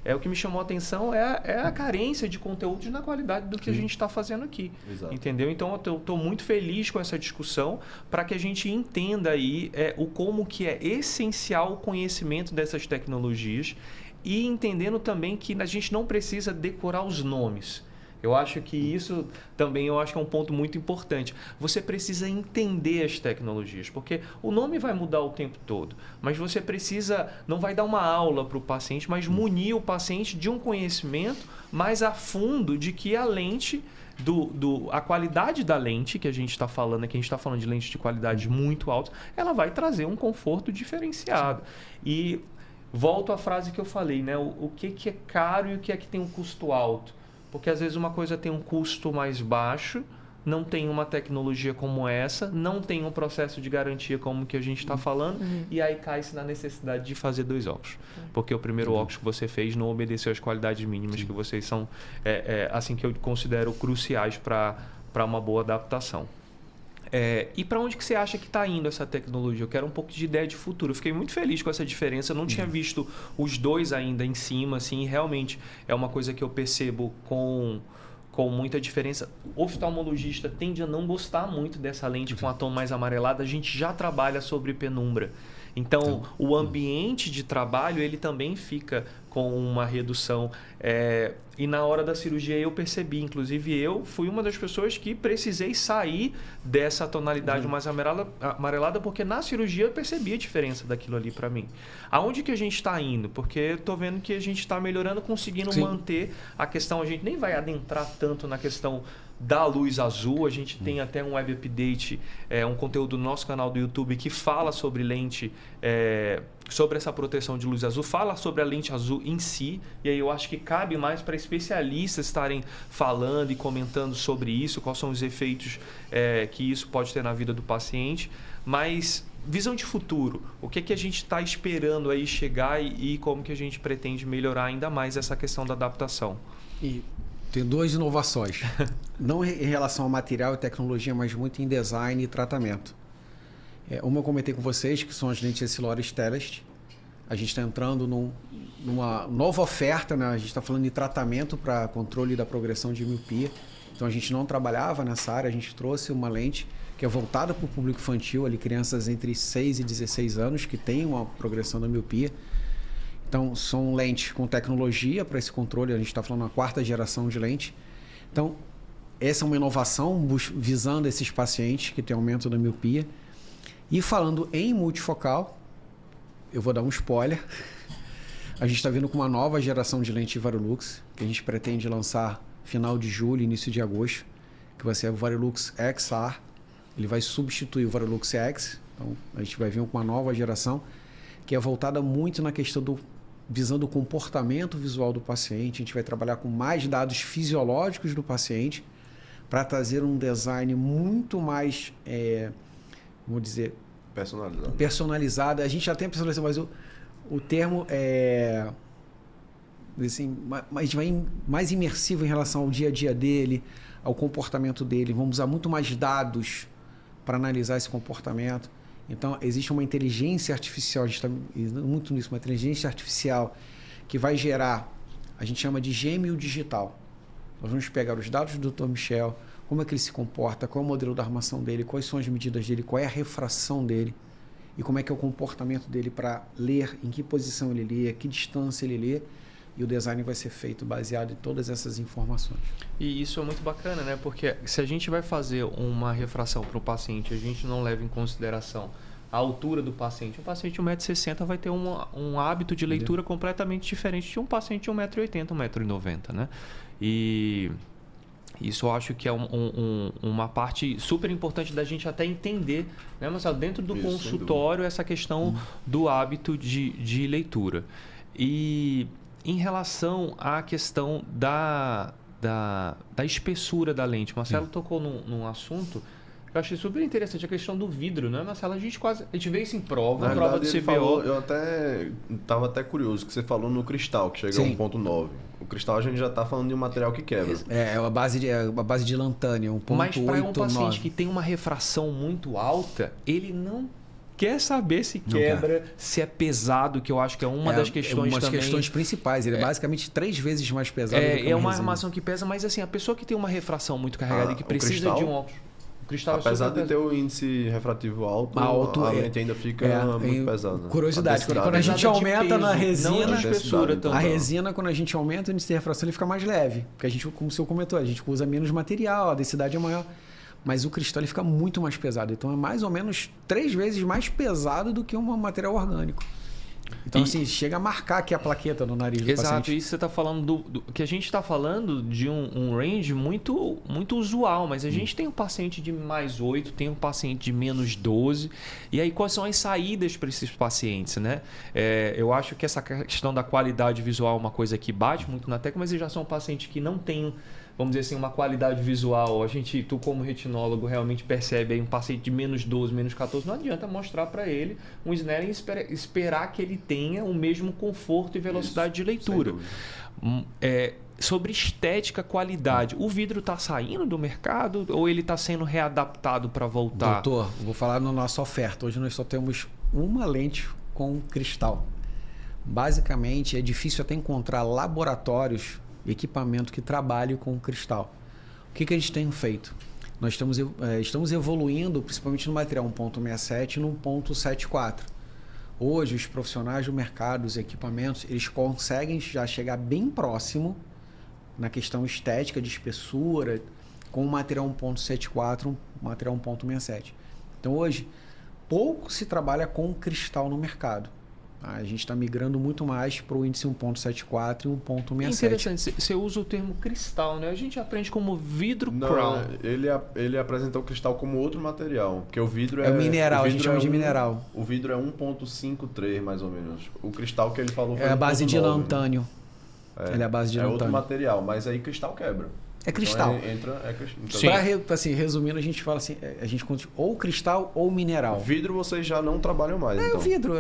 o que me chamou a atenção é a carência de conteúdo na qualidade do que a gente está fazendo aqui. Exato. Entendeu? Então, eu estou muito feliz com essa discussão para que a gente entenda aí como que é essencial o conhecimento dessas tecnologias e entendendo também que a gente não precisa decorar os nomes. Eu acho que isso também é um ponto muito importante. Você precisa entender as tecnologias, porque o nome vai mudar o tempo todo, mas você não vai dar uma aula para o paciente, mas munir o paciente de um conhecimento mais a fundo de que a lente, a qualidade da lente que a gente está falando aqui, a gente está falando de lente de qualidade muito alta, ela vai trazer um conforto diferenciado. E volto à frase que eu falei, né? O que é caro e o que é que tem um custo alto. Porque às vezes uma coisa tem um custo mais baixo, não tem uma tecnologia como essa, não tem um processo de garantia como que a gente está falando, e aí cai-se na necessidade de fazer 2 óculos. Porque o primeiro óculos que você fez não obedeceu às qualidades mínimas que vocês são, assim, que eu considero cruciais para uma boa adaptação. E para onde que você acha que está indo essa tecnologia? Eu quero um pouco de ideia de futuro. Eu fiquei muito feliz com essa diferença. Eu não tinha visto os dois ainda em cima, assim, realmente é uma coisa que eu percebo com muita diferença. O oftalmologista tende a não gostar muito dessa lente com a tom mais amarelada. A gente já trabalha sobre penumbra. Então, o ambiente de trabalho, ele também fica com uma redução. E na hora da cirurgia eu percebi, inclusive eu fui uma das pessoas que precisei sair dessa tonalidade mais amarelada, porque na cirurgia eu percebi a diferença daquilo ali para mim. Aonde que a gente está indo? Porque eu estou vendo que a gente está melhorando, conseguindo manter a questão. A gente nem vai adentrar tanto na questão da luz azul. A gente tem até um web update, um conteúdo do nosso canal do YouTube que fala sobre lente, sobre essa proteção de luz azul, fala sobre a lente azul em si, e aí eu acho que cabe mais para especialistas estarem falando e comentando sobre isso, quais são os efeitos que isso pode ter na vida do paciente. Mas visão de futuro, o que a gente está esperando aí chegar e como que a gente pretende melhorar ainda mais essa questão da adaptação? E tem 2 inovações, não em relação ao material e tecnologia, mas muito em design e tratamento. Uma eu comentei com vocês, que são as lentes Essilor Stellest. A gente está entrando numa nova oferta, né? A gente está falando de tratamento para controle da progressão de miopia. Então a gente não trabalhava nessa área, a gente trouxe uma lente que é voltada para o público infantil, ali, crianças entre 6 e 16 anos que têm uma progressão da miopia. Então, são lentes com tecnologia para esse controle. A gente está falando da 4ª geração de lente. Então, essa é uma inovação visando esses pacientes que têm aumento da miopia. E falando em multifocal, eu vou dar um spoiler. A gente está vindo com uma nova geração de lente Varilux, que a gente pretende lançar final de julho, início de agosto, que vai ser o Varilux XR. Ele vai substituir o Varilux X. Então, a gente vai vir com uma nova geração, que é voltada muito na questão visando o comportamento visual do paciente. A gente vai trabalhar com mais dados fisiológicos do paciente para trazer um design muito mais, vamos dizer, personalizado. A gente já tem personalizado, mas o termo assim, mais imersivo em relação ao dia a dia dele, ao comportamento dele. Vamos usar muito mais dados para analisar esse comportamento. Então, existe uma inteligência artificial, a gente está muito nisso, uma inteligência artificial que vai gerar, a gente chama de gêmeo digital. Nós vamos pegar os dados do Dr. Michel, como é que ele se comporta, qual é o modelo da armação dele, quais são as medidas dele, qual é a refração dele e como é que é o comportamento dele para ler, em que posição ele lê, que distância ele lê, e o design vai ser feito baseado em todas essas informações. E isso é muito bacana, né? Porque se a gente vai fazer uma refração para o paciente, a gente não leva em consideração a altura do paciente. Um paciente de 1,60 m vai ter um hábito de leitura completamente diferente de um paciente de 1,80 m, 1,90 m, né? E isso eu acho que é uma parte super importante da gente até entender, né, Marcelo? Dentro do consultório, essa questão do hábito de leitura. E em relação à questão da espessura da lente, Marcelo tocou num assunto que eu achei super interessante, a questão do vidro, né, Marcelo? A gente vê isso em prova do CBO. Eu estava até curioso que você falou no cristal, que chega a 1,9. O cristal a gente já está falando de um material que quebra. É a base de lantânio, 1,8. Mas para um paciente que tem uma refração muito alta, ele não quer saber se quebra, se é pesado, que eu acho que é uma das questões das também. Questões principais. Ele é basicamente 3 vezes mais pesado do que uma uma resina. armação que pesa, mas assim, a pessoa que tem uma refração muito carregada e que precisa de um óculos. O cristal apesar de ter o índice refrativo alto, a lente ainda fica muito pesada. Curiosidade, quando a gente aumenta na resina, a resina, quando a gente aumenta o índice de refração, ele fica mais leve. Porque a gente, como o senhor comentou, a gente usa menos material, a densidade é maior. Mas o cristal ele fica muito mais pesado. Então é mais ou menos 3 vezes mais pesado do que um material orgânico. Então, assim, chega a marcar aqui a plaqueta no nariz do Exato, paciente. isso você está falando que a gente está falando de um range muito usual, mas a gente tem um paciente de mais 8, tem um paciente de menos 12, e aí quais são as saídas para esses pacientes, né? Eu acho que essa questão da qualidade visual é uma coisa que bate muito na tecla, mas eles já são pacientes que não têm, vamos dizer assim, uma qualidade visual. Tu como retinólogo realmente percebe aí um paciente de menos 12, menos 14, não adianta mostrar para ele um Snellen e esperar que ele tenha o mesmo conforto e velocidade de leitura. Sobre estética, qualidade, o vidro está saindo do mercado ou ele está sendo readaptado para voltar? Doutor, vou falar na nossa oferta. Hoje nós só temos uma lente com cristal. Basicamente, é difícil até encontrar laboratórios, equipamento que trabalhe com cristal. O que a gente tem feito? Nós estamos evoluindo, principalmente no material 1.67 e no 1.74. Hoje, os profissionais do mercado, os equipamentos, eles conseguem já chegar bem próximo na questão estética de espessura com o material 1.74, um material 1.67. Então, hoje, pouco se trabalha com cristal no mercado. A gente está migrando muito mais para o índice 1.74 e 1.67. Interessante, você usa o termo cristal, né? A gente aprende como vidro Não, crown. ele apresentou o cristal como outro material, porque o vidro é mineral, a gente chama de mineral. O vidro é 1.53 mais ou menos. O cristal que ele falou foi a base de 1.9, lantânio. Ele é a base de lantânio. outro material, mas aí cristal quebra. É cristal. Então, Para assim, resumindo, a gente fala assim, a gente conta ou cristal ou mineral. vidro vocês já não trabalham mais, então. É o vidro,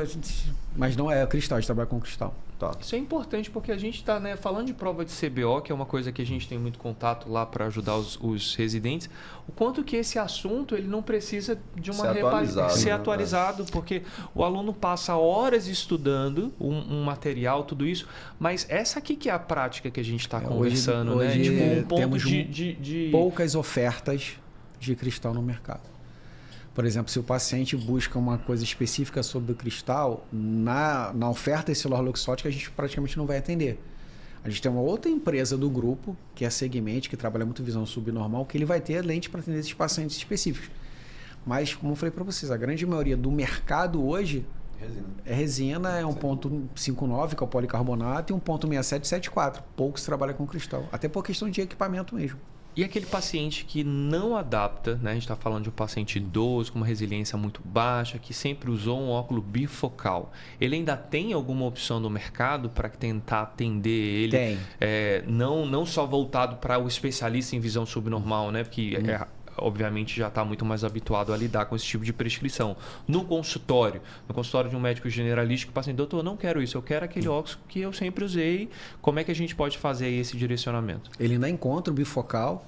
mas não é cristal, a gente trabalha com cristal. Tá. Isso é importante porque a gente está falando de prova de CBO, que é uma coisa que a gente tem muito contato lá para ajudar os residentes. O quanto que esse assunto ele não precisa de uma ser atualizado, porque o aluno passa horas estudando um material, tudo isso, mas essa aqui que é a prática que a gente está conversando, hoje, né? Tipo, um ponto temos de poucas ofertas de cristal no mercado. Por exemplo, se o paciente busca uma coisa específica sobre o cristal, na oferta essilor-luxótica a gente praticamente não vai atender. A gente tem uma outra empresa do grupo, que é a Segmente, que trabalha muito visão subnormal, que ele vai ter lente para atender esses pacientes específicos. Mas, como eu falei para vocês, a grande maioria do mercado hoje é resina, é 1.59, que é o policarbonato, e 1.67, 74. Poucos trabalham com cristal, até por questão de equipamento mesmo. E aquele paciente que não adapta, né? A gente está falando de um paciente idoso com uma resiliência muito baixa, que sempre usou um óculo bifocal. Ele ainda tem alguma opção no mercado para tentar atender ele? Tem. Não só voltado para o especialista em visão subnormal, né? Porque obviamente já está muito mais habituado a lidar com esse tipo de prescrição. No consultório de um médico generalista, o paciente, doutor, não quero isso, eu quero aquele óculos que eu sempre usei. Como é que a gente pode fazer aí esse direcionamento? Ele ainda encontra o bifocal,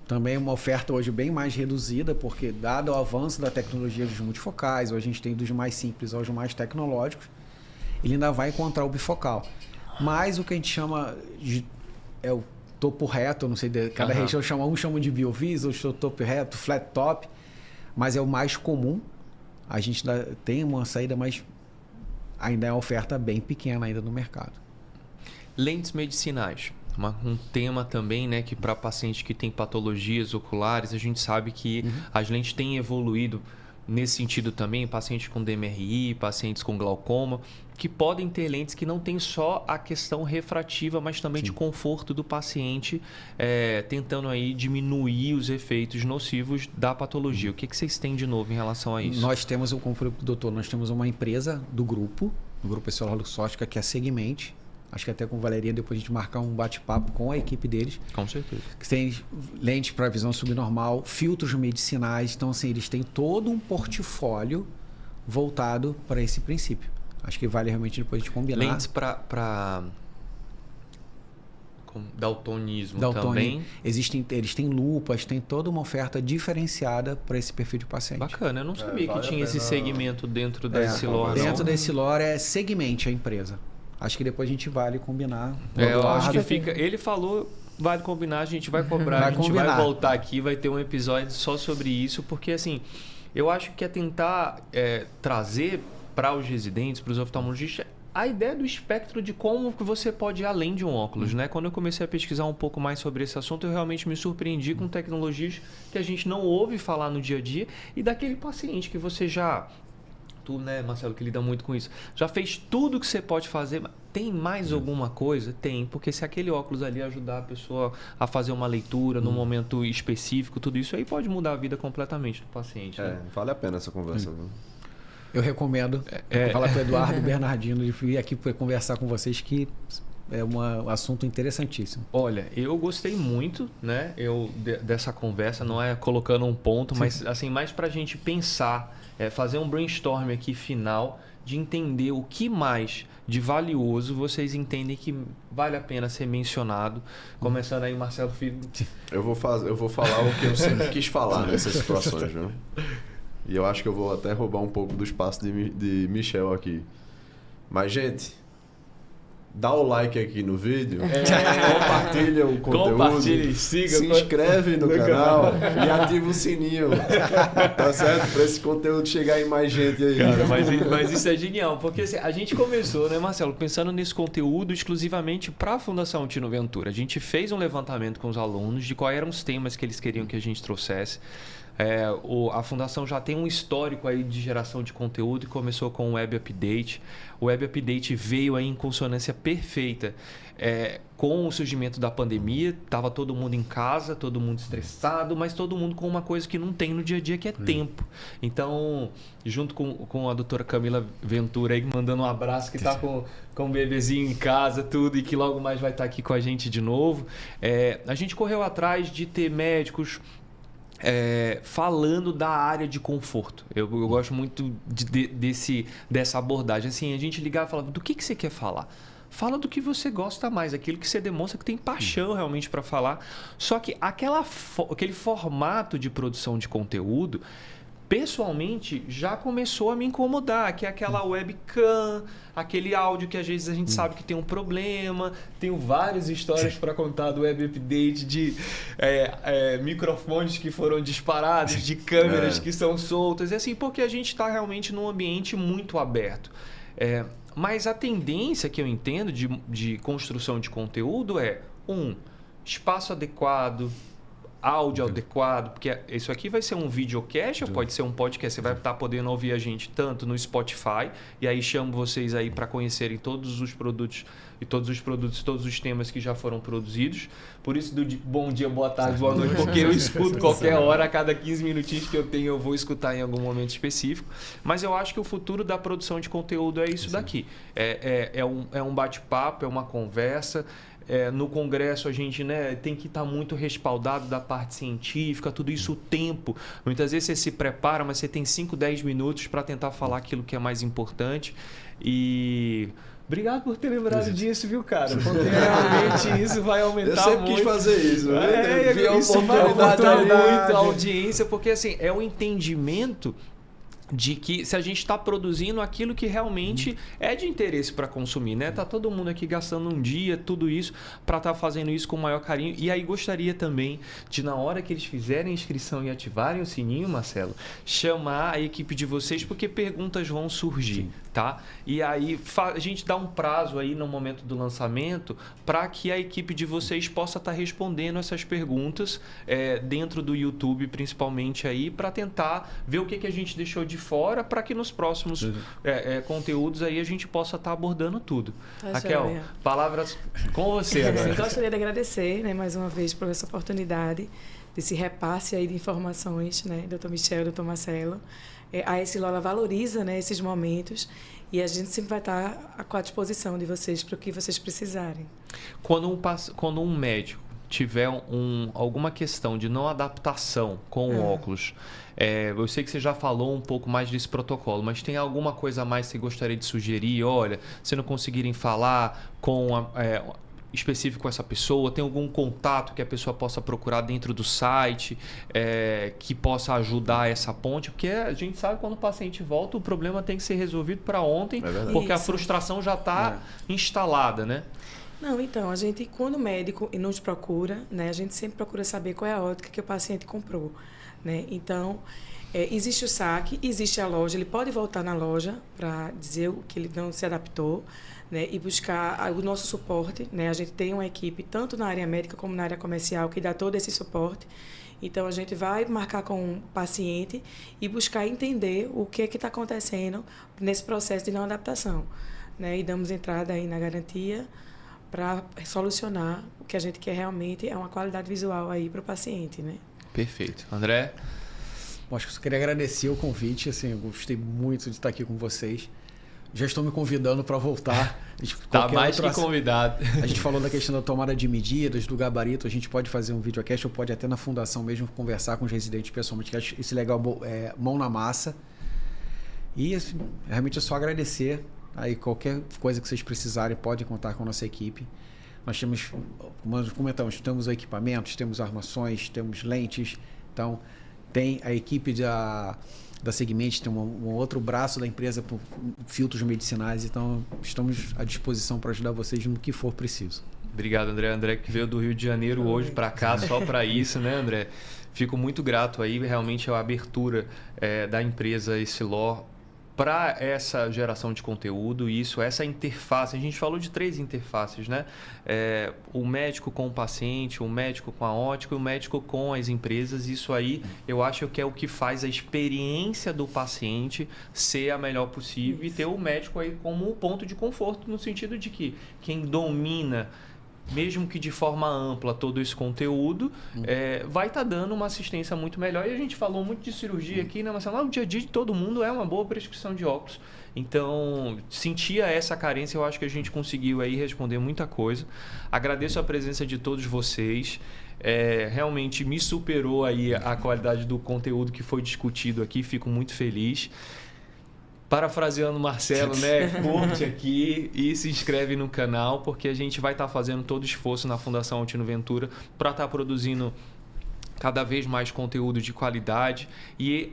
também uma oferta hoje bem mais reduzida, porque dado o avanço da tecnologia dos multifocais, hoje a gente tem dos mais simples aos mais tecnológicos, ele ainda vai encontrar o bifocal. Mas o que a gente chama de o topo reto, não sei, cada região chama, um chama de biovis, outro topo reto, flat top, mas é o mais comum. A gente tem uma saída, mas ainda é uma oferta bem pequena ainda no mercado. Lentes medicinais. Um tema também, né, que para pacientes que têm patologias oculares, a gente sabe que as lentes têm evoluído nesse sentido também, pacientes com DMRI, pacientes com glaucoma, que podem ter lentes que não tem só a questão refrativa, mas também de conforto do paciente, tentando aí diminuir os efeitos nocivos da patologia. O que vocês têm de novo em relação a isso? Nós temos, como falei para o doutor, nós temos uma empresa do grupo essilor-luxótica, que é a Segmente. Acho que até com o Valeria depois a gente marcar um bate-papo com a equipe deles. Com certeza. Que tem lentes para visão subnormal, filtros medicinais. Então, assim, eles têm todo um portfólio voltado para esse princípio. Acho que vale realmente depois a gente combinar. Lentes para daltonismo também. Eles têm lupas, tem toda uma oferta diferenciada para esse perfil de paciente. Bacana, eu não sabia que tinha esse segmento dentro da Essilor. Dentro da Essilor é Segmente a empresa. Acho que depois a gente vale combinar. Eu acho que fica. Ele falou, vale combinar, a gente vai cobrar, vai voltar aqui, vai ter um episódio só sobre isso, porque assim, eu acho que é tentar trazer para os residentes, para os oftalmologistas, a ideia do espectro de como que você pode ir além de um óculos, né? Quando eu comecei a pesquisar um pouco mais sobre esse assunto, eu realmente me surpreendi com tecnologias que a gente não ouve falar no dia a dia e daquele paciente que você já tu, né, Marcelo, que lida muito com isso, já fez tudo que você pode fazer, tem mais alguma coisa? Tem, porque se aquele óculos ali ajudar a pessoa a fazer uma leitura num momento específico, tudo isso aí pode mudar a vida completamente do paciente. Né? Vale a pena essa conversa. Viu? Eu recomendo falar com o Eduardo Bernardino de vir aqui para conversar com vocês, que é um assunto interessantíssimo. Olha, eu gostei muito, né? Dessa conversa, não é colocando um ponto, mas assim, mais para a gente pensar, fazer um brainstorm aqui final de entender o que mais de valioso vocês entendem que vale a pena ser mencionado. Começando aí, Marcelo Filho. Eu vou falar o que eu sempre quis falar nessas situações, viu? E eu acho que eu vou até roubar um pouco do espaço de Michel aqui. Mas, gente, dá o like aqui no vídeo, compartilha o conteúdo, Compartilha, siga, se inscreve no canal e ativa o sininho, tá certo? Para esse conteúdo chegar em mais gente aí. Cara, mas isso é genial, porque assim, a gente começou, né, Marcelo, pensando nesse conteúdo exclusivamente para a Fundação Tino Ventura. A gente fez um levantamento com os alunos de quais eram os temas que eles queriam que a gente trouxesse. A Fundação já tem um histórico aí de geração de conteúdo e começou com o Web Update. O Web Update veio aí em consonância perfeita com o surgimento da pandemia. Estava todo mundo em casa, todo mundo estressado, mas todo mundo com uma coisa que não tem no dia a dia, que é tempo. Então, junto com a doutora Camila Ventura aí, mandando um abraço, que está com o bebezinho em casa, tudo, e que logo mais vai estar aqui com a gente de novo. A gente correu atrás de ter médicos falando da área de conforto. Eu gosto muito dessa abordagem. Assim, a gente ligava e falava, do que você quer falar? Fala do que você gosta mais, aquilo que você demonstra que tem paixão realmente para falar. Só que aquele formato de produção de conteúdo, pessoalmente, já começou a me incomodar, que é aquela webcam, aquele áudio que às vezes a gente sabe que tem um problema. Tenho várias histórias para contar do Web Update de microfones que foram disparados, de câmeras que são soltas, e assim, porque a gente está realmente num ambiente muito aberto. Mas a tendência que eu entendo de construção de conteúdo espaço adequado, áudio adequado, porque isso aqui vai ser um videocast ou pode ser um podcast. Você vai estar podendo ouvir a gente tanto no Spotify, e aí chamo vocês aí para conhecerem todos os produtos, todos os temas que já foram produzidos. Por isso do bom dia, boa tarde, boa noite, porque eu escuto qualquer hora, a cada 15 minutinhos que eu tenho, eu vou escutar em algum momento específico. Mas eu acho que o futuro da produção de conteúdo é isso daqui. É um bate-papo, é uma conversa. No congresso a gente, né, tem que estar muito respaldado da parte científica, tudo isso, o tempo. Muitas vezes você se prepara, mas você tem 5, 10 minutos para tentar falar aquilo que é mais importante. E obrigado por ter lembrado disso, viu, cara? Porque realmente isso vai aumentar muito. Eu sempre quis fazer isso. Isso vai aumentar muito a audiência, porque assim, é o entendimento de que se a gente está produzindo aquilo que realmente é de interesse para consumir, né? Tá todo mundo aqui gastando um dia, tudo isso, para estar fazendo isso com o maior carinho. E aí gostaria também de, na hora que eles fizerem a inscrição e ativarem o sininho, Marcelo, chamar a equipe de vocês, porque perguntas vão surgir, tá? E aí a gente dá um prazo aí no momento do lançamento para que a equipe de vocês possa estar respondendo essas perguntas dentro do YouTube, principalmente aí, para tentar ver o que a gente deixou de fora, para que nos próximos conteúdos aí a gente possa estar abordando tudo. Raquel, palavras com você agora. Eu gostaria de agradecer, né, mais uma vez por essa oportunidade, desse repasse aí de informações, né, Dr. Michel, Dr. Marcelo. A Essilor valoriza, né, esses momentos, e a gente sempre vai estar à disposição de vocês para o que vocês precisarem. Quando um médico tiver alguma questão de não adaptação com o óculos, eu sei que você já falou um pouco mais desse protocolo, mas tem alguma coisa a mais que você gostaria de sugerir? Olha, se não conseguirem falar específico com essa pessoa, tem algum contato que a pessoa possa procurar dentro do site que possa ajudar essa ponte? Porque a gente sabe que quando o paciente volta, o problema tem que ser resolvido para ontem, porque a frustração já está instalada, né? Não, então, a gente, quando o médico nos procura, né, a gente sempre procura saber qual é a ótica que o paciente comprou, né? Então, existe o saque, existe a loja, ele pode voltar na loja para dizer o que ele não se adaptou, né, e buscar o nosso suporte, né? A gente tem uma equipe, tanto na área médica como na área comercial, que dá todo esse suporte. Então, a gente vai marcar com o paciente e buscar entender o que é que está acontecendo nesse processo de não adaptação, né? E damos entrada aí na garantia para solucionar o que a gente quer realmente é uma qualidade visual aí para o paciente, né? Perfeito. André? Bom, acho que eu só queria agradecer o convite, assim, eu gostei muito de estar aqui com vocês. Já estou me convidando para voltar. Está mais que convidado. A gente falou da questão da tomada de medidas, do gabarito. A gente pode fazer um videocast ou pode até na fundação mesmo conversar com os residentes pessoalmente, que acho isso legal, mão na massa. E assim, realmente é só agradecer. Aí qualquer coisa que vocês precisarem, podem contar com a nossa equipe. Nós temos, como nós comentamos, temos equipamentos, temos armações, temos lentes. Então, tem a equipe da Segmente, tem um outro braço da empresa por filtros medicinais. Então, estamos à disposição para ajudar vocês no que for preciso. Obrigado, André. André que veio do Rio de Janeiro hoje para cá só para isso, né, André? Fico muito grato aí. Realmente a abertura da empresa Essilor para essa geração de conteúdo, essa interface. A gente falou de 3 interfaces, né? O médico com o paciente, o médico com a ótica e o médico com as empresas. Isso aí eu acho que é o que faz a experiência do paciente ser a melhor possível e ter o médico aí como um ponto de conforto, no sentido de que quem domina, mesmo que de forma ampla, todo esse conteúdo, vai estar dando uma assistência muito melhor. E a gente falou muito de cirurgia aqui, né, Marcelo? O dia a dia de todo mundo é uma boa prescrição de óculos. Então, sentia essa carência, eu acho que a gente conseguiu aí responder muita coisa. Agradeço a presença de todos vocês. Realmente me superou aí a qualidade do conteúdo que foi discutido aqui. Fico muito feliz. Parafraseando o Marcelo, né? Curte aqui e se inscreve no canal, porque a gente vai estar fazendo todo o esforço na Fundação Altino Ventura para estar produzindo cada vez mais conteúdo de qualidade. E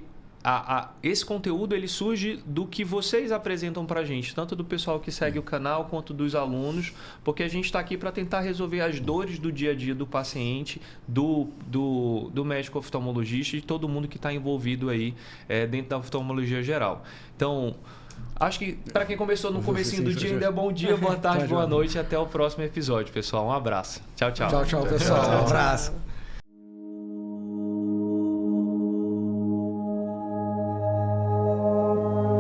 esse conteúdo ele surge do que vocês apresentam para a gente, tanto do pessoal que segue o canal quanto dos alunos, porque a gente está aqui para tentar resolver as dores do dia a dia do paciente, do médico oftalmologista e de todo mundo que está envolvido aí dentro da oftalmologia geral. Então, acho que para quem começou no comecinho do dia, ainda é bom dia, boa tarde, boa noite e até o próximo episódio, pessoal. Um abraço. Tchau, tchau. Tchau, pessoal. Um abraço.